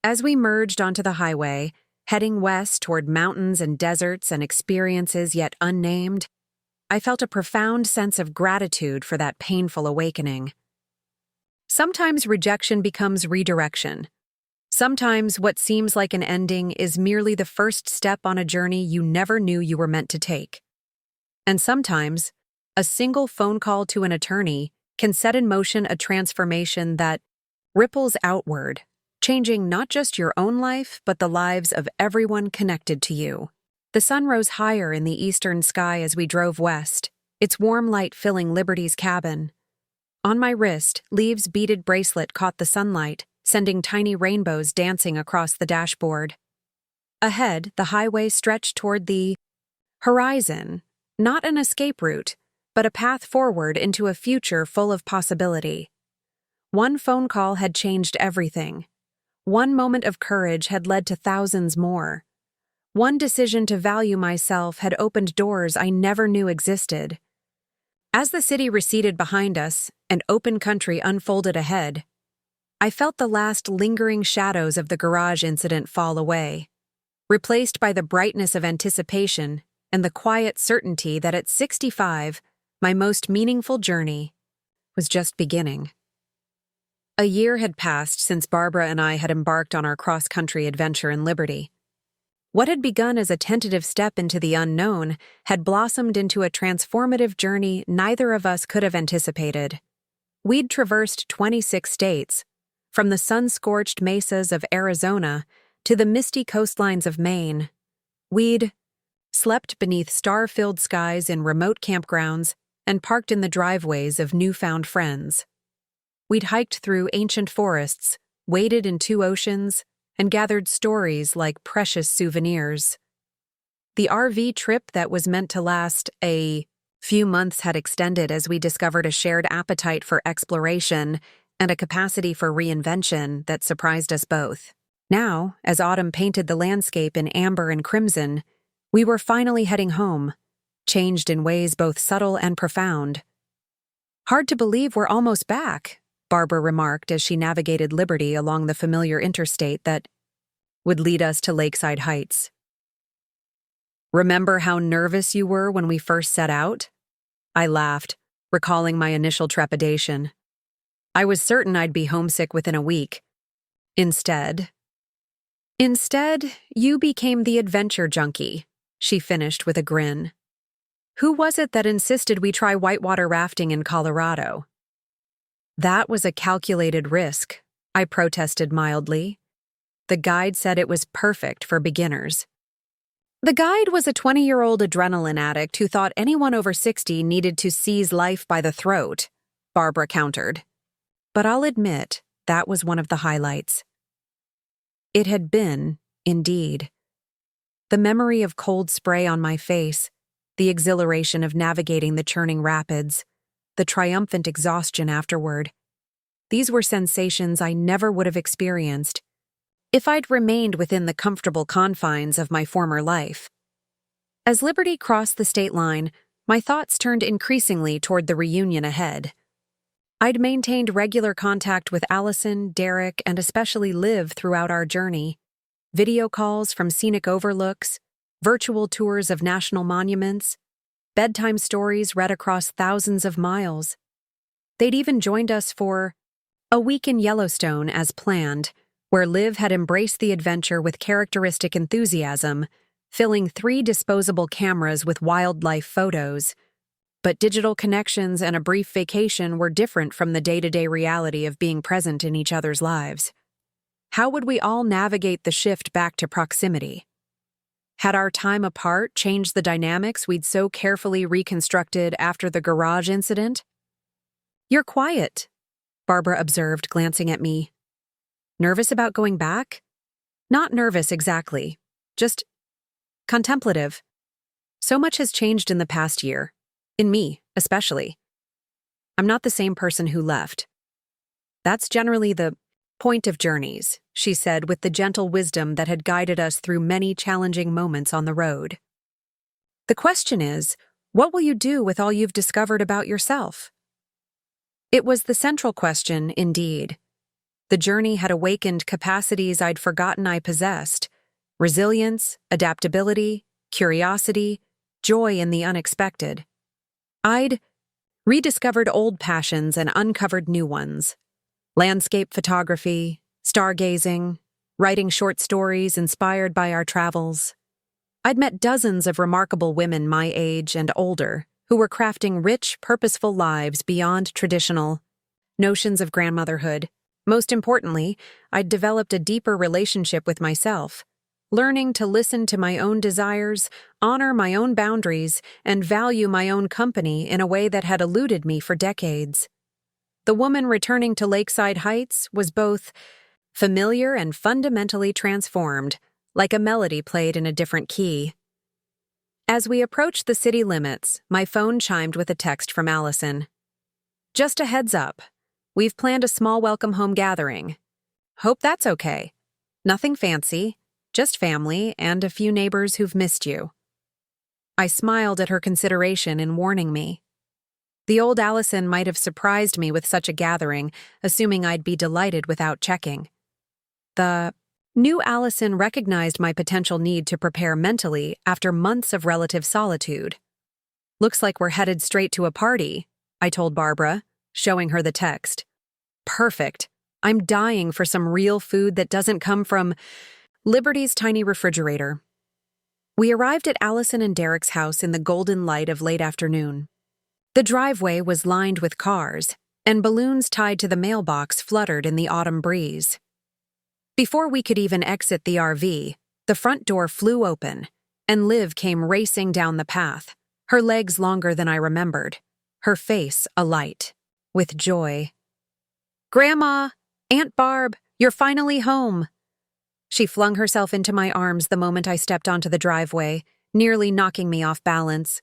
As we merged onto the highway, heading west toward mountains and deserts and experiences yet unnamed, I felt a profound sense of gratitude for that painful awakening. Sometimes rejection becomes redirection. Sometimes what seems like an ending is merely the first step on a journey you never knew you were meant to take. And sometimes, a single phone call to an attorney can set in motion a transformation that ripples outward, changing not just your own life, but the lives of everyone connected to you. The sun rose higher in the eastern sky as we drove west, its warm light filling Liberty's cabin. On my wrist, Leave's beaded bracelet caught the sunlight, sending tiny rainbows dancing across the dashboard. Ahead, the highway stretched toward the horizon, not an escape route, but a path forward into a future full of possibility. One phone call had changed everything. One moment of courage had led to thousands more. One decision to value myself had opened doors I never knew existed. As the city receded behind us and open country unfolded ahead, I felt the last lingering shadows of the garage incident fall away, replaced by the brightness of anticipation and the quiet certainty that at 65, my most meaningful journey was just beginning. A year had passed since Barbara and I had embarked on our cross-country adventure in Liberty. What had begun as a tentative step into the unknown had blossomed into a transformative journey neither of us could have anticipated. We'd traversed 26 states, from the sun-scorched mesas of Arizona to the misty coastlines of Maine. We'd slept beneath star-filled skies in remote campgrounds and parked in the driveways of newfound friends. We'd hiked through ancient forests, waded in two oceans, and gathered stories like precious souvenirs. The RV trip that was meant to last a few months had extended as we discovered a shared appetite for exploration and a capacity for reinvention that surprised us both. Now, as autumn painted the landscape in amber and crimson, we were finally heading home, changed in ways both subtle and profound. "Hard to believe we're almost back," Barbara remarked as she navigated Liberty along the familiar interstate that would lead us to Lakeside Heights. "Remember how nervous you were when we first set out?" I laughed, recalling my initial trepidation. I was certain I'd be homesick within a week. Instead, you became the adventure junkie," she finished with a grin. "Who was it that insisted we try whitewater rafting in Colorado?" "That was a calculated risk," I protested mildly. "The guide said it was perfect for beginners." "The guide was a 20-year-old adrenaline addict who thought anyone over 60 needed to seize life by the throat," Barbara countered. But I'll admit, that was one of the highlights. It had been, indeed. The memory of cold spray on my face, the exhilaration of navigating the churning rapids, the triumphant exhaustion afterward. These were sensations I never would have experienced if I'd remained within the comfortable confines of my former life. As Liberty crossed the state line, my thoughts turned increasingly toward the reunion ahead. I'd maintained regular contact with Allison, Derek, and especially Liv throughout our journey. Video calls from scenic overlooks, virtual tours of national monuments, bedtime stories read across thousands of miles. They'd even joined us for a week in Yellowstone as planned, where Liv had embraced the adventure with characteristic enthusiasm, filling 3 disposable cameras with wildlife photos. But digital connections and a brief vacation were different from the day-to-day reality of being present in each other's lives. How would we all navigate the shift back to proximity? Had our time apart changed the dynamics we'd so carefully reconstructed after the garage incident? "You're quiet," Barbara observed, glancing at me. "Nervous about going back?" "Not nervous exactly, just contemplative. So much has changed in the past year. In me, especially. I'm not the same person who left. That's generally the point of journeys," she said with the gentle wisdom that had guided us through many challenging moments on the road. "The question is, what will you do with all you've discovered about yourself?" It was the central question, indeed. The journey had awakened capacities I'd forgotten I possessed: resilience, adaptability, curiosity, joy in the unexpected. I'd rediscovered old passions and uncovered new ones. Landscape photography, stargazing, writing short stories inspired by our travels. I'd met dozens of remarkable women my age and older who were crafting rich, purposeful lives beyond traditional notions of grandmotherhood. Most importantly, I'd developed a deeper relationship with myself, learning to listen to my own desires, honor my own boundaries, and value my own company in a way that had eluded me for decades. The woman returning to Lakeside Heights was both familiar and fundamentally transformed, like a melody played in a different key. As we approached the city limits, my phone chimed with a text from Allison. "Just a heads up. We've planned a small welcome home gathering. Hope that's okay. Nothing fancy. Just family and a few neighbors who've missed you." I smiled at her consideration in warning me. The old Allison might have surprised me with such a gathering, assuming I'd be delighted without checking. The new Allison recognized my potential need to prepare mentally after months of relative solitude. "Looks like we're headed straight to a party," I told Barbara, showing her the text. "Perfect. I'm dying for some real food that doesn't come from Liberty's tiny refrigerator." We arrived at Allison and Derek's house in the golden light of late afternoon. The driveway was lined with cars, and balloons tied to the mailbox fluttered in the autumn breeze. Before we could even exit the RV, the front door flew open, and Liv came racing down the path, her legs longer than I remembered, her face alight with joy. "Grandma! Aunt Barb! You're finally home!" She flung herself into my arms the moment I stepped onto the driveway, nearly knocking me off balance.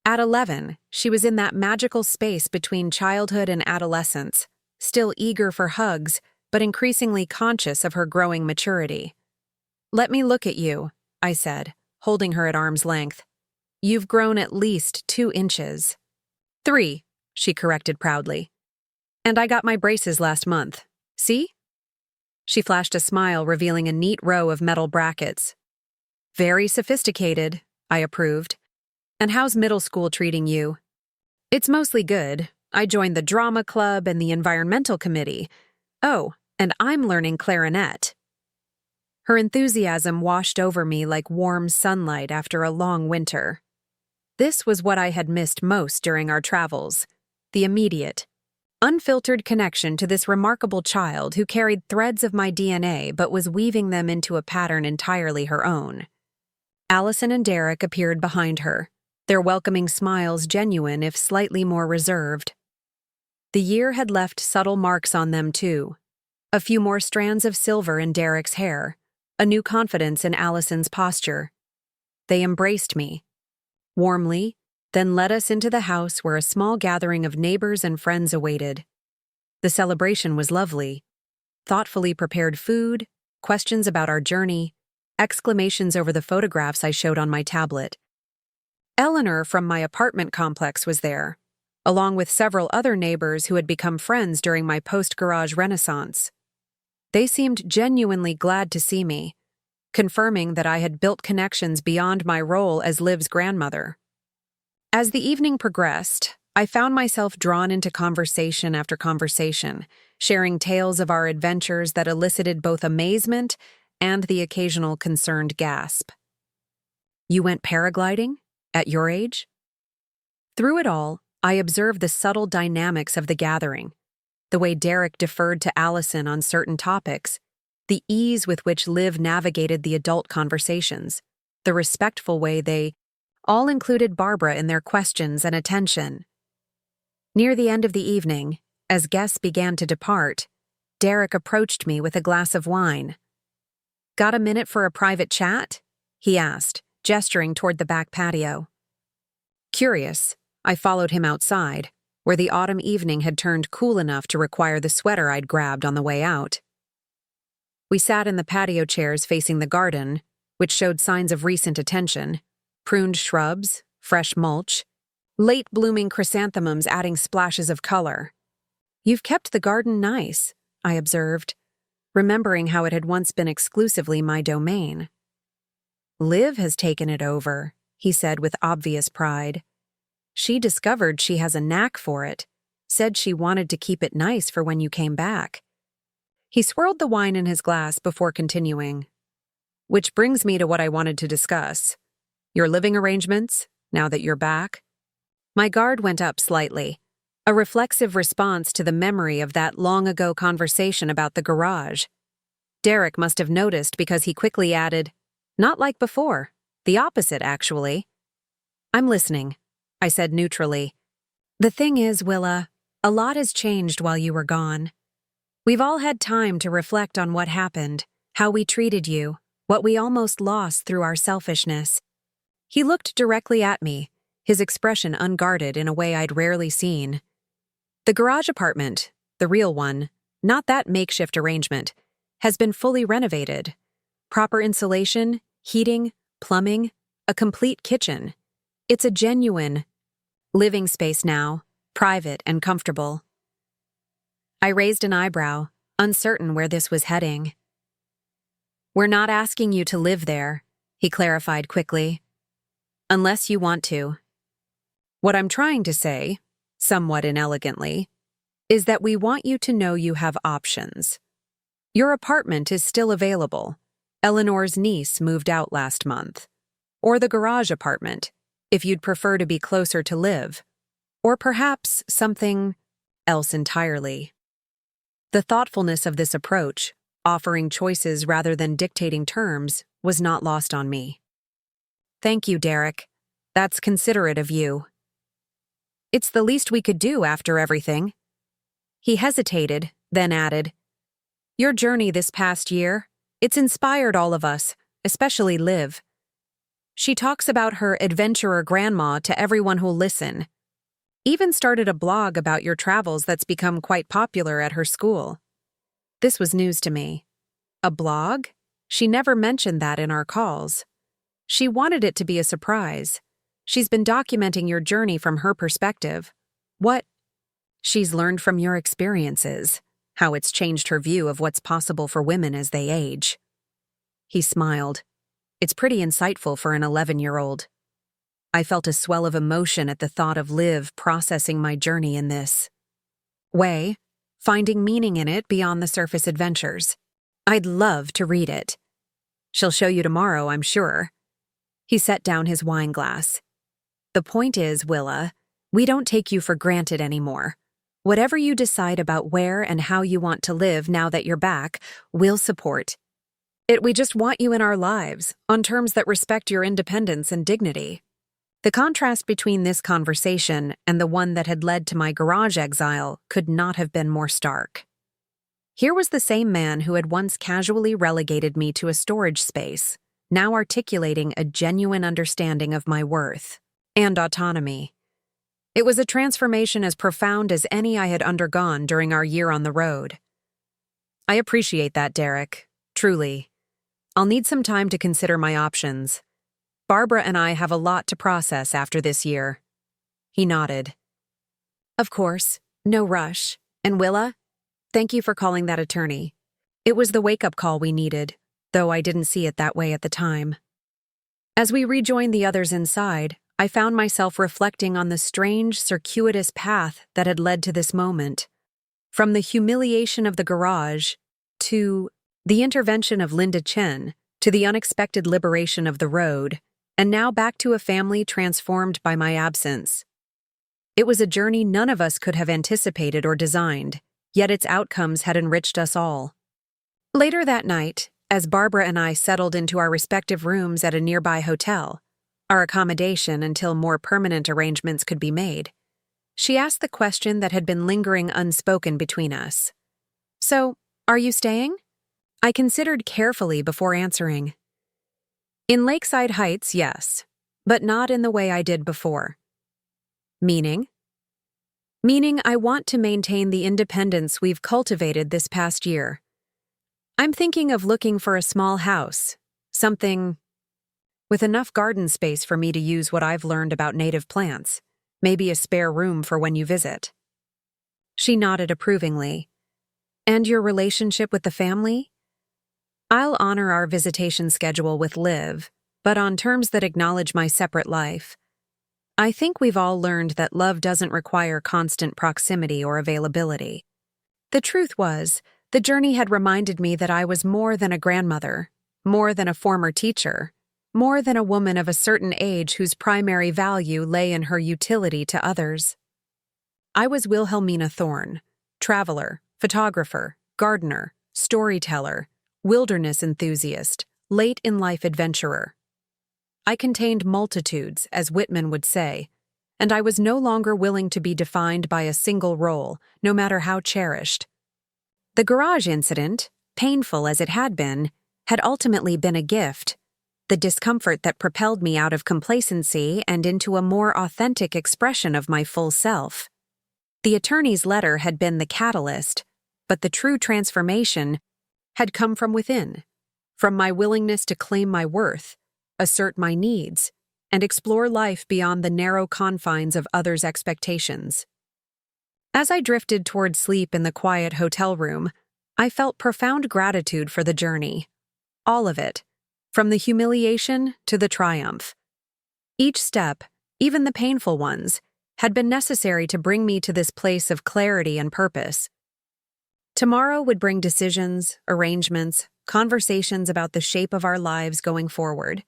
At 11, she was in that magical space between childhood and adolescence, still eager for hugs, but increasingly conscious of her growing maturity. "Let me look at you," I said, holding her at arm's length. "You've grown at least 2 inches. 3, she corrected proudly. "And I got my braces last month. See?" She flashed a smile, revealing a neat row of metal brackets. "Very sophisticated," I approved. "And how's middle school treating you?" "It's mostly good. I joined the drama club and the environmental committee. Oh, and I'm learning clarinet." Her enthusiasm washed over me like warm sunlight after a long winter. This was what I had missed most during our travels, the immediate, unfiltered connection to this remarkable child who carried threads of my DNA but was weaving them into a pattern entirely her own. Allison and Derek appeared behind her, their welcoming smiles genuine if slightly more reserved. The year had left subtle marks on them too. A few more strands of silver in Derek's hair, a new confidence in Allison's posture. They embraced me warmly, then led us into the house where a small gathering of neighbors and friends awaited. The celebration was lovely. Thoughtfully prepared food, questions about our journey, exclamations over the photographs I showed on my tablet. Eleanor from my apartment complex was there, along with several other neighbors who had become friends during my post-garage renaissance. They seemed genuinely glad to see me, confirming that I had built connections beyond my role as Liv's grandmother. As the evening progressed, I found myself drawn into conversation after conversation, sharing tales of our adventures that elicited both amazement and the occasional concerned gasp. "You went paragliding? At your age?" Through it all, I observed the subtle dynamics of the gathering, the way Derek deferred to Allison on certain topics, the ease with which Liv navigated the adult conversations, the respectful way they all included Barbara in their questions and attention. Near the end of the evening, as guests began to depart, Derek approached me with a glass of wine. "Got a minute for a private chat?" he asked, gesturing toward the back patio. Curious, I followed him outside, where the autumn evening had turned cool enough to require the sweater I'd grabbed on the way out. We sat in the patio chairs facing the garden, which showed signs of recent attention: pruned shrubs, fresh mulch, late-blooming chrysanthemums adding splashes of color. "You've kept the garden nice," I observed, remembering how it had once been exclusively my domain. "Liv has taken it over," he said with obvious pride. "She discovered she has a knack for it, said she wanted to keep it nice for when you came back." He swirled the wine in his glass before continuing. "Which brings me to what I wanted to discuss. Your living arrangements, now that you're back." My guard went up slightly, a reflexive response to the memory of that long-ago conversation about the garage. Derek must have noticed because he quickly added, "Not like before. The opposite, actually." "I'm listening," I said neutrally. "The thing is, Willa, a lot has changed while you were gone. We've all had time to reflect on what happened, how we treated you, what we almost lost through our selfishness." He looked directly at me, his expression unguarded in a way I'd rarely seen. "The garage apartment, the real one, not that makeshift arrangement, has been fully renovated. Proper insulation, heating, plumbing, a complete kitchen. It's a genuine living space now, private and comfortable." I raised an eyebrow, uncertain where this was heading. "We're not asking you to live there," he clarified quickly. "Unless you want to. What I'm trying to say, somewhat inelegantly, is that we want you to know you have options. Your apartment is still available. Eleanor's niece moved out last month. Or the garage apartment, if you'd prefer to be closer to Liv. Or perhaps something else entirely. The thoughtfulness of this approach, offering choices rather than dictating terms, was not lost on me. Thank you, Derek. That's considerate of you. It's the least we could do after everything. He hesitated, then added, Your journey this past year, it's inspired all of us, especially Liv. She talks about her adventurer grandma to everyone who'll listen. Even started a blog about your travels that's become quite popular at her school. This was news to me. A blog? She never mentioned that in our calls. She wanted it to be a surprise. She's been documenting your journey from her perspective. What? She's learned from your experiences, how it's changed her view of what's possible for women as they age. He smiled. It's pretty insightful for an 11-year-old. I felt a swell of emotion at the thought of Liv processing my journey in this way, finding meaning in it beyond the surface adventures. I'd love to read it. She'll show you tomorrow, I'm sure. He set down his wine glass. The point is, Willa, we don't take you for granted anymore. Whatever you decide about where and how you want to live now that you're back, we'll support. We just want you in our lives, on terms that respect your independence and dignity. The contrast between this conversation and the one that had led to my garage exile could not have been more stark. Here was the same man who had once casually relegated me to a storage space, now articulating a genuine understanding of my worth and autonomy. It was a transformation as profound as any I had undergone during our year on the road. I appreciate that, Derek, truly. I'll need some time to consider my options. Barbara and I have a lot to process after this year. He nodded. Of course, no rush. And Willa, thank you for calling that attorney. It was the wake-up call we needed, though I didn't see it that way at the time. As we rejoined the others inside, I found myself reflecting on the strange, circuitous path that had led to this moment. From the humiliation of the garage, to the intervention of Linda Chen, to the unexpected liberation of the road, and now back to a family transformed by my absence. It was a journey none of us could have anticipated or designed, yet its outcomes had enriched us all. Later that night, as Barbara and I settled into our respective rooms at a nearby hotel, our accommodation until more permanent arrangements could be made, she asked the question that had been lingering unspoken between us. So, are you staying? I considered carefully before answering. In Lakeside Heights, yes, but not in the way I did before. Meaning? Meaning I want to maintain the independence we've cultivated this past year. I'm thinking of looking for a small house, something with enough garden space for me to use what I've learned about native plants, maybe a spare room for when you visit. She nodded approvingly. And your relationship with the family? I'll honor our visitation schedule with Liv, but on terms that acknowledge my separate life. I think we've all learned that love doesn't require constant proximity or availability. The truth was, the journey had reminded me that I was more than a grandmother, more than a former teacher, more than a woman of a certain age whose primary value lay in her utility to others. I was Wilhelmina Thorne, traveler, photographer, gardener, storyteller, wilderness enthusiast, late-in-life adventurer. I contained multitudes, as Whitman would say, and I was no longer willing to be defined by a single role, no matter how cherished. The garage incident, painful as it had ultimately been a gift, the discomfort that propelled me out of complacency and into a more authentic expression of my full self. The attorney's letter had been the catalyst, but the true transformation had come from within, from my willingness to claim my worth, assert my needs, and explore life beyond the narrow confines of others' expectations. As I drifted toward sleep in the quiet hotel room, I felt profound gratitude for the journey. All of it, from the humiliation to the triumph. Each step, even the painful ones, had been necessary to bring me to this place of clarity and purpose. Tomorrow would bring decisions, arrangements, conversations about the shape of our lives going forward.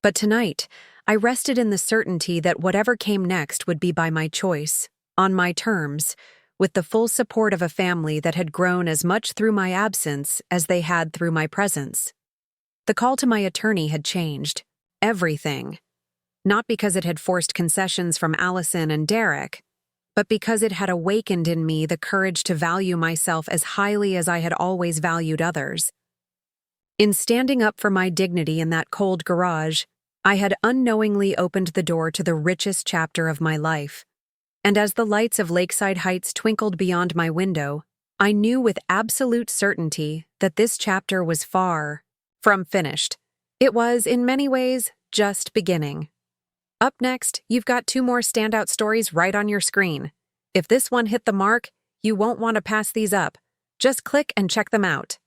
But tonight, I rested in the certainty that whatever came next would be by my choice, on my terms, with the full support of a family that had grown as much through my absence as they had through my presence. The call to my attorney had changed everything, not because it had forced concessions from Allison and Derek, but because it had awakened in me the courage to value myself as highly as I had always valued others. In standing up for my dignity in that cold garage, I had unknowingly opened the door to the richest chapter of my life. And as the lights of Lakeside Heights twinkled beyond my window, I knew with absolute certainty that this chapter was far from finished. It was, in many ways, just beginning. Up next, you've got 2 more standout stories right on your screen. If this one hit the mark, you won't want to pass these up. Just click and check them out.